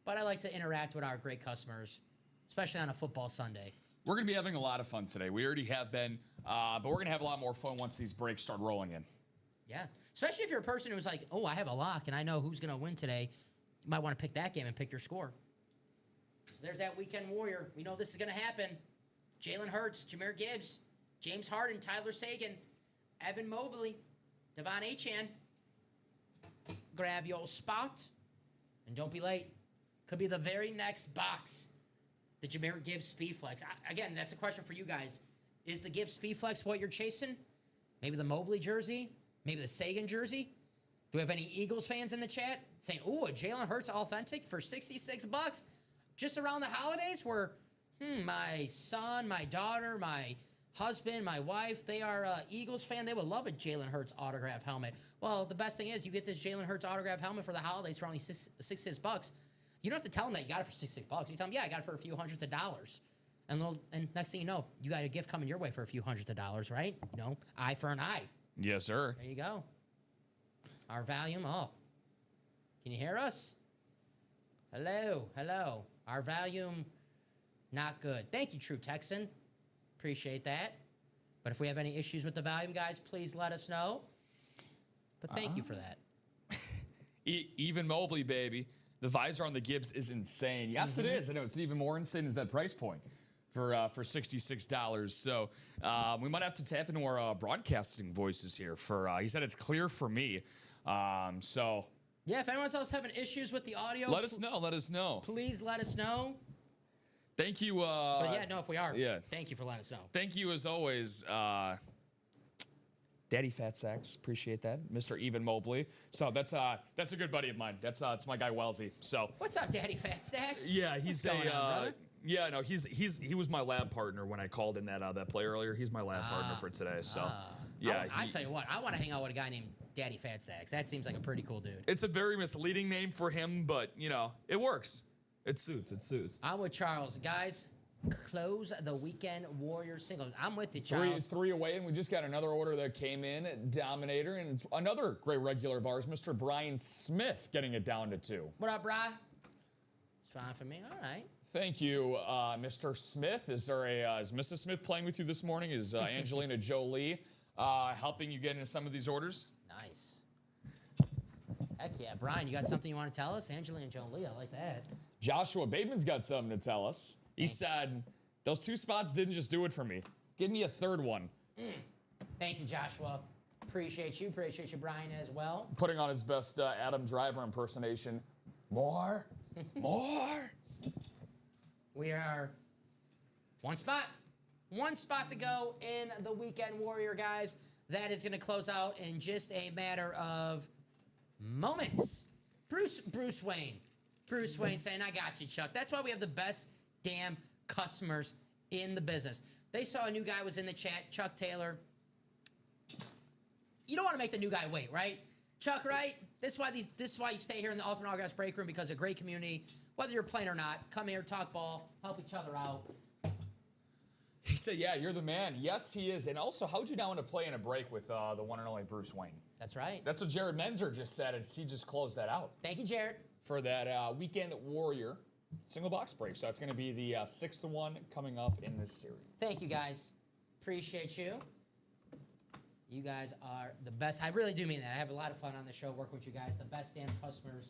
but I like to interact with our great customers, especially on a football Sunday. We're going to be having a lot of fun today. We already have been, but we're going to have a lot more fun once these breaks start rolling in. Yeah, especially if you're a person who's like, oh, I have a lock and I know who's going to win today. You might want to pick that game and pick your score. So there's that Weekend Warrior. We know this is going to happen. Jalen Hurts, Jahmyr Gibbs, James Harden, Tyler Sagan, Evan Mobley, Devon Achane. Grab your spot and don't be late. Could be the very next box. The Jahmyr Gibbs Speed Flex. Again, that's a question for you guys. Is the Gibbs Speed Flex what you're chasing? Maybe the Mobley jersey? Maybe the Sagan jersey? Do we have any Eagles fans in the chat saying, ooh, a Jalen Hurts authentic for $66? Just around the holidays where, my son, my daughter, my husband, my wife, they are Eagles fan. They would love a Jalen Hurts autograph helmet. Well, the best thing is you get this Jalen Hurts autograph helmet for the holidays for only $66. You don't have to tell them that you got it for $66. You tell them, yeah, I got it for a few hundreds of dollars. And next thing you know, you got a gift coming your way for a few hundreds of dollars, right? You know, eye for an eye. Yes, sir. There you go. Our volume. Oh, can you hear us? Hello. Our volume, not good. Thank you, True Texan. Appreciate that. But if we have any issues with the volume, guys, please let us know. But thank you for that. Even Mobley, baby. The visor on the Gibbs is insane. Yes, it is. I know it's even more insane is that price point for $66. So we might have to tap into our broadcasting voices here. He said it's clear for me. So yeah, if anyone else having issues with the audio, let us know. Let us know. Please let us know. Thank you. But yeah, no, if we are, yeah. Thank you for letting us know. Thank you as always. Daddy Fat Sacks, appreciate that, Mr. Even Mobley. So that's a good buddy of mine. It's my guy Wellesley. So what's up, Daddy Fat Stacks? Yeah, he's What's going on, brother? Yeah, no, he was my lab partner when I called in that play earlier. He's my lab partner for today. So yeah, I tell you what, I want to hang out with a guy named Daddy Fat Stacks. That seems like a pretty cool dude. It's a very misleading name for him, but it works. It suits. I'm with Charles, guys. Close the Weekend Warrior singles. I'm with you, Charles. Three away, and we just got another order that came in, Dominator, and it's another great regular of ours, Mr. Brian Smith, getting it down to 2. What up, Bri? It's fine for me. All right. Thank you, Mr. Smith. Is Mrs. Smith playing with you this morning? Is Angelina Jolie helping you get into some of these orders? Nice. Heck yeah, Brian, you got something you want to tell us? Angelina Jolie, I like that. Joshua Bateman's got something to tell us. He said, those 2 spots didn't just do it for me. Give me a third one. Thank you, Joshua. Appreciate you, Brian, as well. Putting on his best Adam Driver impersonation. More. We are one spot to go in the Weekend Warrior, guys. That is going to close out in just a matter of moments. Bruce Wayne saying, I got you, Chuck. That's why we have the best damn customers in the business. They saw a new guy was in the chat, Chuck Taylor. You don't want to make the new guy wait, right? Chuck, right? This is why you stay here in the Ultimate Autographs break room, because a great community, whether you're playing or not, come here, talk ball, help each other out. He said, yeah, you're the man. Yes, he is. And also, how'd you not want to play in a break with the one and only Bruce Wayne? That's right. That's what Jared Menzer just said, and he just closed that out. Thank you, Jared. For that Weekend Warrior single box break. So that's going to be the 6th one coming up in this series. Thank you, guys. Appreciate you. You guys are the best. I really do mean that. I have a lot of fun on the show working with you guys. The best damn customers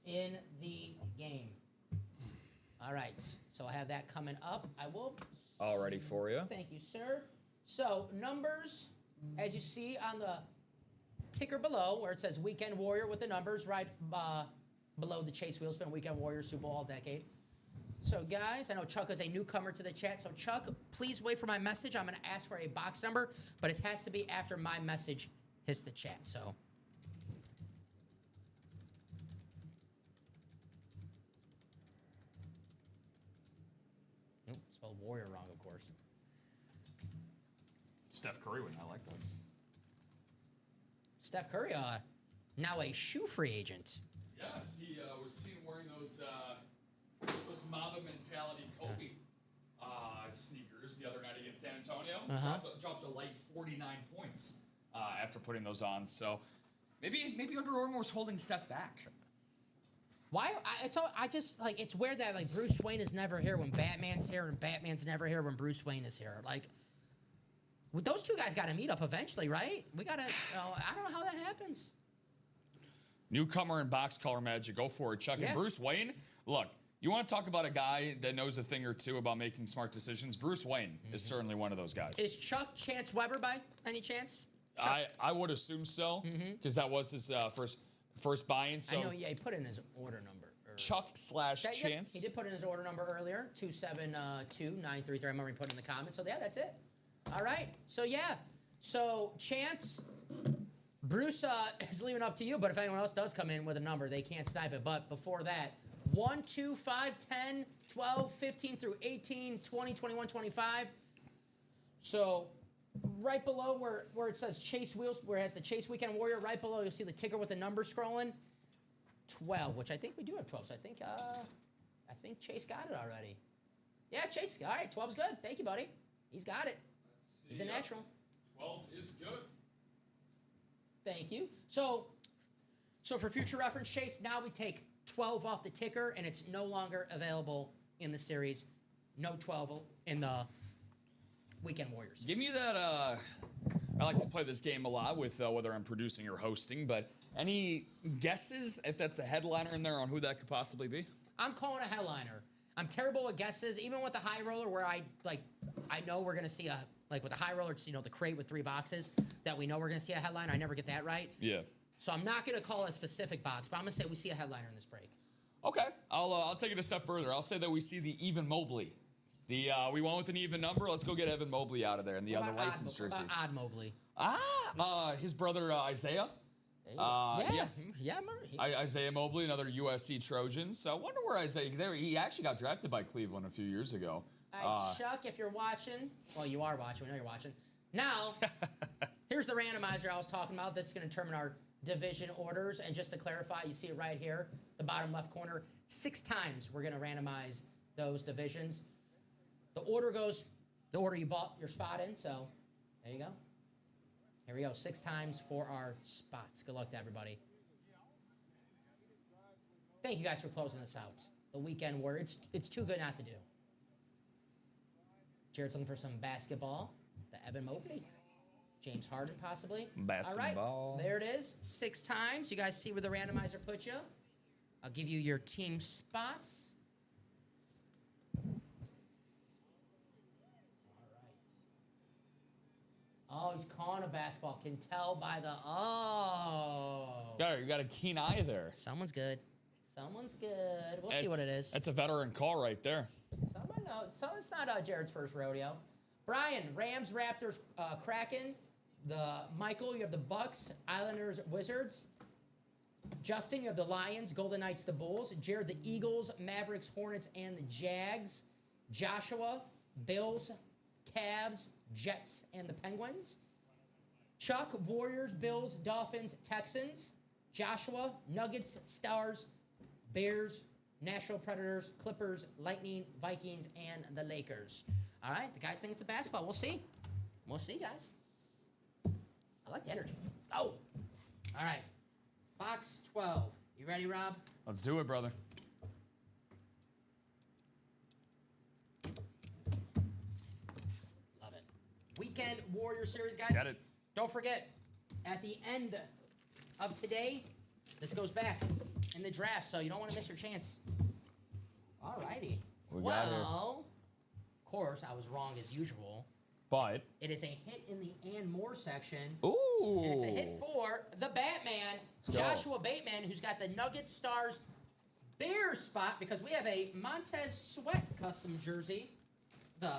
in the game. All right. So I have that coming up. I will. All ready for you. Thank you, sir. So numbers, as you see on the ticker below, where it says Weekend Warrior with the numbers right below the Chase Wheelspin Weekend Warrior Super Bowl All-Decade. So, guys, I know Chuck is a newcomer to the chat. So, Chuck, please wait for my message. I'm going to ask for a box number, but it has to be after my message hits the chat. So, Oop, spelled Warrior wrong, of course. Steph Curry would not like that. Steph Curry, now a shoe free agent. Yes, he was seen wearing those Mamba mentality Kobe sneakers the other night against San Antonio. Dropped a light 49 points after putting those on. So maybe Under Armour was holding Steph back. Why? It's weird that like Bruce Wayne is never here when Batman's here, and Batman's never here when Bruce Wayne is here. Like, those two guys got to meet up eventually, right? We got to. I don't know how that happens. Newcomer and box color magic. Go for it, Chuck. Yeah. And Bruce Wayne, look, you want to talk about a guy that knows a thing or two about making smart decisions? Bruce Wayne is certainly one of those guys. Is Chuck Chance Weber by any chance? I would assume so, because that was his first buy-in. So I know, yeah, he put in his order number. Chuck/Chance. He did put in his order number earlier, 272-933. I remember he put in the comments. So, yeah, that's it. All right. So, yeah. So, Chance, Bruce is leaving up to you, but if anyone else does come in with a number, they can't snipe it. But before that, 1, 2, 5, 10, 12, 15 through 18, 20, 21, 25. So, right below where it says Chase Wheels, where it has the Chase Weekend Warrior, right below, you'll see the ticker with the number scrolling. 12, which I think we do have 12. So I think Chase got it already. Yeah, Chase. All right, 12's good. Thank you, buddy. He's got it. He's a natural. 12 is good. Thank you. So for future reference, Chase, now we take 12 off the ticker, and it's no longer available in the series. No 12 in the Weekend Warriors. Give me that. I like to play this game a lot with whether I'm producing or hosting, but any guesses if that's a headliner in there on who that could possibly be? I'm calling a headliner. I'm terrible at guesses, even with the high roller where I know we're going to see with the high roller, it's, the crate with 3 boxes that we know we're going to see a headliner. I never get that right. Yeah. So I'm not going to call a specific box, but I'm going to say we see a headliner in this break. Okay. I'll take it a step further. I'll say that we see the Evan Mobley. We went with an even number. Let's go get Evan Mobley out of there in the other license jersey. What about Odd Mobley? His brother Isaiah. Yeah. Isaiah Mobley, another USC Trojan. So I wonder where Isaiah. He actually got drafted by Cleveland a few years ago. All right, Chuck, if you're watching, well, you are watching. We know you're watching. Now, here's the randomizer I was talking about. This is going to determine our division orders. And just to clarify, you see it right here, the bottom left corner. 6 times we're going to randomize those divisions. The order goes the order you bought your spot in. So there you go. Here we go. 6 times for our spots. Good luck to everybody. Thank you guys for closing this out. The Weekend Warrior. It's too good not to do. Jared's looking for some basketball. The Evan Mobley. James Harden, possibly. Basketball. All right. There it is. 6 times. You guys see where the randomizer put you? I'll give you your team spots. Oh, he's calling a basketball. Can tell by the You got a keen eye there. Someone's good. Someone's good. We'll see what it is. That's a veteran call right there. Someone knows. So it's not Jared's first rodeo. Brian, Rams, Raptors, Kraken. Michael, you have the Bucks, Islanders, Wizards. Justin, you have the Lions, Golden Knights, the Bulls. Jared, the Eagles, Mavericks, Hornets, and the Jags. Joshua, Bills, Cavs, Jets, and the Penguins. Chuck, Warriors, Bills, Dolphins, Texans. Joshua, Nuggets, Stars, Bears, Nashville Predators, Clippers, Lightning, Vikings, and the Lakers. All right, the guys think it's a basketball. We'll see. We'll see, guys. I like the energy. Let's go. All right, box 12. You ready, Rob? Let's do it, brother. Weekend Warrior Series, guys. Got it. Don't forget, at the end of today, this goes back in the draft, so you don't want to miss your chance. All righty. Well, of course, I was wrong as usual. But it is a hit in the and more section. Ooh. And it's a hit for the Batman, Joshua Bateman, who's got the Nuggets, Stars, Bears spot, because we have a Montez Sweat custom jersey. The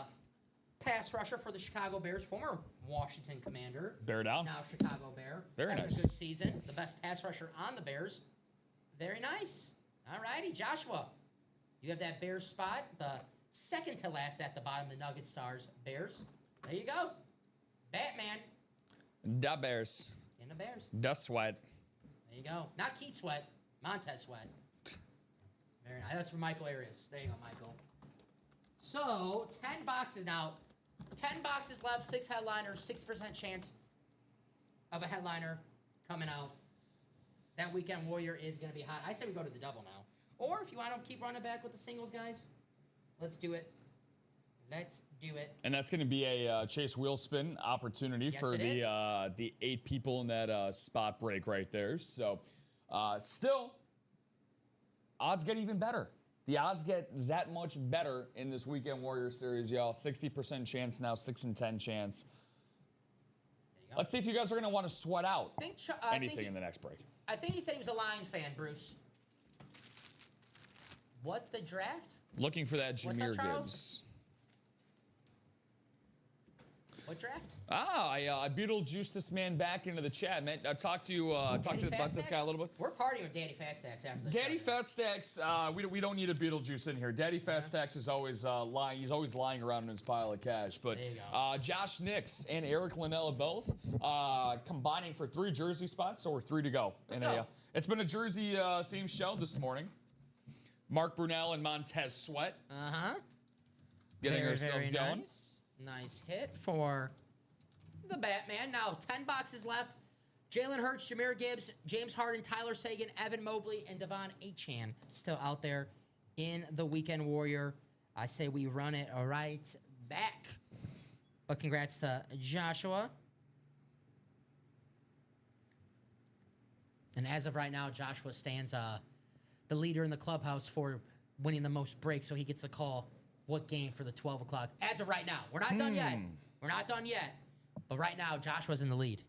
pass rusher for the Chicago Bears, former Washington Commander. Bear down. Now Chicago Bear. Very Having nice. a good season. The best pass rusher on the Bears. Very nice. All righty, Joshua. You have that Bears spot, the Second to last at the bottom, the Nuggets, Stars, Bears. There you go. Batman. Da Bears. In the Bears. Da Sweat. There you go. Not Keith Sweat. Montez Sweat. Very nice. That's for Michael Arias. There you go, Michael. So, 10 boxes now. 10 boxes left, 6 headliners, 6% chance of a headliner coming out. That Weekend Warrior is going to be hot. I say we go to the double now. Or if you want to keep running back with the singles, guys, let's do it. Let's do it. And that's going to be a Chase wheel spin opportunity for the 8 people in that spot break right there. So, still, odds get even better. The odds get that much better in this Weekend Warrior Series, y'all. 60% chance now, 6 in 10 chance. Let's see if you guys are going to want to sweat out anything in the next break. I think he said he was a Lion fan, Bruce. What, the draft? Looking for that What's up, Jameer Charles? Gibbs. What draft? I Beetlejuiced this man back into the chat, man. I talked to about this guy a little bit. We're partying with Daddy Fat Stacks after this. Daddy Fat Stacks, we don't need a Beetlejuice in here. Daddy Fat Stacks is always lying. He's always lying around in his pile of cash. But There you go. Josh Nix and Eric Linnell both combining for 3 jersey spots, so we're 3 to go. Let's go. It's been a jersey themed show this morning. Mark Brunell and Montez Sweat. Getting ourselves going. Nice hit for the Batman. Now, 10 boxes left. Jalen Hurts, Jameer Gibbs, James Harden, Tyler Sagan, Evan Mobley, and Devon Achane still out there in the Weekend Warrior. I say we run it right back. But congrats to Joshua. And as of right now, Joshua stands the leader in the clubhouse for winning the most breaks, so he gets a call. What game for the 12 o'clock? As of right now. We're not done yet. We're not done yet. But right now, Joshua's in the lead.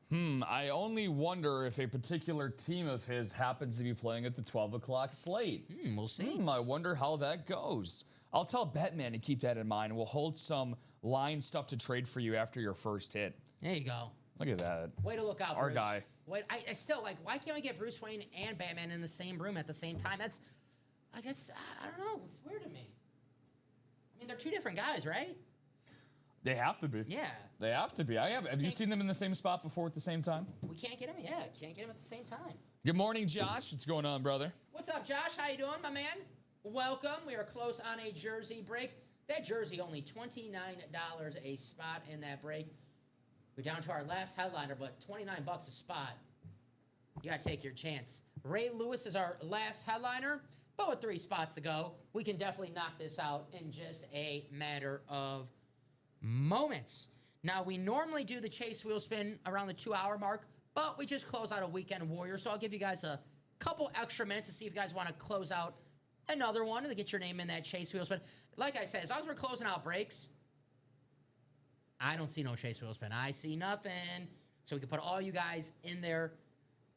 I only wonder if a particular team of his happens to be playing at the 12 o'clock slate. We'll see. I wonder how that goes. I'll tell Batman to keep that in mind. We'll hold some line stuff to trade for you after your first hit. There you go. Look at that. Way to look out, Our Bruce. guy. Wait, I still, why can't we get Bruce Wayne and Batman in the same room at the same time? I don't know. It's weird to me. I mean, they're 2 different guys, right? They have to be. Yeah. They have to be. Have you seen them in the same spot before at the same time? We can't get them. Yeah, can't get them at the same time. Good morning, Josh. What's going on, brother? What's up, Josh? How you doing, my man? Welcome. We are close on a jersey break. That jersey only $29 a spot in that break. We're down to our last headliner, but $29 a spot. You got to take your chance. Ray Lewis is our last headliner, but with 3 spots to go, we can definitely knock this out in just a matter of moments. Now, we normally do the chase wheel spin around the 2-hour mark, but we just close out a Weekend Warrior, so I'll give you guys a couple extra minutes to see if you guys want to close out another one and to get your name in that chase wheel spin. Like I said, as long as we're closing out breaks, I don't see no chase wheel spin. I see nothing. So we can put all you guys in there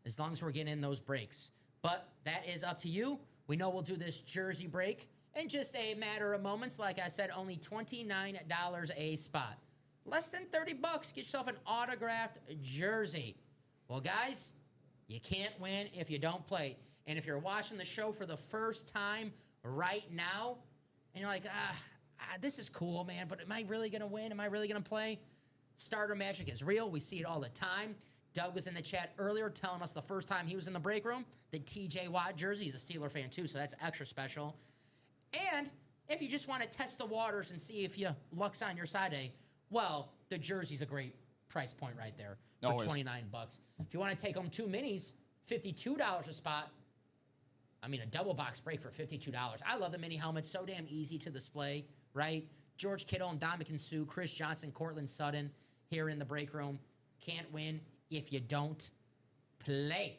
as long as we're getting in those breaks. But that is up to you. We know we'll do this jersey break in just a matter of moments. Like I said, only $29 a spot. Less than 30 bucks. Get yourself an autographed jersey. Well, guys, you can't win if you don't play. And if you're watching the show for the first time right now, and you're like, this is cool, man, but am I really going to win? Am I really going to play? Starter magic is real. We see it all the time. Doug was in the chat earlier telling us the first time he was in the break room, the TJ Watt jersey. He's a Steeler fan too, so that's extra special. And if you just want to test the waters and see if luck's on your side, well, the jersey's a great price point right there for Always. $29. If you want to take home 2 minis, $52 a spot. I mean, a double box break for $52. I love the mini helmets. So damn easy to display, right? George Kittle and Ndamukong Suh, Chris Johnson, Cortland Sutton here in the break room. Can't win if you don't play.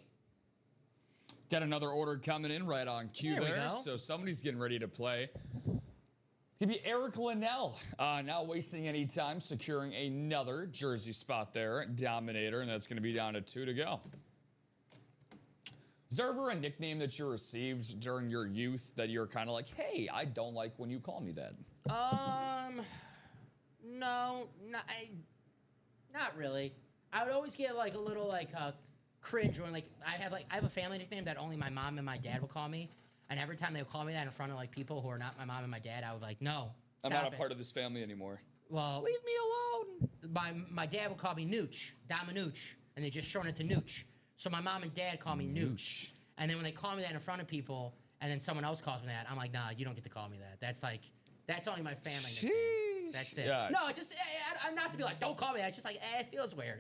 Got another order coming in right on cue There we there. go. So somebody's getting ready to play. It's going to be Eric Linnell. Not wasting any time, securing another jersey spot there, Dominator, and that's going to be down to 2 to go. Is there ever a nickname that you received during your youth that you're kind of like, hey, I don't like when you call me that? No, not really. I would always get like a little cringe when I have a family nickname that only my mom and my dad will call me, and every time they would call me that in front of like people who are not my mom and my dad, I would be like, no, I'm not Stop a it. part of this family anymore. Well, Leave me alone. my dad would call me Nooch, Dominooch, and they just shortened it to Nooch. So my mom and dad call me Nooch. And then when they call me that in front of people, and then someone else calls me that, I'm like, nah, you don't get to call me that. That's only my family nickname. That's it. Yeah. No, I'm not to be like, don't call me that. It's just like, it feels weird.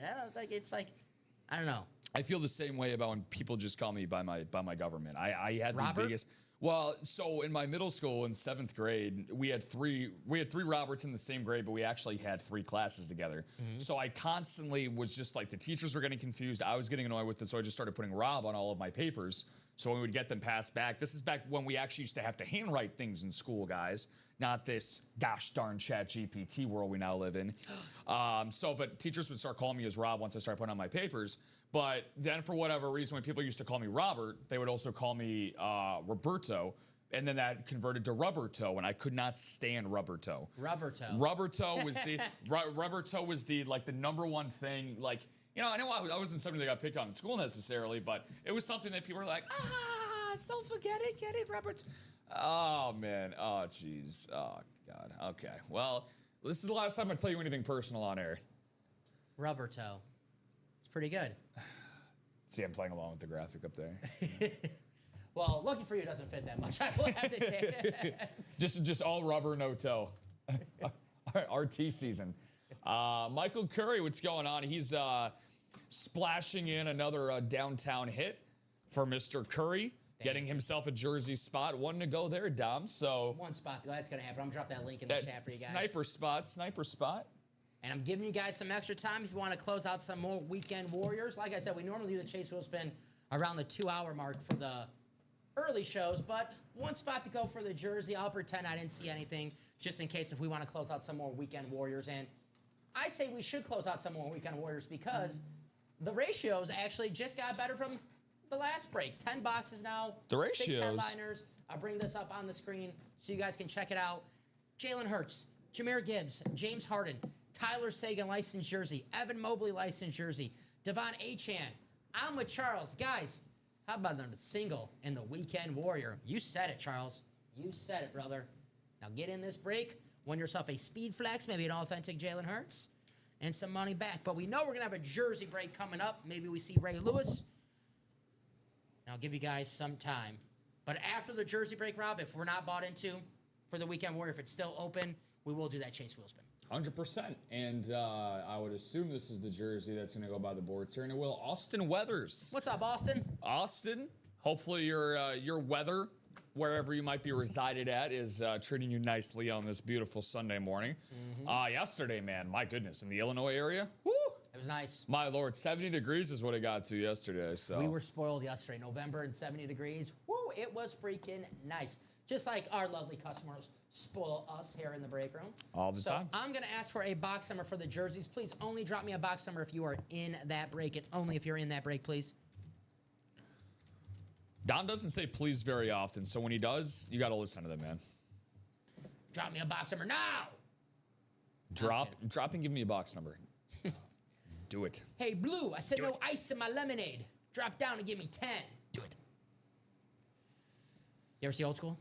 I don't know. I feel the same way about when people just call me by my government. I had Robert? the biggest. Well, so in my middle school in 7th grade, we had three Roberts in the same grade, but we actually had 3 classes together. So I constantly was just like, the teachers were getting confused. I was getting annoyed with it, so I just started putting Rob on all of my papers. So when we would get them passed back, this is back when we actually used to have to handwrite things in school, guys. Not this gosh darn chat GPT world we now live in. But teachers would start calling me as Rob once I started putting on my papers. But then for whatever reason, when people used to call me Robert, they would also call me Roberto. And then that converted to Rubberto, and I could not stand Rubberto. Rubberto was the Rubberto was the number one thing. Like, you know, I know I wasn't somebody that got picked on in school necessarily, but it was something that people were like, don't forget it, get it, Robert. Oh man, oh jeez, oh god. Okay, well, this is the last time I tell you anything personal on air. Rubberto. It's pretty good. See, I'm playing along with the graphic up there. Well, lucky for you, it doesn't fit that much. I will have to say. just all rubber, no toe. RT season. Michael Curry, what's going on? He's splashing in another downtown hit for Mr. Curry, getting himself a jersey spot. 1 to go there, Dom. So 1 spot to go. That's going to happen. I'm going to drop that link in the chat for you guys. Sniper spot. And I'm giving you guys some extra time if you want to close out some more Weekend Warriors. Like I said, we normally do the Chase Wheel Spin around the 2-hour mark for the early shows, but 1 spot to go for the jersey. I'll pretend I didn't see anything just in case if we want to close out some more Weekend Warriors. And I say we should close out some more Weekend Warriors because the ratios actually just got better from the last break. 10 boxes now. The ratios. 6 headliners. I'll bring this up on the screen so you guys can check it out. Jalen Hurts, Jahmyr Gibbs, James Harden, Tyler Sagan licensed jersey, Evan Mobley licensed jersey, Devon Achane. I'm with Charles. Guys, how about the single and the Weekend Warrior? You said it, Charles. You said it, brother. Now get in this break, win yourself a speed flex, maybe an authentic Jalen Hurts, and some money back. But we know we're going to have a jersey break coming up. Maybe we see Ray Lewis. And I'll give you guys some time. But after the jersey break, Rob, if we're not bought into for the Weekend Warrior, if it's still open, we will do that Chase Wheel Spin. 100%. And I would assume this is the jersey that's going to go by the boards here. And it will. Austin Weathers. What's up, Austin? Austin, hopefully your weather, wherever you might be resided at, is treating you nicely on this beautiful Sunday morning. Yesterday, man, my goodness, in the Illinois area, woo! It was nice. My Lord, 70 degrees is what it got to yesterday. So We were spoiled yesterday. November and 70 degrees. Woo! It was freaking nice. Just like our lovely customers spoil us here in the break room. All the time. I'm going to ask for a box number for the jerseys. Please only drop me a box number if you are in that break. And only if you're in that break, please. Dom doesn't say please very often, so when he does, you got to listen to them, man. Drop me a box number now. Drop and give me a box number. Do it. Hey, Blue, I said Do no it. ice in my lemonade. Drop down and give me 10. Do it. You ever see Old School?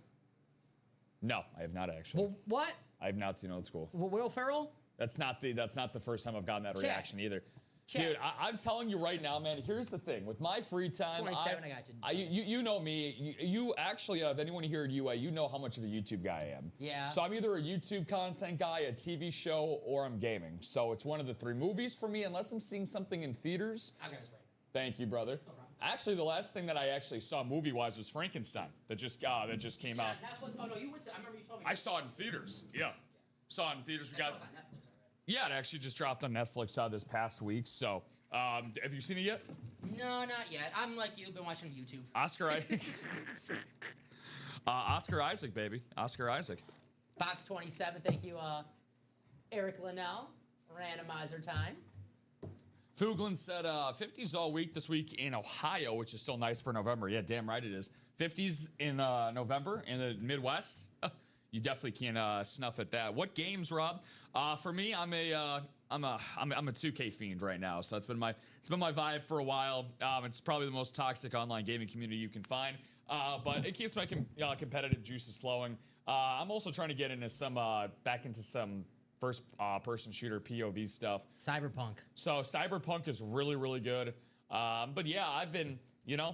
No, I have not actually. Well, what? I have not seen Old School. Will Ferrell? That's not the first time I've gotten that reaction either. Chat. Dude, I'm telling you right now, man, here's the thing. With my free time, 27, I got you. you know me. You actually, of anyone here at UA, you know how much of a YouTube guy I am. Yeah. So I'm either a YouTube content guy, a TV show, or I'm gaming. So it's one of the 3 movies for me, unless I'm seeing something in theaters. I got this right. Thank you, brother. No problem. Actually, the last thing that I actually saw movie-wise was Frankenstein. That just came out. Netflix? Oh, no, you went to, I remember you told me. I saw it in theaters. Yeah. Saw it in theaters. That was on Netflix already. Yeah, it actually just dropped on Netflix this past week. So, have you seen it yet? No, not yet. I'm like you, been watching YouTube. Oscar Isaac, baby. Oscar Isaac. Box 27, thank you, Eric Linnell. Randomizer time. Fuglin said 50s all week this week in Ohio, which is still nice for November. Yeah, damn right it is. 50s in November in the Midwest. You definitely can snuff at that. What games, Rob? For me, I'm a 2K fiend right now. So it's been my vibe for a while. It's probably the most toxic online gaming community you can find. But it keeps my competitive juices flowing. I'm also trying to get into back into some first-person shooter POV stuff. Cyberpunk. So Cyberpunk is really, really good. But yeah, I've been,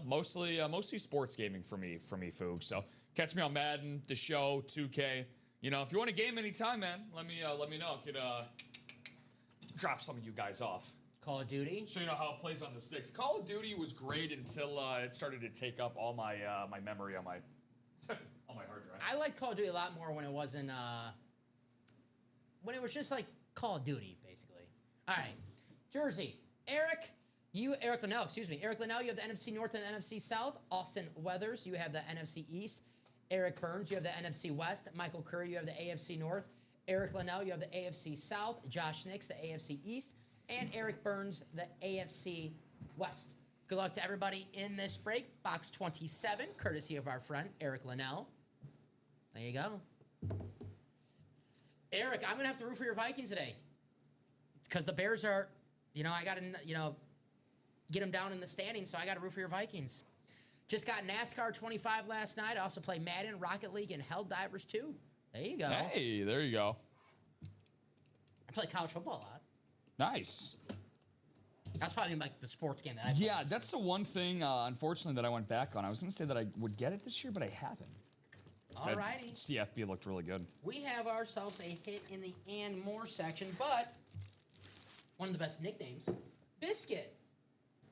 mostly sports gaming for me, Foog. So catch me on Madden, the show, 2K. If you want to game anytime, man, let me know. I could drop some of you guys off. Call of Duty. So you know how it plays on the sticks. Call of Duty was great until it started to take up all my my memory on my on my hard drive. I like Call of Duty a lot more when it wasn't when it was just like Call of Duty, basically. All right, Jersey. Eric Linnell, Eric Linnell, you have the NFC North and the NFC South. Austin Weathers, you have the NFC East. Eric Burns, you have the NFC West. Michael Curry, you have the AFC North. Eric Linnell, you have the AFC South. Josh Nix, the AFC East. And Eric Burns, the AFC West. Good luck to everybody in this break. Box 27, courtesy of our friend, Eric Linnell. There you go. Eric, I'm going to have to root for your Vikings today. Because the Bears are, I got to, get them down in the standings, so I got to root for your Vikings. Just got NASCAR 25 last night. I also play Madden, Rocket League, and Helldivers 2. There you go. Hey, there you go. I play college football a lot. Nice. That's probably like the sports game that I play. Yeah, that's the one thing, unfortunately, that I went back on. I was going to say that I would get it this year, but I haven't. All righty. CFB looked really good. We have ourselves a hit in the and more section, but one of the best nicknames, Biscuit.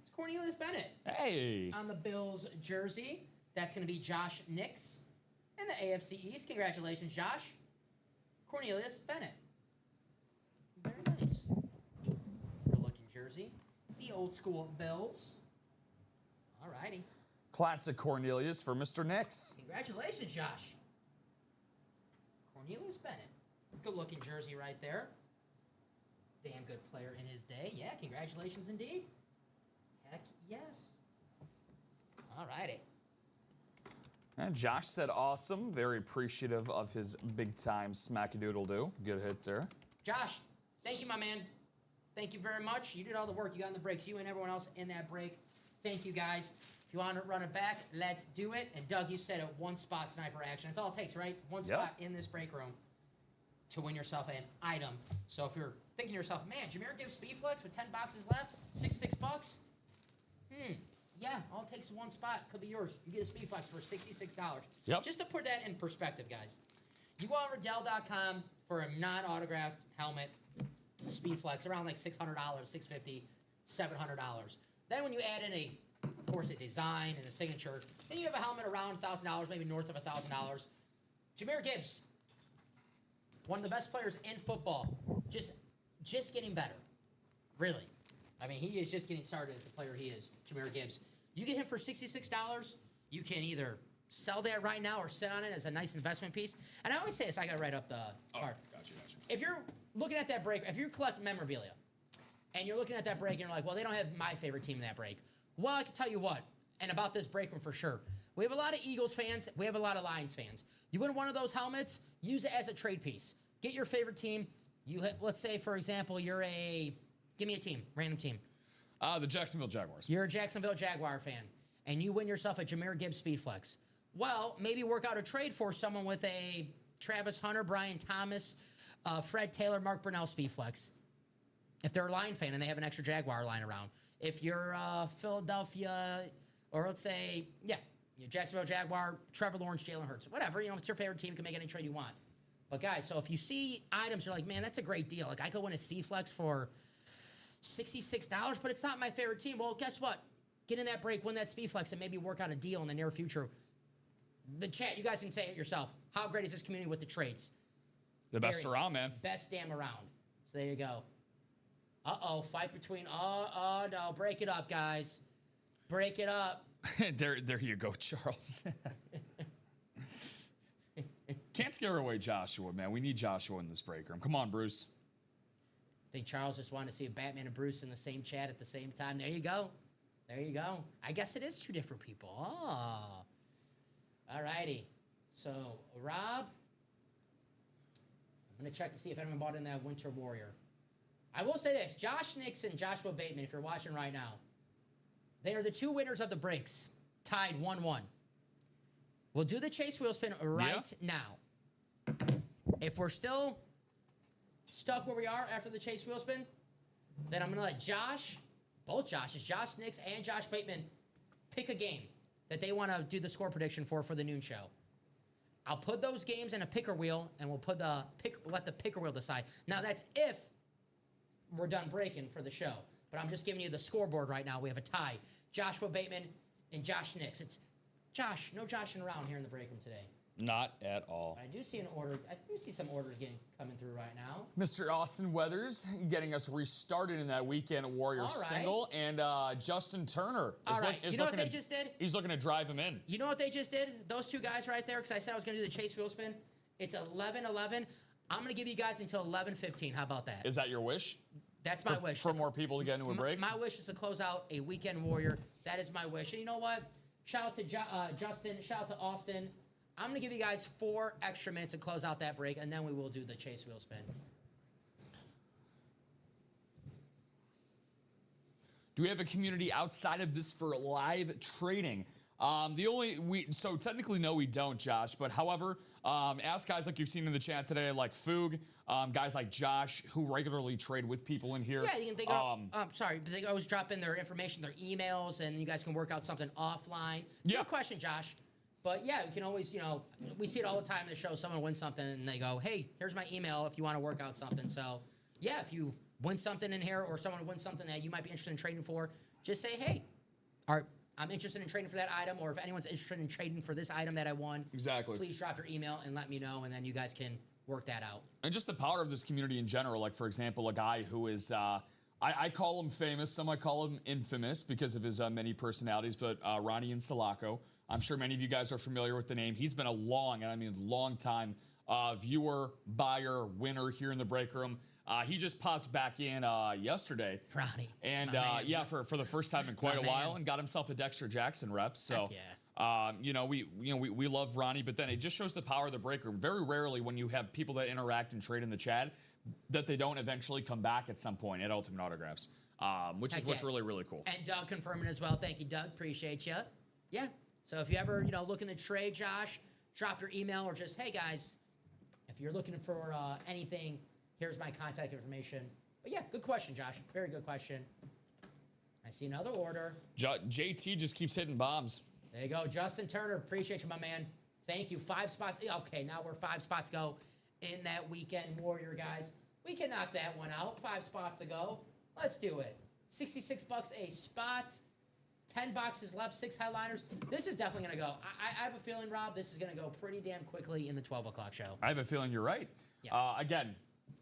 It's Cornelius Bennett. Hey. On the Bills jersey. That's going to be Josh Nix in the AFC East. Congratulations, Josh. Cornelius Bennett. Very nice. Good-looking jersey. The old school Bills. All righty. Classic Cornelius for Mr. Nix. Congratulations, Josh. Cornelius Bennett. Good-looking jersey right there. Damn good player in his day. Yeah, congratulations indeed. Heck yes. All righty. And Josh said awesome. Very appreciative of his big-time smack-a-doodle-doo. Good hit there. Josh, thank you, my man. Thank you very much. You did all the work. You got in the breaks. You and everyone else in that break. Thank you, guys. If you want to run it back, let's do it. And Doug, you said it, one-spot sniper action. That's all it takes, right? One spot in this break room to win yourself an item. So if you're thinking to yourself, man, Jameer Gibbs Speedflex with 10 boxes left, $66? Yeah, all it takes is one spot. Could be yours. You get a Speedflex for $66. Yep. Just to put that in perspective, guys. You go on Riddell.com for a non-autographed helmet, a Speedflex, around like $600, $650, $700. Then when you add in of course, a design and a signature, then you have a helmet around $1,000, maybe north of $1,000. Jameer Gibbs, one of the best players in football, just getting better, really. I mean, he is just getting started as the player he is, Jameer Gibbs. You get him for $66, you can either sell that right now or sit on it as a nice investment piece. And I always say this, I got to write up the card. Gotcha. If you're looking at that break, if you collect memorabilia, and you're looking at that break and you're like, well, they don't have my favorite team in that break. Well, I can tell you what, and about this break room for sure. We have a lot of Eagles fans. We have a lot of Lions fans. You win one of those helmets, use it as a trade piece. Get your favorite team. Let's say, for example, give me a team, random team. The Jacksonville Jaguars. You're a Jacksonville Jaguar fan, and you win yourself a Jameer Gibbs Speedflex. Well, maybe work out a trade for someone with a Travis Hunter, Brian Thomas, Fred Taylor, Mark Brunell Speedflex. If they're a Lion fan and they have an extra Jaguar line around. If you're Philadelphia, or let's say, Jacksonville Jaguar, Trevor Lawrence, Jalen Hurts, whatever. If it's your favorite team, you can make any trade you want. But guys, so if you see items, you're like, man, that's a great deal. Like I could win a Speedflex for $66, but it's not my favorite team. Well, guess what? Get in that break, win that Speedflex, and maybe work out a deal in the near future. The chat, you guys can say it yourself. How great is this community with the trades? The best around, man. Best damn around. So there you go. Uh-oh, fight between, no, break it up, guys. Break it up. there you go, Charles. Can't scare away Joshua, man. We need Joshua in this break room. Come on, Bruce. I think Charles just wanted to see Batman and Bruce in the same chat at the same time. There you go. There you go. I guess it is two different people. Oh. All righty. So, Rob, I'm going to check to see if anyone bought in that Winter Warrior. I will say this, Josh Nix and Joshua Bateman, if you're watching right now, they are the two winners of the breaks, tied 1-1. We'll do the chase wheel spin right now. If we're still stuck where we are after the chase wheel spin, then I'm going to let Josh, both Joshes, Josh Nix and Josh Bateman, pick a game that they want to do the score prediction for the noon show. I'll put those games in a picker wheel, and we'll let the picker wheel decide. Now, that's if we're done breaking for the show. But I'm just giving you the scoreboard right now. We have a tie. Joshua Bateman and Josh Nix. It's Josh. No joshing around here in the break room today. Not at all. I do see an order. I do see some orders coming through right now. Mr. Austin Weathers getting us restarted in that Weekend Warrior single. And Justin Turner. You know what they just did? He's looking to drive him in. You know what they just did? Those two guys right there, because I said I was going to do the chase wheel spin. It's 11:11. I'm going to give you guys until 11:15. How about that? Is that your wish? That's my wish. For more people to get into a break? My wish is to close out a Weekend Warrior. That is my wish. And you know what? Shout out to Justin. Shout out to Austin. I'm going to give you guys 4 extra minutes to close out that break, and then we will do the chase wheel spin. Do we have a community outside of this for live trading? So technically, no, we don't, Josh. But however, ask guys like you've seen in the chat today, like Foog, guys like Josh, who regularly trade with people in here. Yeah, they always drop in their information, their emails, and you guys can work out something offline. Good question, Josh. But yeah, we can always, we see it all the time in the show. Someone wins something and they go, hey, here's my email if you want to work out something. So yeah, if you win something in here or someone wins something that you might be interested in trading for, just say, hey, I'm interested in trading for that item, or if anyone's interested in trading for this item that I won, please drop your email and let me know, and then you guys can work that out. And just the power of this community in general, like, for example, a guy who is, I call him famous, some might call him infamous because of his many personalities, but Ronnie Insalaco. I'm sure many of you guys are familiar with the name. He's been a long time viewer, buyer, winner here in the break room. He just popped back in yesterday. Ronnie. And for the first time in quite a while, and got himself a Dexter Jackson rep. So we love Ronnie, but then it just shows the power of the break room. Very rarely when you have people that interact and trade in the chat that they don't eventually come back at some point at Ultimate Autographs. Which is what's really, really cool. And Doug confirming as well. Thank you, Doug. Appreciate you. Yeah. So if you ever, looking to trade, Josh, drop your email or just, hey, guys, if you're looking for anything, here's my contact information. But yeah, good question, Josh. Very good question. I see another order. JT just keeps hitting bombs. There you go. Justin Turner, appreciate you, my man. Thank you. 5 spots. Okay, now we're 5 spots go in that Weekend Warrior, guys. We can knock that one out. 5 spots to go. Let's do it. $66 a spot. 10 boxes left, 6 headliners. This is definitely going to go. I have a feeling, Rob, this is going to go pretty damn quickly in the 12 o'clock show. I have a feeling you're right. Yeah. Again,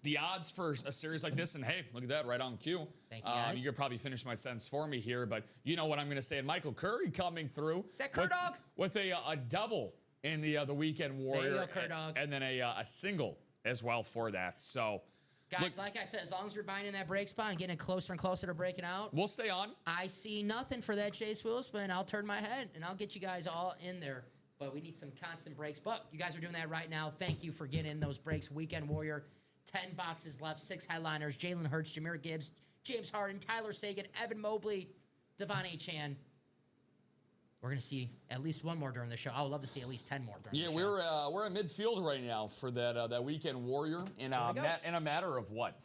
the odds for a series like this, and hey, look at that, right on cue. Thank you, guys. You could probably finish my sentence for me here, but you know what I'm going to say. And Michael Curry coming through. Is that Curdog? With a double in the Weekend Warrior. There you go, Curdog. And then a single as well for that. So, guys, like I said, as long as you're buying in that break spot and getting closer and closer to breaking out, we'll stay on. I see nothing for that chase wheel spin. I'll turn my head, and I'll get you guys all in there. But we need some constant breaks. But you guys are doing that right now. Thank you for getting in those breaks. Weekend Warrior, 10 boxes left, 6 headliners. Jalen Hurts, Jahmyr Gibbs, James Harden, Tyler Sagan, Evan Mobley, Devon Achane. We're going to see at least one more during the show. I would love to see at least 10 more during the show. Yeah, we're at midfield right now for that Weekend Warrior in a matter of what?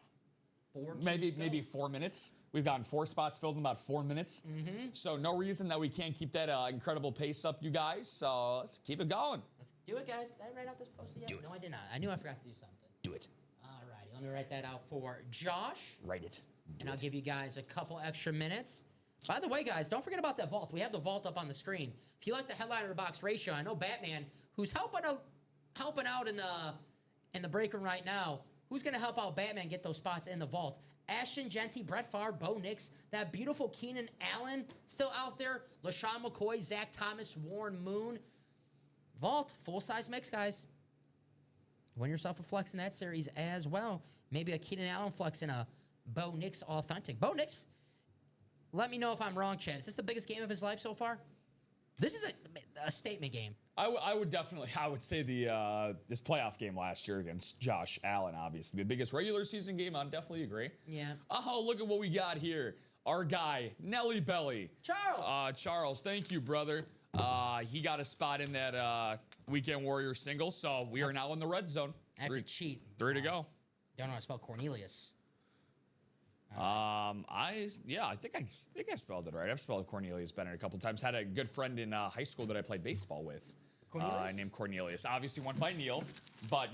Maybe 4 minutes. We've gotten 4 spots filled in about 4 minutes. Mm-hmm. So no reason that we can't keep that incredible pace up, you guys. So let's keep it going. Let's do it, guys. Did I write out this post yet? Do it. No, I did not. I knew I forgot to do something. Do it. All righty. Let me write that out for Josh. Write it. I'll give you guys a couple extra minutes. By the way, guys, don't forget about that vault. We have the vault up on the screen. If you like the headliner to box ratio, I know Batman, who's helping out in the break room right now. Who's going to help out Batman get those spots in the vault? Ashton Genty, Brett Favre, Bo Nix, that beautiful Keenan Allen still out there. LaShawn McCoy, Zach Thomas, Warren Moon. Vault, full-size mix, guys. Win yourself a flex in that series as well. Maybe a Keenan Allen flex and a Bo Nix authentic. Bo Nix, let me know if I'm wrong, Chad. Is this the biggest game of his life so far? This is a statement game. I would say this playoff game last year against Josh Allen, obviously. The biggest regular season game, I'd definitely agree. Yeah. Oh, look at what we got here. Our guy, Nelly Belly. Charles. Charles, thank you, brother. He got a spot in that Weekend Warrior single, so we are now in the red zone. I have to cheat. 3 to go. Don't know how to spell Cornelius. I think I spelled it right. I've spelled Cornelius Bennett a couple times. Had a good friend in high school that I played baseball with. Named Cornelius. Obviously went by Neil, but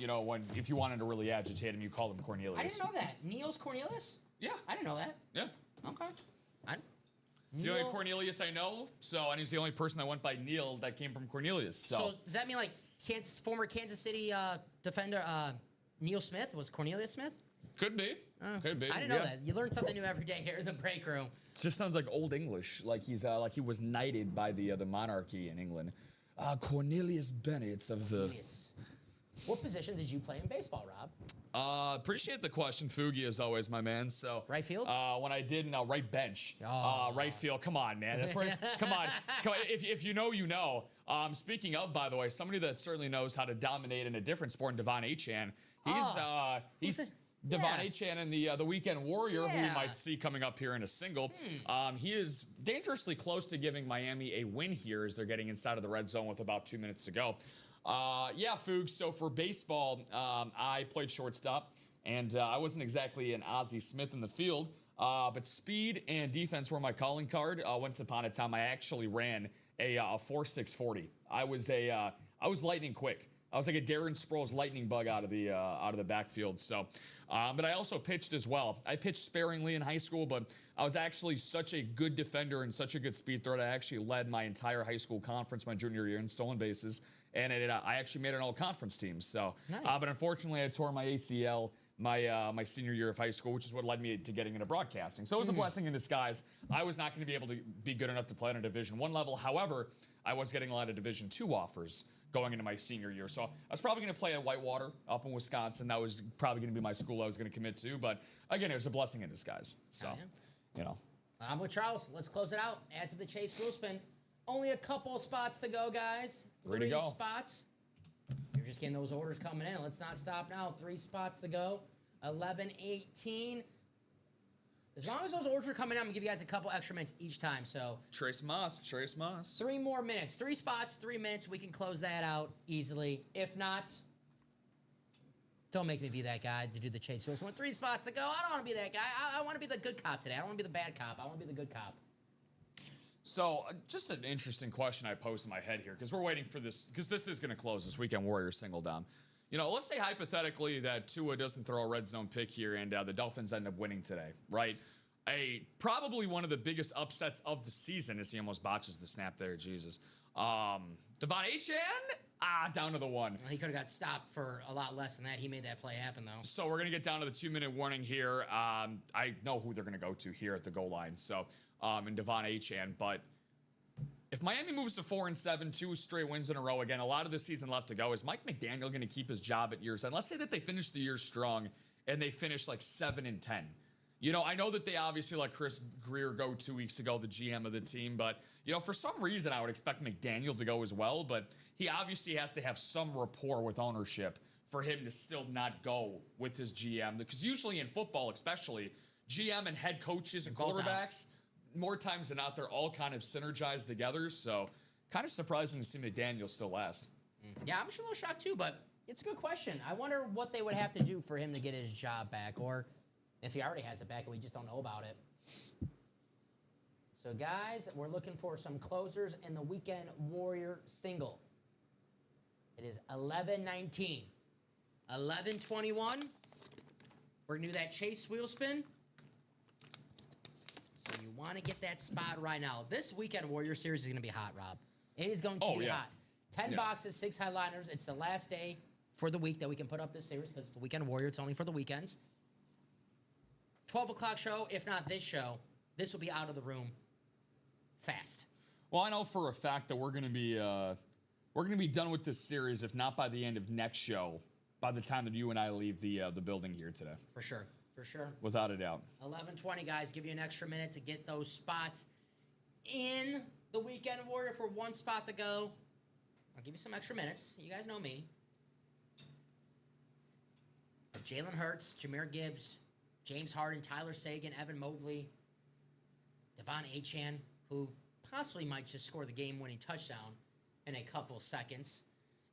if you wanted to really agitate him, you called him Cornelius. I didn't know that. Neil's Cornelius? Yeah. I didn't know that. Yeah. Okay. It's the only Cornelius I know, and he's the only person that went by Neil that came from Cornelius. So does that mean like former Kansas City defender Neil Smith was Cornelius Smith? Could be. Could be. I didn't know that. You learn something new every day here in the break room. It just sounds like old English, like he was knighted by the monarchy in England. Cornelius Bennett of the. Cornelius. What position did you play in baseball, Rob? Appreciate the question, Fugi, as always, my man. So right field? When I did right bench, right field. Come on, man. That's right. Come on. If you know, you know. Speaking of, by the way, somebody that certainly knows how to dominate in a different sport, Devon Achan. He's Devon Achan in the Weekend Warrior, who we might see coming up here in a single. He is dangerously close to giving Miami a win here as they're getting inside of the red zone with about 2 minutes to go. Fugs. So for baseball, I played shortstop, and I wasn't exactly an Ozzie Smith in the field, but speed and defense were my calling card. Once upon a time, I actually ran a 4.6 40. I was lightning quick. I was like a Darren Sproles lightning bug out of the backfield. So, but I also pitched as well. I pitched sparingly in high school, but I was actually such a good defender and such a good speed threat. I actually led my entire high school conference my junior year in stolen bases, and I actually made an all-conference team. So, nice. But unfortunately, I tore my ACL my senior year of high school, which is what led me to getting into broadcasting. So it was a blessing in disguise. I was not going to be able to be good enough to play on a Division I level. However, I was getting a lot of Division II offers going into my senior year. So I was probably going to play at Whitewater up in Wisconsin. That was probably going to be my school I was going to commit to. But again, it was a blessing in disguise. So, I'm with Charles. Let's close it out. Add to the chase wheel spin. Only a couple spots to go, guys. 3 to go. Spots. You're just getting those orders coming in. Let's not stop now. 3 spots to go. 11:18. As long as those orders are coming in, I'm going to give you guys a couple extra minutes each time. So Trace Moss. 3 more minutes. 3 spots, 3 minutes. We can close that out easily. If not, don't make me be that guy to do the chase. So 3 spots to go. I don't want to be that guy. I want to be the good cop today. I don't want to be the bad cop. I want to be the good cop. So just an interesting question I posed in my head here, because we're waiting for this, because this is going to close this Weekend Warrior single down. Let's say hypothetically that Tua doesn't throw a red zone pick here and the Dolphins end up winning today, right? Probably one of the biggest upsets of the season as he almost botches the snap there, Jesus. Devon Achan, down to the 1. Well, he could have got stopped for a lot less than that. He made that play happen, though. So we're going to get down to the 2-minute warning here. I know who they're going to go to here at the goal line. So, and Devon Achan, but if Miami moves to 4-7, 2 straight wins in a row, again, a lot of the season left to go. Is Mike McDaniel going to keep his job at year's end? Let's say that they finish the year strong and they finish like 7-10. I know that they obviously let Chris Greer go 2 weeks ago, the GM of the team, but for some reason I would expect McDaniel to go as well, but he obviously has to have some rapport with ownership for him to still not go with his GM, because usually in football, especially, GM and head coaches and quarterbacks, more times than not, they're all kind of synergized together. So kind of surprising to see McDaniel still last. Yeah, I'm a little shocked too, but it's a good question. I wonder what they would have to do for him to get his job back, or if he already has it back and we just don't know about it. So guys, we're looking for some closers in the Weekend Warrior single. It is 11:19. 11:21. We're going to do that chase wheel spin. So you want to get that spot right now. This Weekend Warrior series is going to be hot, Rob. It is going to be hot. 10 boxes, 6 headliners. It's the last day for the week that we can put up this series because it's the Weekend Warrior. It's only for the weekends. 12 o'clock show. If not this show, this will be out of the room fast. Well, I know for a fact that we're going to be done with this series, if not by the end of next show, by the time that you and I leave the building here today. For sure. For sure. Without a doubt. 11:20, guys. Give you an extra minute to get those spots in the Weekend Warrior for 1 spot to go. I'll give you some extra minutes. You guys know me. Jalen Hurts, Jahmyr Gibbs, James Harden, Tyler Sagan, Evan Mobley, Devon Achan, who possibly might just score the game-winning touchdown in a couple seconds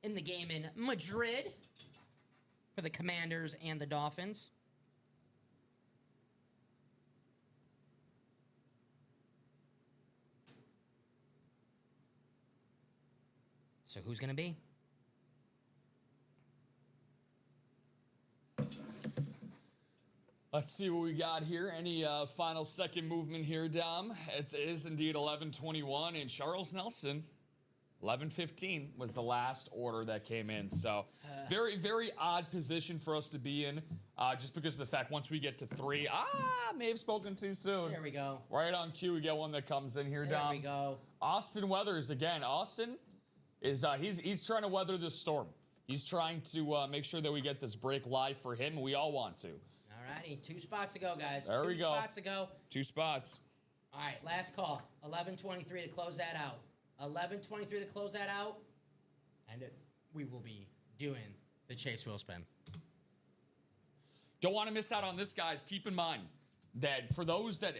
in the game in Madrid for the Commanders and the Dolphins. So who's going to be? Let's see what we got here. Any final second movement here, Dom? It is indeed 11:21, and Charles Nelson, 11:15 was the last order that came in. So very, very odd position for us to be in, just because of the fact once we get to 3, may have spoken too soon. There we go. Right on cue, we get one that comes in here, Dom. There we go. Austin Weathers again. Austin is he's trying to weather this storm. He's trying to make sure that we get this break live for him, and we all want to. Alrighty, 2 spots to go, guys. There we go. 2 spots to go. 2 spots. All right, last call. 11:23 to close that out. 11:23 to close that out, and we will be doing the Chase Wheel Spin. Don't want to miss out on this, guys. Keep in mind that for those that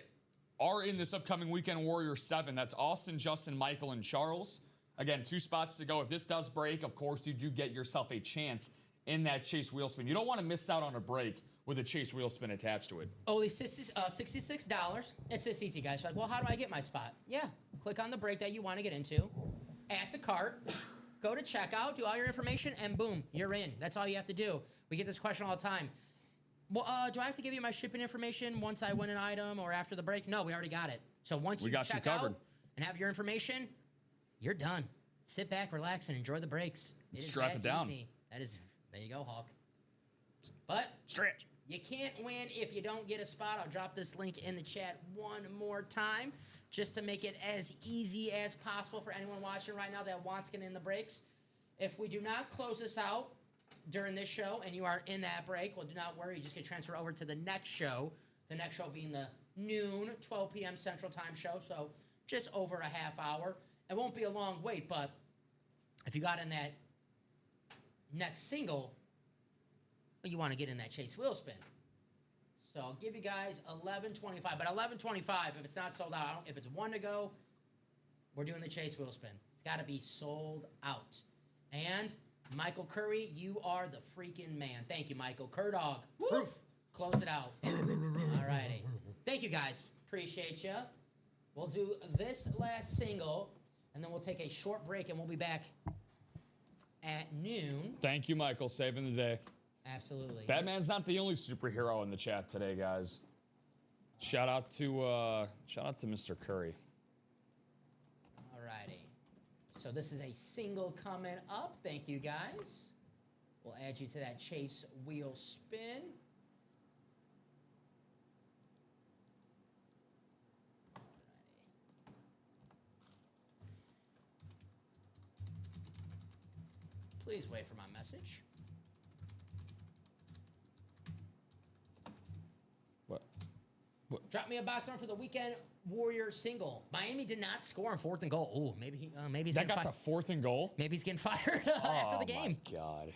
are in this upcoming Weekend Warrior 7, that's Austin, Justin, Michael, and Charles. Again, 2 spots to go. If this does break, of course, you do get yourself a chance in that Chase Wheel Spin. You don't want to miss out on a break with a Chase Wheel Spin attached to it. Only $66. It's this easy, guys. You're like, well, how do I get my spot? Yeah, click on the break that you want to get into, add to cart, go to checkout, do all your information, and boom, you're in. That's all you have to do. We get this question all the time. Well, do I have to give you my shipping information once I win an item or after the break? No, we already got it. So once you check out and have your information, you're done. Sit back, relax, and enjoy the breaks. Strap it down. Easy. That is, there you go, Hawk. But stretch. You can't win if you don't get a spot. I'll drop this link in the chat one more time just to make it as easy as possible for anyone watching right now that wants to get in the breaks. If we do not close this out during this show and you are in that break, well, do not worry. You just get transferred over to the next show. The next show being the noon, 12 p.m. Central Time show, so just over a half hour. It won't be a long wait, but if you got in that next single, you want to get in that Chase Wheel Spin. So I'll give you guys 11:25. But 11:25, if it's not sold out, if it's 1 to go, we're doing the Chase Wheel Spin. It's got to be sold out. And Michael Curry, you are the freaking man. Thank you, Michael. Curdog, proof. Close it out. All righty. Thank you, guys. Appreciate you. We'll do this last single, and then we'll take a short break, and we'll be back at noon. Thank you, Michael, saving the day. Absolutely. Batman's not the only superhero in the chat today, guys. Shout out to Mr. Curry. Alrighty. So this is a single coming up. Thank you, guys. We'll add you to that Chase Wheel Spin. Alrighty. Please wait for my message. Drop me a box number for the Weekend Warrior single. Miami did not score on 4th and goal. Ooh, maybe he's that got to 4th and goal. Maybe he's getting fired after the game. Oh my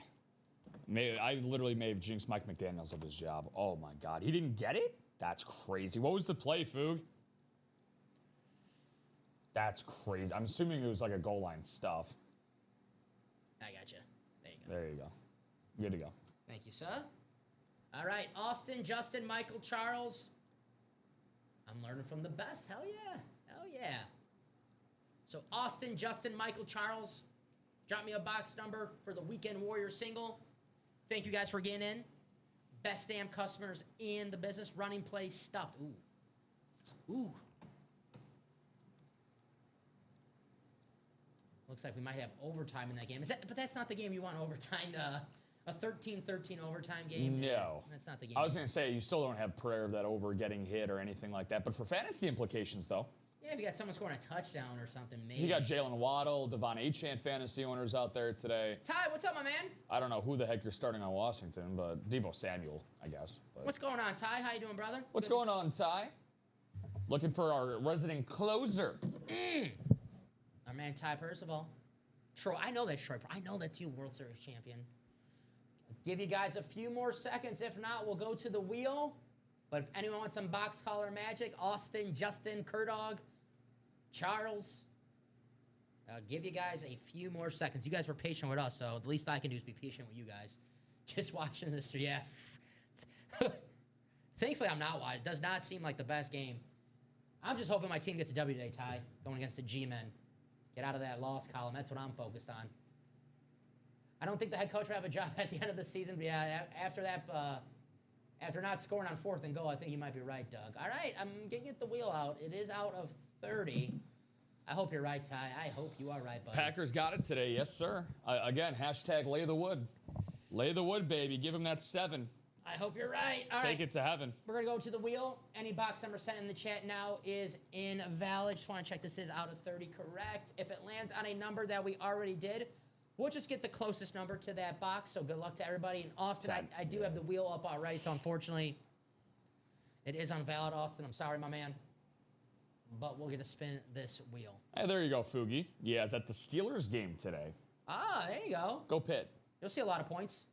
God! I literally may have jinxed Mike McDaniels of his job. Oh my God, he didn't get it. That's crazy. What was the play, Foog? That's crazy. I'm assuming it was like a goal line stuff. I got you. There you go. There you go. Good to go. Thank you, sir. All right, Austin, Justin, Michael, Charles. I'm learning from the best. Hell yeah. Hell yeah. So Austin, Justin, Michael, Charles, drop me a box number for the Weekend Warrior single. Thank you guys for getting in. Best damn customers in the business. Running plays stuffed. Ooh. Ooh. Looks like we might have overtime in that game. But that's not the game you want overtime. A 13-13 overtime game? No. That's not the game. I was going to say, you still don't have prayer of that over getting hit or anything like that. But for fantasy implications, though. Yeah, if you got someone scoring a touchdown or something, maybe. You got Jalen Waddle, Devon Achane fantasy owners out there today. Ty, what's up, my man? I don't know who the heck you're starting on Washington, but Deebo Samuel, I guess. But what's going on, Ty? How you doing, brother? What's going on, Ty? Looking for our resident closer. Our man, Ty Percival. Troy, I know that's Troy. I know that's you, World Series champion. Give you guys a few more seconds. If not, we'll go to the wheel. But if anyone wants some box collar magic, Austin, Justin, Curdog, Charles. I'll give you guys a few more seconds. You guys were patient with us, so the least I can do is be patient with you guys. Just watching this, yeah. Thankfully, I'm not watching. It does not seem like the best game. I'm just hoping my team gets a W today, Ty, going against the G-Men. Get out of that loss column. That's what I'm focused on. I don't think the head coach will have a job at the end of the season, but yeah, after that, after not scoring on 4th and goal, I think you might be right, Doug. All right, I'm going to get the wheel out. It is out of 30. I hope you're right, Ty. I hope you are right, buddy. Packers got it today. Yes, sir. Again, hashtag lay the wood. Lay the wood, baby. Give him that 7. I hope you're right. All Take right. it to heaven. We're going to go to the wheel. Any box number sent in the chat now is invalid. Just want to check this is out of 30 correct. If it lands on a number that we already did, we'll just get the closest number to that box. So good luck to everybody. And Austin, I do have the wheel up already, so unfortunately, it is invalid, Austin. I'm sorry, my man. But we'll get to spin this wheel. Hey, there you go, Fugi. Yeah, it's at the Steelers game today. Ah, there you go. Go Pitt. You'll see a lot of points.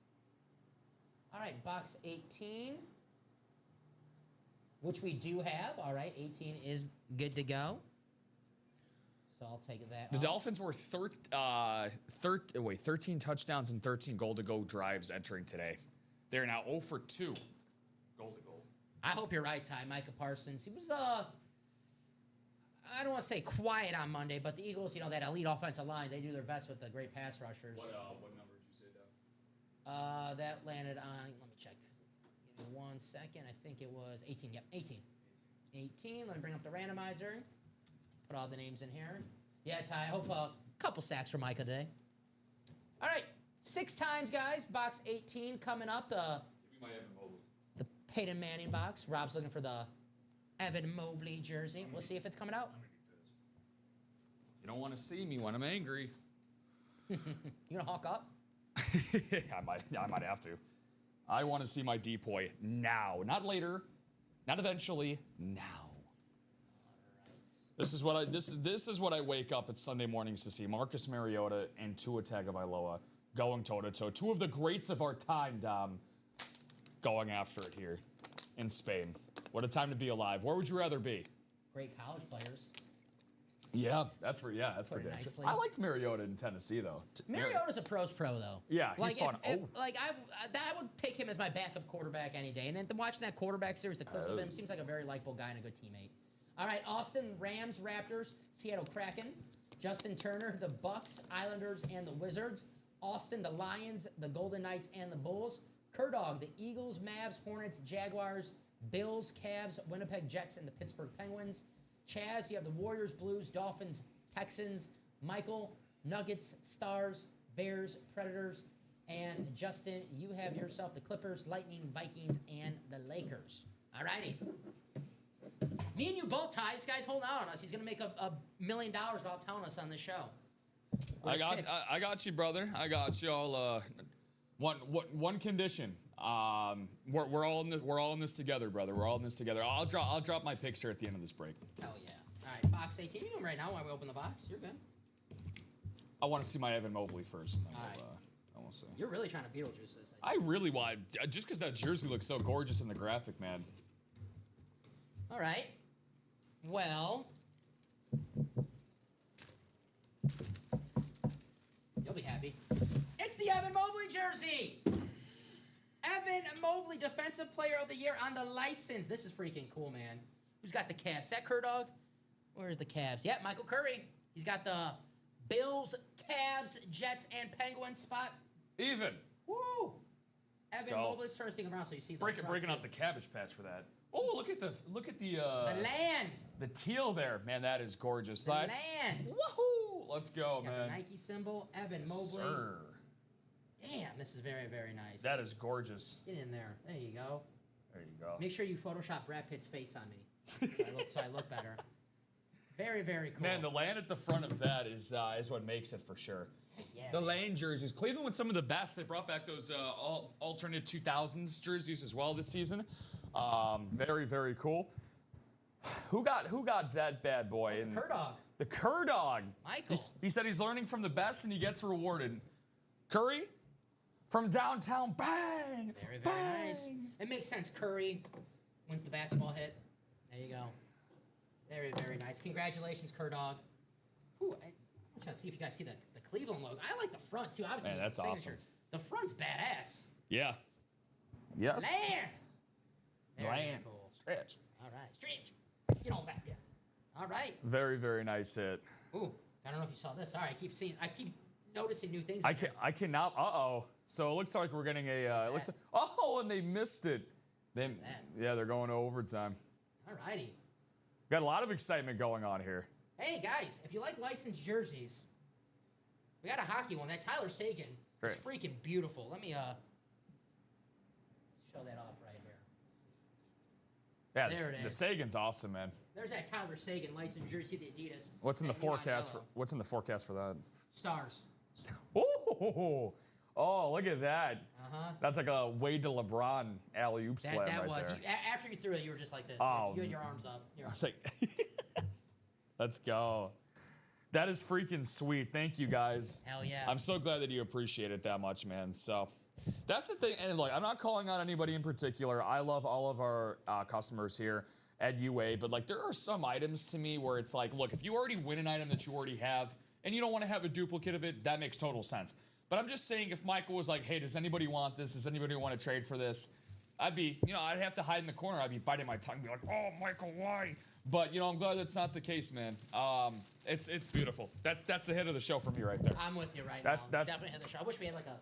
All right, box 18, which we do have. All right, 18 is good to go. So I'll take that. The Dolphins were 13 touchdowns and 13 goal-to-go drives entering today. They're now 0 for 2 goal-to-go. I hope you're right, Ty. Micah Parsons. He was, I don't want to say quiet on Monday, but the Eagles, you know, that elite offensive line, they do their best with the great pass rushers. What number did you say, Doug? That landed on, let me check. Give me 1 second. I think it was 18. Yep, 18. 18. Let me bring up the randomizer. Put all the names in here. Yeah, Ty, I hope a couple sacks for Micah today. All right, 6 times, guys. Box 18 coming up. Give me my Evan Mobley. The Peyton Manning box. Rob's looking for the Evan Mobley jersey. We'll see if it's coming out. I'm going to be pissed. You don't want to see me when I'm angry. You going to hawk up? I might have to. I want to see my depoy now, not later, not eventually. Now. This is what I wake up at Sunday mornings to see: Marcus Mariota and Tua Tagovailoa going toe to toe. 2 of the greats of our time, Dom, going after it here in Spain. What a time to be alive. Where would you rather be? Great college players. Yeah, that's for damn sure. Nicely. I liked Mariota in Tennessee though. Mariota's a pro's pro though. Yeah, he's fun. I would take him as my backup quarterback any day. And then watching that quarterback series, the clips of him, seems like a very likable guy and a good teammate. All right, Austin, Rams, Raptors, Seattle Kraken, Justin Turner, the Bucks, Islanders, and the Wizards. Austin, the Lions, the Golden Knights, and the Bulls. Kerdog, the Eagles, Mavs, Hornets, Jaguars, Bills, Cavs, Winnipeg Jets, and the Pittsburgh Penguins. Chaz, you have the Warriors, Blues, Dolphins, Texans. Michael, Nuggets, Stars, Bears, Predators. And Justin, you have yourself the Clippers, Lightning, Vikings, and the Lakers. All righty. Me and you both, Ty. This guy's holding out on us. He's going to make $1 million without telling us on this show. I got you, brother. I got you all. One condition. We're all in this together, brother. We're all in this together. I'll drop my picks here at the end of this break. Hell yeah. All right, box 18. You do them right now while we open the box. You're good. I want to see my Evan Mobley first. And then All right. we'll see. You're really trying to Beetlejuice this. I really want, just because that jersey looks so gorgeous in the graphic, man. All right. Well, you'll be happy. It's the Evan Mobley jersey. Evan Mobley, Defensive Player of the Year on the license. This is freaking cool, man. Who's got the Cavs? Is that Kerdog? Where's the Cavs? Yeah, Michael Curry. He's got the Bills, Cavs, Jets, and Penguins spot. Even. Woo! Evan Mobley. Let's turn this thing around so you see the breaking out the Cabbage Patch for that. Oh, look at the land. The teal there, man. That is gorgeous. The land. Woohoo! Let's go, Got man. the Nike symbol. Evan Mobley. Sir. Damn, this is very, very nice. That is gorgeous. Get in there. There you go. There you go. Make sure you Photoshop Brad Pitt's face on me so I look better. Very, very cool. Man, the land at the front of that is what makes it for sure. Yeah, the land jerseys. Cleveland with some of the best. They brought back those alternate 2000s jerseys as well this season. Very, very cool. Who got that bad boy? The Kerdog. The Kerdog. Michael. He said he's learning from the best and he gets rewarded. Curry from downtown. Bang. Very, very bang. nice. It makes sense. Curry wins the basketball hit. There you go. Very, very nice. Congratulations, Curdog. Ooh, I'm trying to see if you guys see the Cleveland logo. I like the front, too. Obviously, Man, that's signature. awesome. The front's badass. Yeah. Yes. Land. Very Land. cool. Stretch. All right. Stretch. Get on back there. All right. Very, very nice hit. Ooh, I don't know if you saw this. Sorry, I keep noticing new things. I cannot. Uh-oh. So it looks like we're getting a. It looks like, oh, and they missed it. Yeah, they're going to overtime. All righty. Got a lot of excitement going on here. Hey, guys, if you like licensed jerseys, we got a hockey one. That Tyler Seguin is freaking beautiful. Let me show that off right here. Yeah, There it the is. Sagan's awesome, man. There's that Tyler Seguin licensed jersey, the Adidas. What's in the That neon forecast yellow. What's in the forecast for that? Stars. Oh, look at that. Uh-huh. That's like a Wade to LeBron alley-oop slam That right was. there. After you threw it, you were just like this. Oh. You had your arms up. I was like, let's go. That is freaking sweet. Thank you, guys. Hell yeah. I'm so glad that you appreciate it that much, man. So that's the thing. And look, I'm not calling out anybody in particular. I love all of our customers here at UA. But like, there are some items to me where it's like, look, if you already win an item that you already have and you don't want to have a duplicate of it, that makes total sense. But I'm just saying, if Michael was like, hey, does anybody want this? Does anybody want to trade for this? I'd be, I'd have to hide in the corner. I'd be biting my tongue, be like, oh, Michael, why? But, I'm glad that's not the case, man. It's beautiful. That's the hit of the show for me right there. I'm with you right That's now. Definitely hit the show. I wish we had like a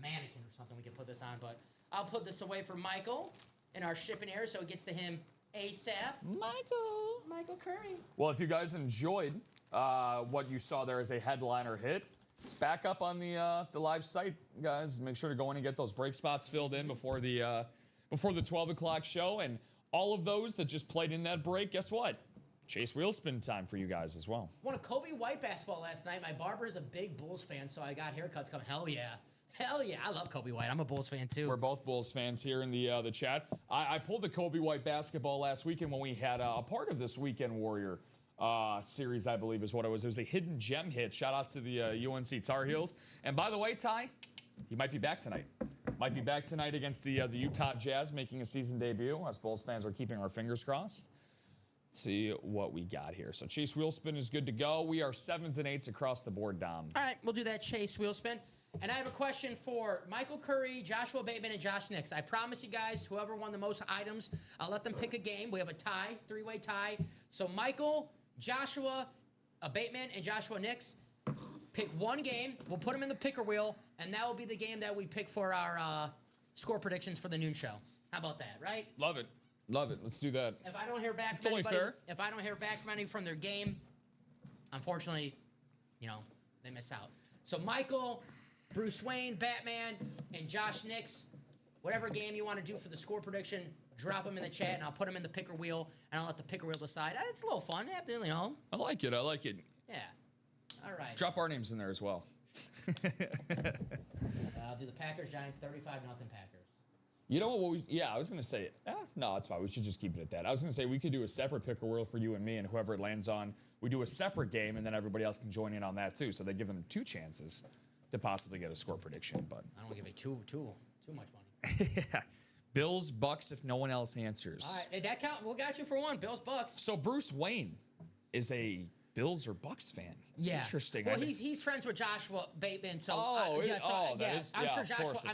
mannequin or something we could put this on, but I'll put this away for Michael in our shipping area so it gets to him ASAP. Michael Curry. Well, if you guys enjoyed what you saw there as a headliner hit, it's back up on the live site, guys. Make sure to go in and get those break spots filled in before the 12 o'clock show. And all of those that just played in that break, guess what? Chase Wheelspin time for you guys as well. Won a Kobe White basketball last night. My barber is a big Bulls fan, so I got haircuts coming. Hell yeah. Hell yeah. I love Kobe White. I'm a Bulls fan, too. We're both Bulls fans here in the chat. I pulled the Kobe White basketball last weekend when we had a part of this Weekend Warrior series, I believe is what it was. It was a hidden gem hit. Shout out to the UNC Tar Heels. And by the way, Ty, he might be back tonight. Might be back tonight against the Utah Jazz, making a season debut. Us Bulls fans are keeping our fingers crossed. Let's see what we got here. So Chase Wheelspin is good to go. We are 7s and 8s across the board, Dom. All right, we'll do that Chase Wheelspin. And I have a question for Michael Curry, Joshua Bateman, and Josh Nix. I promise you guys, whoever won the most items, I'll let them pick a game. We have a tie, three-way tie. So Michael, Joshua, Bateman, and Joshua Nix, pick one game. We'll put them in the picker wheel, and that will be the game that we pick for our score predictions for the noon show. How about that, right? Love it. Love it. Let's do that. If I don't hear back It's from only anybody, fair. if I don't hear back from any from their game, unfortunately, they miss out. So Michael, Bruce Wayne, Batman, and Josh Nix, whatever game you want to do for the score prediction, drop them in the chat, and I'll put them in the picker wheel, and I'll let the picker wheel decide. It's a little fun. I like it. I like it. Yeah. All right. Drop our names in there as well. I'll do the Packers, Giants, 35-0 Packers. You know what? I was going to say, no, it's fine. We should just keep it at that. I was going to say we could do a separate picker wheel for you and me, and whoever it lands on, we do a separate game, and then everybody else can join in on that too. So they give them 2 chances to possibly get a score prediction. But I don't want to give you too much money. yeah. Bills, Bucks, if no one else answers. All right, that count. We got you for one. Bills, Bucks. So Bruce Wayne is a Bills or Bucks fan. Yeah. Interesting. Well, he's friends with Joshua Bateman, so I'm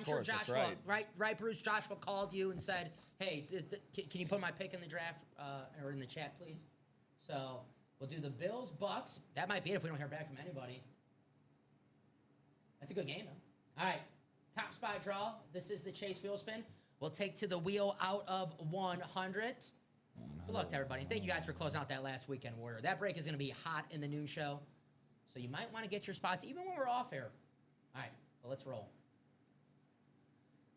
sure Joshua, right, Bruce. Joshua called you and said, "Hey, can you put my pick in the draft or in the chat, please?" So we'll do the Bills, Bucks. That might be it if we don't hear back from anybody. That's a good game, though. All right, top spot draw. This is the Chase wheel spin. We'll take to the wheel out of 100. Good luck to everybody. Thank you guys for closing out that last Weekend Warrior. That break is going to be hot in the noon show, so you might want to get your spots even when we're off air. All right, well, let's roll.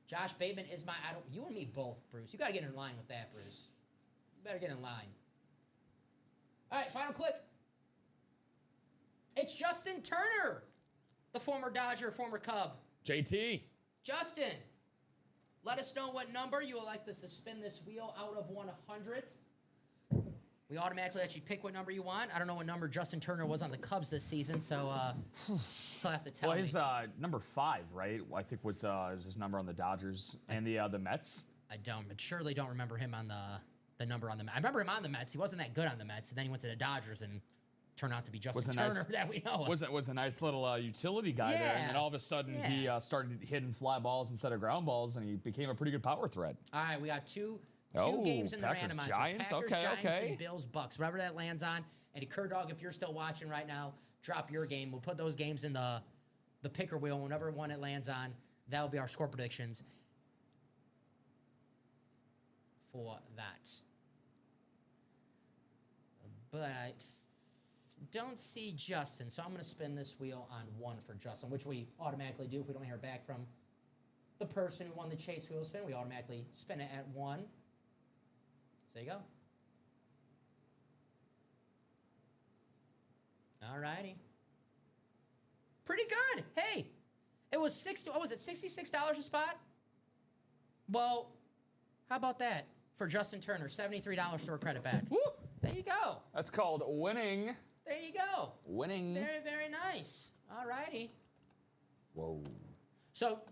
Josh Bateman is my idol. You and me both, Bruce. You got to get in line with that, Bruce. You better get in line. All right, final click. It's Justin Turner, the former Dodger, former Cub. JT. Justin, let us know what number you would like us to spin this wheel out of 100. We automatically let you pick what number you want. I don't know what number Justin Turner was on the Cubs this season, so he'll have to tell me. Well, he's number 5, right? I think is his number on the Dodgers and the Mets. I surely don't remember him on the the number on the Mets. I remember him on the Mets. He wasn't that good on the Mets, and then he went to the Dodgers and turned out to be Justin Turner that we know. Was a nice little utility guy there, and then all of a sudden he started hitting fly balls instead of ground balls, and he became a pretty good power threat. All right, we got two games in the Packers, randomizer. Giants? Giants, Okay. and Bills, Bucks. Wherever that lands on. And Dog, if you're still watching right now, drop your game. We'll put those games in the picker wheel. Whenever one it lands on, that'll be our score predictions for that. But I don't see Justin, so I'm going to spin this wheel on 1 for Justin, which we automatically do if we don't hear back from the person who won the chase wheel spin. We automatically spin it at 1. So there you go. All righty. Pretty good. Hey, it was $66 a spot? Well, how about that for Justin Turner? $73 store credit back. Woo! There you go. That's called winning. There you go. Winning. Very, very nice. All righty. Whoa. So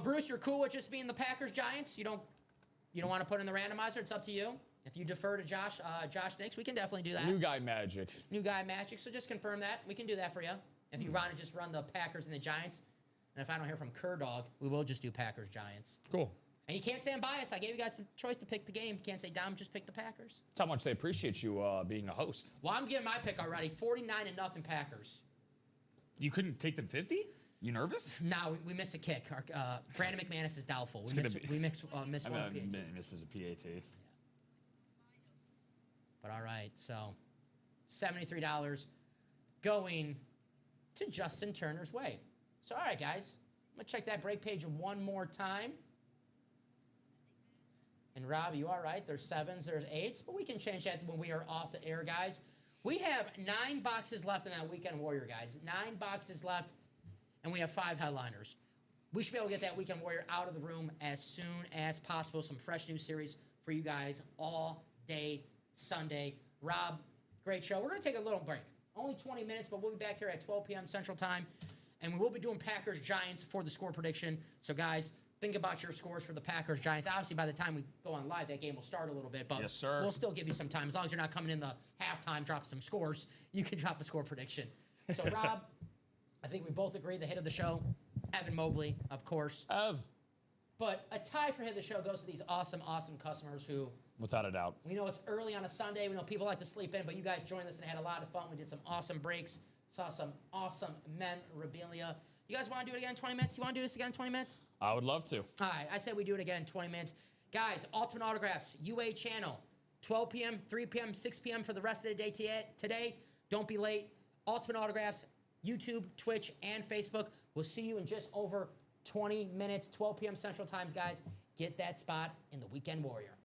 Bruce, you're cool with just being the Packers Giants? You don't want to put in the randomizer? It's up to you. If you defer to Josh Nix, we can definitely do that. New guy magic. So just confirm that. We can do that for you. If you want to just run the Packers and the Giants, and if I don't hear from Dog, we will just do Packers Giants. Cool. And you can't say I'm biased. I gave you guys the choice to pick the game. You can't say, Dom, just pick the Packers. That's how much they appreciate you being a host. Well, I'm giving my pick already. 49-0 Packers. You couldn't take them 50? You nervous? No, we missed a kick. Brandon McManus is doubtful. We missed one PAT. Misses a PAT. Yeah. But all right, so $73 going to Justin Turner's way. So all right, guys, I'm going to check that break page one more time. And Rob, you are right. There's 7s, there's 8s, but we can change that when we are off the air, guys. We have 9 boxes left in that Weekend Warrior, guys. 9 boxes left, and we have 5 headliners. We should be able to get that Weekend Warrior out of the room as soon as possible. Some fresh new series for you guys all day Sunday. Rob, great show. We're going to take a little break. Only 20 minutes, but we'll be back here at 12 p.m. Central Time. And we will be doing Packers-Giants for the score prediction. So, guys, think about your scores for the Packers-Giants. Obviously, by the time we go on live, that game will start a little bit. But yes, sir. We'll still give you some time. As long as you're not coming in the halftime dropping some scores, you can drop a score prediction. So, Rob, I think we both agree the hit of the show, Evan Mobley, of course. But a tie for hit of the show goes to these awesome, awesome customers who... Without a doubt. We know it's early on a Sunday. We know people like to sleep in, but you guys joined us and had a lot of fun. We did some awesome breaks. Saw some awesome memorabilia. You guys want to do it again in 20 minutes? You want to do this again in 20 minutes? I would love to. All right. I said we do it again in 20 minutes. Guys, Ultimate Autographs, UA channel, 12 p.m., 3 p.m., 6 p.m. for the rest of the day today. Don't be late. Ultimate Autographs, YouTube, Twitch, and Facebook. We'll see you in just over 20 minutes, 12 p.m. Central Times, guys. Get that spot in the Weekend Warrior.